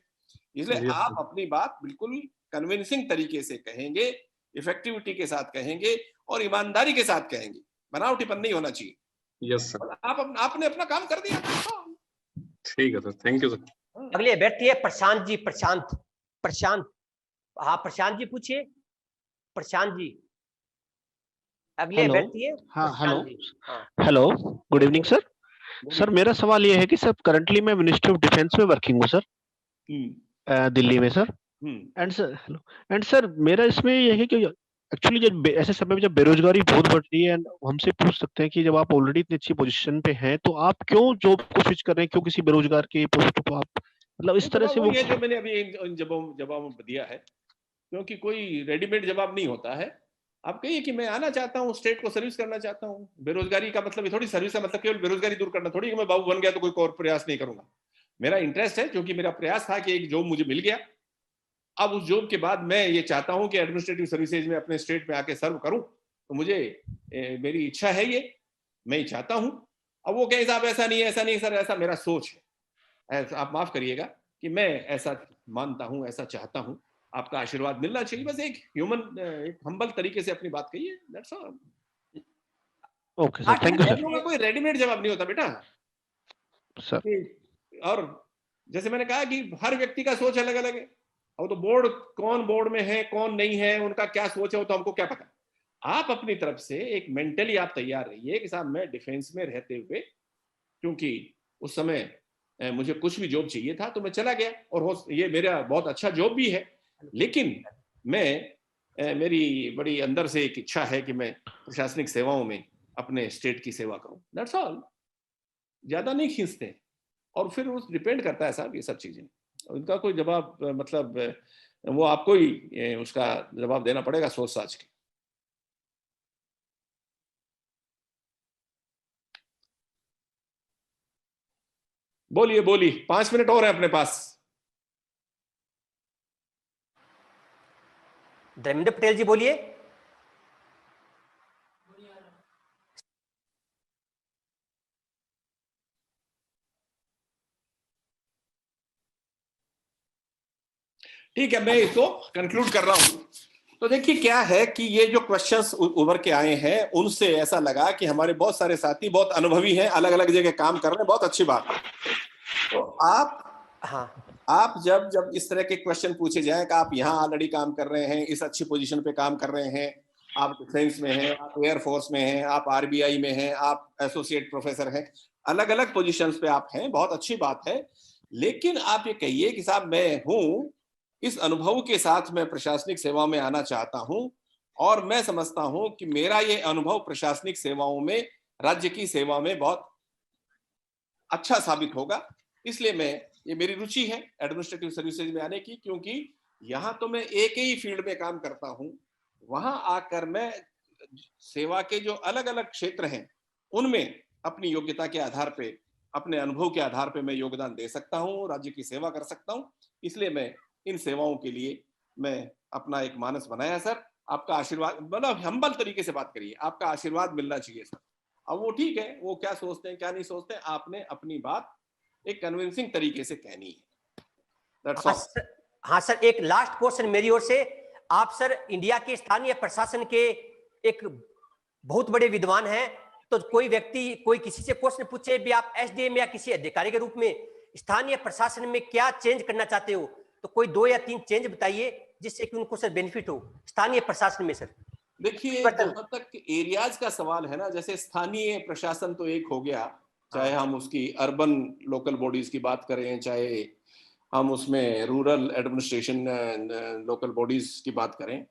B: इसलिए आप अपनी बात बिल्कुल कन्विंसिंग तरीके से कहेंगे, इफेक्टिविटी के साथ कहेंगे और ईमानदारी के साथ कहेंगे, बनावटीपन नहीं होना चाहिए।
K: यस सर,
B: आपने अपना काम कर दिया।
K: ठीक है सर, थैंक यू सर।
A: अगले व्यक्ति है प्रशांत जी। प्रशांत, हाँ प्रशांत जी पूछिए। प्रशांत जी अगले
L: हेलो,
A: व्यक्ति है।
L: हाँ हेलो,
A: हाँ
L: hello, good evening sir. Sir मेरा सवाल ये है कि सर करंटली मैं मिनिस्ट्री ऑफ डिफेंस में वर्किंग हूँ सर, दिल्ली में sir. And sir hello, and sir मेरा इसमें ये है कि एक्चुअली जब ऐसे समय में जब बेरोजगारी बहुत बढ़ रही है, एंड हमसे पूछ सकते हैं कि जब आप ऑलरेडी इतनी अच्छी पोजीशन पे हैं तो आप क्यों जॉब को स्विच कर रहे हैं, क्यों किसी बेरोजगार के पोस्ट को आप, मतलब इस तरह से वो
B: ये जो मैंने अभी जवाब दिया है, क्योंकि कोई रेडीमेड जवाब नहीं होता है। आप कहिए कि मैं आना चाहता हूँ, स्टेट को सर्विस करना चाहता हूँ। बेरोजगारी का मतलब थोड़ी, सर्विस का मतलब केवल बेरोजगारी दूर करना थोड़ी, कि मैं बाबू बन गया तो कोई और प्रयास नहीं करूंगा। मेरा इंटरेस्ट है, क्योंकि मेरा प्रयास था कि एक जॉब मुझे मिल गया। अब उस जॉब के बाद मैं ये चाहता हूं कि एडमिनिस्ट्रेटिव सर्विसेज में अपने स्टेट में आके सर्व करूं, तो मुझे मेरी इच्छा है, ये मैं चाहता हूं। अब वो कहे साहब ऐसा नहीं है, ऐसा नहीं सर, ऐसा मेरा सोच है, आप माफ करिएगा कि मैं ऐसा मानता हूं, ऐसा चाहता हूं। आपका आशीर्वाद मिलना चाहिए, बस एक ह्यूमन, एक हम्बल तरीके से अपनी बात कहिए, that's all.
L: Okay sir, thank you sir.
B: कोई रेडीमेड जवाब नहीं होता बेटा
L: सर।
B: और जैसे मैंने कहा कि हर व्यक्ति का सोच अलग अलग है। अब तो बोर्ड, कौन बोर्ड में है कौन नहीं है, उनका क्या सोच है वो तो हमको क्या पता। आप अपनी तरफ से एक मेंटली आप तैयार रहिए कि साहब मैं डिफेंस में रहते हुए, क्योंकि उस समय मुझे कुछ भी जॉब चाहिए था तो मैं चला गया, और ये मेरा बहुत अच्छा जॉब भी है, लेकिन मैं मेरी बड़ी अंदर से एक इच्छा है कि मैं प्रशासनिक सेवाओं में अपने स्टेट की सेवा करूं, दैट्स ऑल। ज्यादा नहीं खींचते, और फिर उस डिपेंड करता है साहब ये सब चीजें। उनका कोई जवाब, मतलब वो आपको ही उसका जवाब देना पड़ेगा सोच साच के। बोलिए बोलिए, 5 मिनट और है अपने पास।
A: धर्मेंद्र पटेल जी बोलिए।
B: ठीक है, मैं इसको कंक्लूड कर रहा हूं। तो देखिए क्या है कि ये जो क्वेश्चंस उभर के आए हैं, उनसे ऐसा लगा कि हमारे बहुत सारे साथी बहुत अनुभवी हैं, अलग अलग जगह काम कर रहे हैं, बहुत अच्छी बात है। तो आप जब इस तरह के क्वेश्चन पूछे जाए कि आप यहाँ ऑलरेडी काम कर रहे हैं, इस अच्छी पोजीशन पे काम कर रहे हैं, आप डिफेंस में हैं, आप एयरफोर्स में हैं, आप आरबीआई में हैं, आप एसोसिएट प्रोफेसर हैं, अलग अलग पोजीशंस पे आप हैं, बहुत अच्छी बात है। लेकिन आप ये कहिए कि साहब मैं हूं, इस अनुभव के साथ मैं प्रशासनिक सेवा में आना चाहता हूं, और मैं समझता हूं कि मेरा ये अनुभव प्रशासनिक सेवाओं में, राज्य की सेवा में बहुत अच्छा साबित होगा। इसलिए ये मेरी रुचि है एडमिनिस्ट्रेटिव सर्विसेज में आने की, क्योंकि यहाँ तो मैं एक ही फील्ड में काम करता हूँ, वहां आकर मैं सेवा के जो अलग अलग क्षेत्र हैं उनमें अपनी योग्यता के आधार पे, अपने अनुभव के आधार पे मैं योगदान दे सकता हूँ, राज्य की सेवा कर सकता हूँ। इसलिए मैं इन सेवाओं के लिए मैं अपना एक मानस बनाया सर। आपका आशीर्वाद, मतलब हम्बल तरीके से बात करिए, आपका आशीर्वाद मिलना चाहिए सर। अब वो ठीक है, वो क्या सोचते हैं क्या नहीं सोचते हैं, आपने अपनी बात एक कन्विंसिंग तरीके से कहनी है।
A: हाँ सर, एक लास्ट क्वेश्चन मेरी ओर से। आप सर इंडिया के स्थानीय प्रशासन के एक बहुत बड़े विद्वान हैं, तो कोई व्यक्ति कोई किसी से प्रश्न पूछे भी, आप एसडीएम या किसी अधिकारी के रूप में स्थानीय प्रशासन में क्या चेंज करना चाहते हो, तो कोई 2 या 3 चेंज बताइए जिससे कि उनको सर बेनिफिट हो स्थानीय प्रशासन में सर।
B: देखिए जहां तक एरियाज का सवाल है ना, जैसे स्थानीय प्रशासन तो एक हो गया, चाहे हम उसकी अर्बन लोकल बॉडीज की बात करें, चाहे हम उसमें रूरल एडमिनिस्ट्रेशन लोकल बॉडीज की बात करें।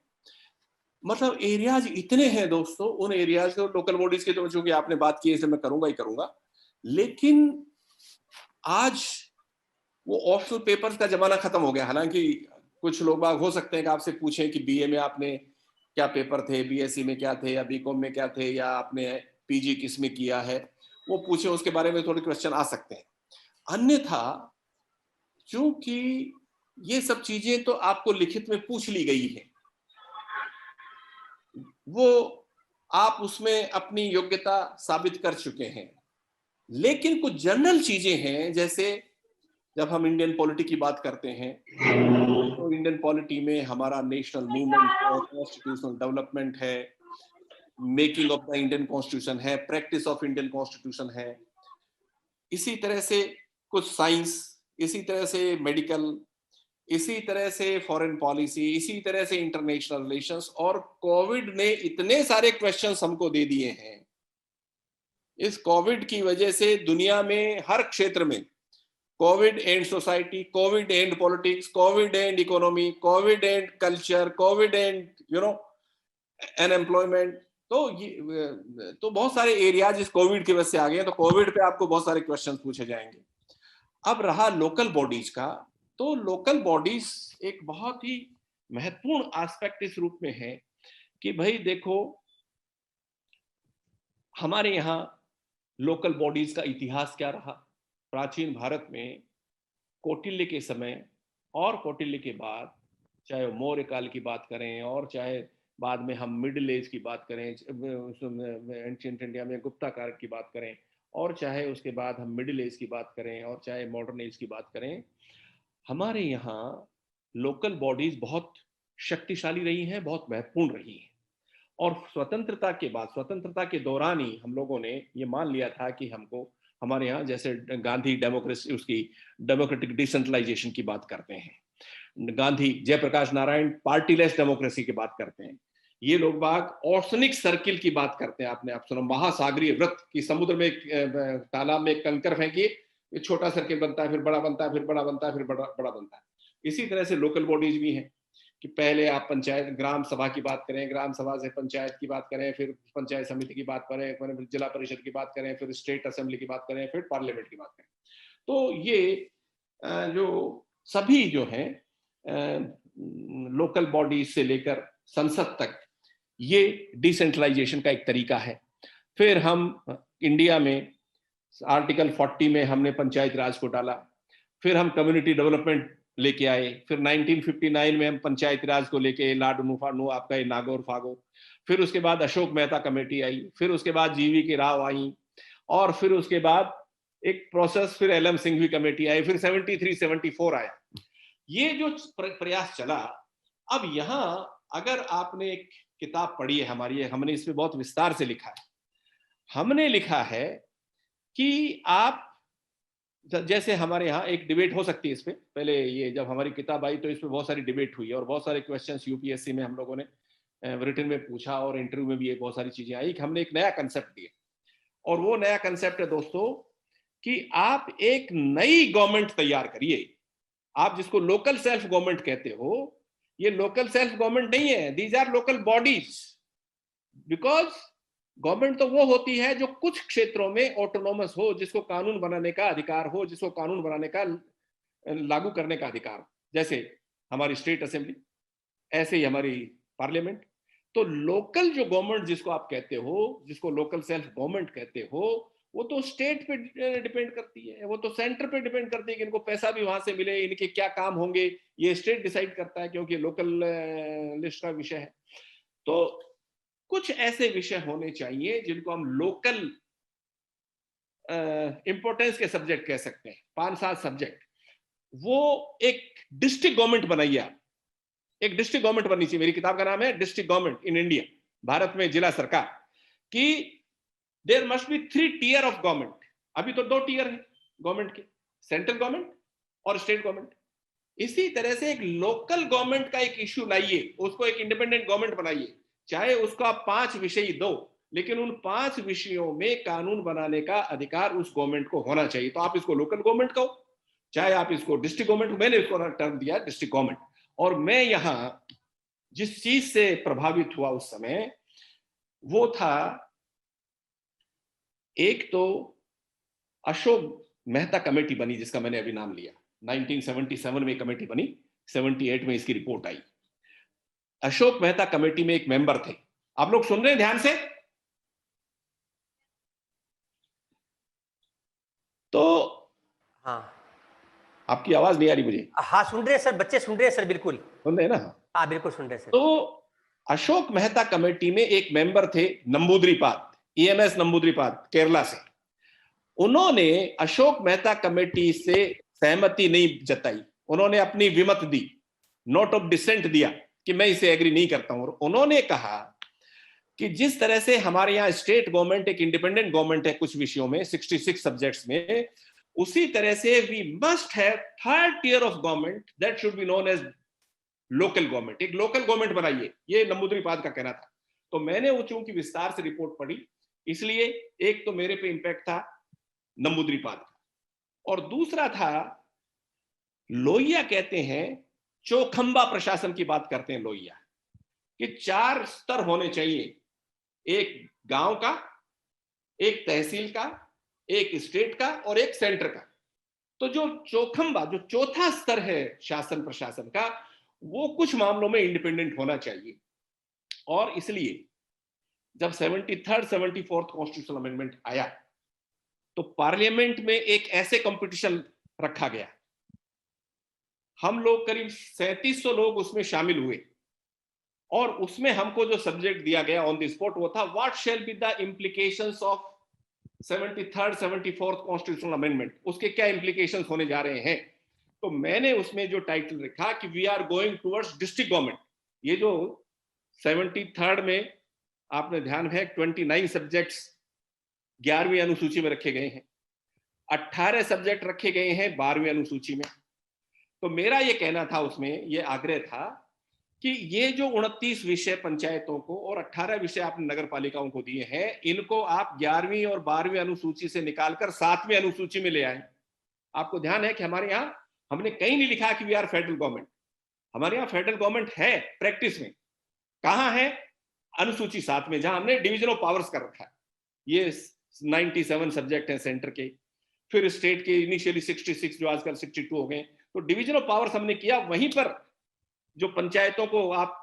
B: मतलब एरियाज इतने हैं दोस्तों, उन एरियाज को लोकल बॉडीज के तो चूंकि आपने बात की इसलिए मैं करूंगा ही करूंगा, लेकिन आज वो ऑप्शनल पेपर्स का जमाना खत्म हो गया। हालांकि कुछ लोग बाग हो सकते हैं कि आपसे पूछें कि बीए में आपने क्या पेपर थे, बीएससी में क्या थे, या बीकॉम में क्या थे, या आपने पीजी किस में किया है, वो पूछें, उसके बारे में थोड़े क्वेश्चन आ सकते हैं। अन्यथा क्योंकि ये सब चीजें तो आपको लिखित में पूछ ली गई है, वो आप उसमें अपनी योग्यता साबित कर चुके हैं। लेकिन कुछ जनरल चीजें हैं, जैसे जब हम इंडियन पॉलिटी की बात करते हैं तो इंडियन पॉलिटी में हमारा नेशनल मूवमेंट है, कॉन्स्टिट्यूशनल डेवलपमेंट है, making of the Indian constitution है, प्रैक्टिस ऑफ इंडियन कॉन्स्टिट्यूशन है, इसी तरह से कुछ साइंस, इसी तरह से मेडिकल, इसी तरह से फॉरेन पॉलिसी, इसी तरह से इंटरनेशनल रिलेशंस। और कोविड ने इतने सारे क्वेश्चंस हमको दे दिए हैं। इस कोविड की वजह से दुनिया में हर क्षेत्र में Covid and society, Covid and politics, Covid and economy, Covid and culture, Covid and unemployment, तो बहुत सारे एरियाज इस कोविड की वजह से आ गए हैं। तो कोविड पे आपको बहुत सारे क्वेश्चंस पूछे जाएंगे। अब रहा लोकल बॉडीज का, तो लोकल बॉडीज एक बहुत ही महत्वपूर्ण एस्पेक्ट इस रूप में है कि भाई देखो, हमारे यहाँ लोकल बॉडीज का इतिहास क्या रहा। प्राचीन भारत में कौटिल्य के समय और कौटिल्य के बाद, चाहे मौर्य काल की बात करें और चाहे बाद में हम मिडिल एज की बात करें, एंशिएंट इंडिया में गुप्ता काल की बात करें, और चाहे उसके बाद हम मिडिल एज की बात करें, और चाहे मॉडर्न एज की बात करें, हमारे यहाँ लोकल बॉडीज बहुत शक्तिशाली रही हैं, बहुत महत्वपूर्ण रही हैं। और स्वतंत्रता के बाद, स्वतंत्रता के दौरान ही हम लोगों ने ये मान लिया था कि हमको, हमारे यहाँ जैसे गांधी डेमोक्रेसी, उसकी डेमोक्रेटिक डिसेंट्रलाइजेशन की बात करते हैं, गांधी, जयप्रकाश नारायण पार्टीलेस डेमोक्रेसी की बात करते हैं, ये लोग बाग ऑर्सनिक सर्किल की बात करते हैं। आपने आप सुनो, महासागरीय वृत्त की, समुद्र में तालाब में कंकर फेंकिए, छोटा सर्किल बनता है, फिर बड़ा बनता है, फिर बड़ा बनता है, फिर बड़ा बनता है। इसी तरह से लोकल बॉडीज भी हैं कि पहले आप पंचायत, ग्राम सभा की बात करें, ग्राम सभा से पंचायत की बात करें, फिर पंचायत समिति की बात करें, फिर जिला परिषद की बात करें, फिर स्टेट असेंबली की बात करें, फिर पार्लियामेंट की बात करें। तो ये जो सभी जो हैं लोकल बॉडीज से लेकर संसद तक, ये डिसेंट्रलाइजेशन का एक तरीका है। फिर हम इंडिया में आर्टिकल 40 में हमने पंचायत राज को डाला, फिर हम कम्युनिटी डेवलपमेंट लेके आए, फिर 1959 में हम पंचायत राज को लेके लाडनू फाडनू आपका नागौर फागो, फिर उसके बाद अशोक मेहता कमेटी आई, फिर उसके बाद जीवी की राव आई, और फिर उसके बाद एक प्रोसेस, फिर एलएम सिंघवी कमेटी आई, फिर 73-74 आया। ये जो प्रयास चला, अब यहाँ अगर आपने एक किताब पढ़ी है हमारी, हमने इसमें बहुत विस्तार से लिखा है। हमने लिखा है कि आप, जैसे हमारे यहाँ एक डिबेट हो सकती है इस पे, पहले ये जब हमारी किताब आई तो इस पे बहुत सारी डिबेट हुई और बहुत सारे क्वेश्चंस यूपीएससी में हम लोगों ने रिटन में पूछा और इंटरव्यू में भी ये बहुत सारी चीजें आई कि हमने एक नया कंसेप्ट दिया। और वो नया कंसेप्ट है दोस्तों कि आप एक नई गवर्नमेंट तैयार करिए। आप जिसको लोकल सेल्फ गवर्नमेंट कहते हो, ये लोकल सेल्फ गवर्नमेंट नहीं है, these are local bodies. Because government तो वो होती है जो कुछ क्षेत्रों में ऑटोनोमस हो, जिसको कानून बनाने का अधिकार हो, जिसको कानून बनाने का, लागू करने का अधिकार हो, जैसे हमारी स्टेट असेंबली, ऐसे ही हमारी पार्लियामेंट। तो लोकल जो गवर्नमेंट जिसको आप कहते हो, जिसको लोकल सेल्फ गवर्नमेंट कहते हो, वो तो स्टेट पे डिपेंड करती है, वो तो सेंटर पे डिपेंड करती है कि इनको पैसा भी वहां से मिले, इनके क्या काम होंगे, ये स्टेट डिसाइड करता है, क्योंकि लोकल लिस्ट का विषय है। तो कुछ ऐसे विषय होने चाहिए जिनको हम लोकल इंपॉर्टेंस के सब्जेक्ट कह सकते हैं, 5-7 सब्जेक्ट। वो एक डिस्ट्रिक्ट गवर्नमेंट बनाइए आप, एक डिस्ट्रिक्ट गवर्नमेंट बननी चाहिए। मेरी किताब का नाम है डिस्ट्रिक्ट गवर्नमेंट इन इंडिया, भारत में जिला सरकार, कि there must be 3 tier of government. अभी तो 2 टियर है गवर्नमेंट के, सेंट्रल गवर्नमेंट और स्टेट गवर्नमेंट। इसी तरह से एक लोकल गवर्नमेंट का एक इश्यू लाइए, उसको एक इंडिपेंडेंट गवर्नमेंट बनाइए, चाहे उसको आप 5 विषय दो, लेकिन उन 5 विषयों में कानून बनाने का अधिकार उस गवर्नमेंट को होना चाहिए। तो आप इसको लोकल गवर्नमेंट कहो, चाहे आप इसको डिस्ट्रिक्ट गवर्नमेंट, मैंने इसको टर्म दिया डिस्ट्रिक्ट गवर्नमेंट। और मैं यहाँ जिस चीज से प्रभावित हुआ उस समय वो था, एक तो अशोक मेहता कमेटी बनी जिसका मैंने अभी नाम लिया, 1977 में कमेटी बनी, 78 में इसकी रिपोर्ट आई। अशोक मेहता कमेटी में एक मेंबर थे, आप लोग सुन रहे हैं ध्यान से? तो
A: हाँ,
B: आपकी आवाज नहीं आ रही मुझे।
A: हाँ सुन रहे हैं सर, बच्चे सुन रहे हैं सर, बिल्कुल
B: सुन रहे हैं ना?
A: हाँ बिल्कुल सुन रहे हैं सर।
B: तो अशोक मेहता कमेटी में एक मेंबर थे नंबूद्रीपाद, EMS नंबूद्रीपाद, केरला से। उन्होंने अशोक मेहता कमेटी से सहमति नहीं जताई, उन्होंने अपनी विमत दी, नोट ऑफ डिसेंट दिया कि मैं इसे एग्री नहीं करता हूं। और उन्होंने कहा कि जिस तरह से हमारे यहाँ स्टेट गवर्नमेंट एक इंडिपेंडेंट गवर्नमेंट है कुछ विषयों में, 66 सब्जेक्ट्स में, उसी तरह से we must have third tier of government that should be known as local government. एक लोकल गवर्नमेंट बनाइए, ये नंबूद्रीपाद का कहना था। तो मैंने वो चूंकि विस्तार से रिपोर्ट पढ़ी, इसलिए एक तो मेरे पे इंपैक्ट था नंबूद्रीपाद का, और दूसरा था लोहिया कहते हैं, चौखंबा प्रशासन की बात करते हैं लोहिया, कि 4 स्तर होने चाहिए, एक गांव का, एक तहसील का, एक स्टेट का और एक सेंटर का। तो जो चौखंबा, जो चौथा स्तर है शासन प्रशासन का, वो कुछ मामलों में इंडिपेंडेंट होना चाहिए। और इसलिए जब 73rd 74th कॉन्स्टिट्यूशनल अमेंडमेंट आया तो पार्लियामेंट में एक ऐसे कंपटीशन रखा गया, हम लोग करीब 3700 लोग उसमें शामिल हुए, और उसमें हमको जो सब्जेक्ट दिया गया ऑन द स्पॉट वो था what shall be the implications of 73rd 74th constitutional amendment, उसके क्या इम्प्लीकेशंस होने जा रहे हैं। तो मैंने उसमें जो टाइटल रखा कि we are going towards district government. ये जो 73rd में आपने ध्यान है 29 सब्जेक्ट्स 11वीं अनुसूची में रखे गए हैं, 18 सब्जेक्ट रखे गए हैं 12वीं अनुसूची में। तो मेरा ये कहना था, उसमें ये आग्रह था कि ये जो 29 विषय पंचायतों को और 18 विषय आपने नगर पालिकाओं को दिए हैं, इनको आप 11वीं और 12वीं अनुसूची से निकालकर 7वीं अनुसूची में ले आए। आपको ध्यान है कि हमारे यहाँ हमने कहीं नहीं लिखा कि वी आर फेडरल गवर्नमेंट। हमारे यहाँ फेडरल गवर्नमेंट है प्रैक्टिस में, कहाँ है? अनुसूची 7 में, जहां हमने डिवीजन ऑफ पावर्स कर रखा है। ये 97 सब्जेक्ट हैं सेंटर के, फिर स्टेट के इनिशियली 66 जो आजकल 62 हो गए। तो डिवीजन ऑफ पावर्स हमने किया, वहीं पर जो पंचायतों को आप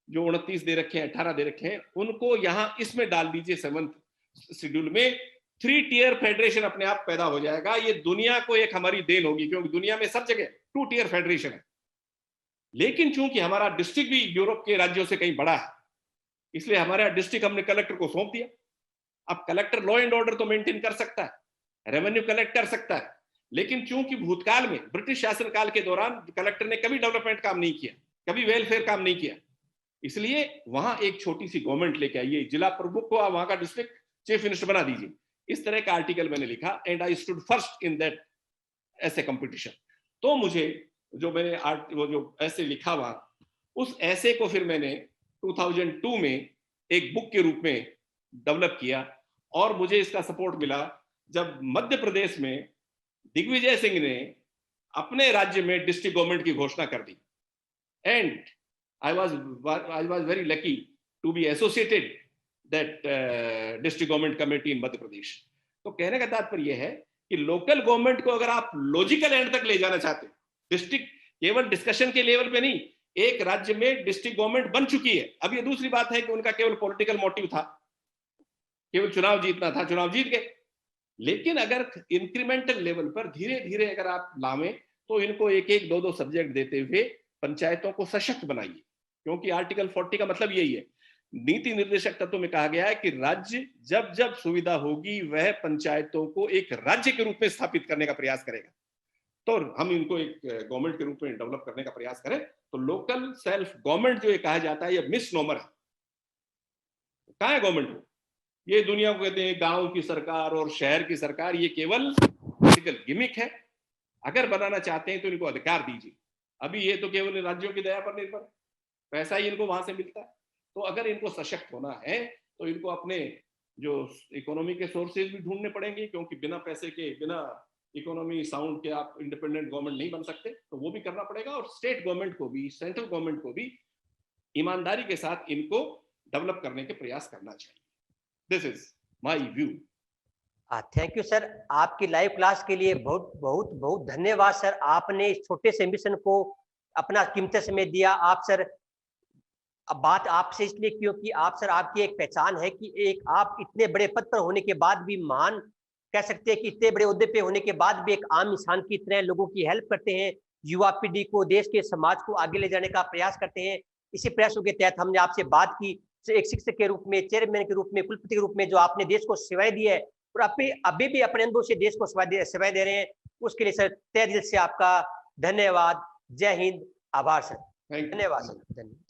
B: जो 29 दे रखे हैं, 18 दे रखे हैं, उनको यहां इसमें डाल दीजिए 7th शेड्यूल में। 3 टियर फेडरेशन अपने आप पैदा हो जाएगा। ये दुनिया को एक हमारी देन होगी, क्योंकि दुनिया में सब जगह 2 टियर फेडरेशन है, लेकिन चूंकि हमारा डिस्ट्रिक्ट भी यूरोप के राज्यों से कहीं बड़ा है, इसलिए हमारा डिस्ट्रिक्ट हमने कलेक्टर को सौंप दिया। अब कलेक्टर लॉ एंड ऑर्डर तो मेंटेन कर सकता है, रेवेन्यू कलेक्ट कर सकता है, लेकिन चूंकि भूतकाल में ब्रिटिश शासनकाल के दौरान कलेक्टर ने कभी डेवलपमेंट काम नहीं किया, कभी वेलफेयर काम नहीं किया, इसलिए वहां एक छोटी सी गवर्नमेंट लेके आइए, जिला प्रमुख को आप वहां का डिस्ट्रिक्ट चीफ मिनिस्टर बना दीजिए। इस तरह का आर्टिकल मैंने लिखा, and I stood first in that ऐसे कंपटीशन। तो मुझे जो मैंने वो जो ऐसे लिखा हुआ, उस ऐसे को फिर मैंने 2002 में एक बुक के रूप में डेवलप किया, और मुझे इसका सपोर्ट मिला जब मध्य प्रदेश में दिग्विजय सिंह ने अपने राज्य में डिस्ट्रिक्ट गवर्नमेंट की घोषणा कर दी, and I was very lucky to be associated that district government committee in Madhya Pradesh. तो कहने का तात्पर्य यह है कि लोकल गवर्नमेंट को अगर आप लॉजिकल एंड तक ले जाना चाहते हैं, डिस्ट्रिक्ट केवल डिस्कशन के लेवल पे नहीं, एक राज्य में डिस्ट्रिक्ट गवर्नमेंट बन चुकी है। अब ये दूसरी बात है कि उनका केवल पॉलिटिकल मोटिव था, केवल चुनाव जीतना था, चुनाव जीत गए, लेकिन अगर इंक्रीमेंटल लेवल पर धीरे धीरे अगर आप लावें तो इनको एक एक 2-2 सब्जेक्ट देते हुए पंचायतों को सशक्त बनाइए, क्योंकि आर्टिकल 40 का मतलब यही है। नीति निर्देशक तत्व में कहा गया है कि राज्य जब जब सुविधा होगी वह पंचायतों को एक राज्य के रूप में स्थापित करने का प्रयास करेगा। तो हम इनको एक गवर्नमेंट के रूप में डेवलप करने का प्रयास करें। तो लोकल सेल्फ गवर्नमेंट जो ये कहा जाता है, ये मिसनोमर है। कहाँ है गवर्नमेंट? ये दुनिया को कहते हैं गांव की सरकार और शहर की सरकार, ये केवल पॉलिटिकल गिमिक है। अगर बनाना चाहते हैं तो इनको अधिकार दीजिए। अभी ये तो केवल राज्यों की दया पर निर्भर है, पैसा ही इनको वहां से मिलता है। तो अगर इनको सशक्त होना है तो इनको अपने जो इकोनॉमी के सोर्सेज भी ढूंढने पड़ेंगे, क्योंकि बिना पैसे के, बिना इकोनॉमी साउंड के आप इंडिपेंडेंट गवर्नमेंट नहीं बन सकते। तो वो भी करना पड़ेगा, और स्टेट गवर्नमेंट को भी, सेंट्रल गवर्नमेंट को भी ईमानदारी के साथ इनको डेवलप करने के प्रयास करना चाहिए। This is my view.
A: Thank you sir, आपकी लाइव क्लास के लिए बहुत बहुत बहुत धन्यवाद सर। आपने इस छोटे से मिशन को अपना कीमती समय दिया। आप सर, अब बात आपसे इसलिए क्योंकि आप सर, आपकी एक पहचान है कि एक आप इतने बड़े पद पर होने के बाद भी महान कह सकते हैं कि इतने बड़े ओहदे पे होने के बाद भी एक आम इंसान की तरह लोगों की हेल्प करते हैं, युवा पीढ़ी को, देश के समाज को आगे ले जाने का प्रयास करते हैं। इसी प्रयासों के तहत हमने आपसे बात की, एक शिक्षक के रूप में, चेयरमैन के रूप में, कुलपति के रूप में जो आपने देश को सेवाएं दी है और अभी भी अपने अनुभव से देश को सेवाएं दे रहे हैं, उसके लिए सर तहे दिल से आपका धन्यवाद। जय हिंद, आभार सर, धन्यवाद सर, धन्यवाद।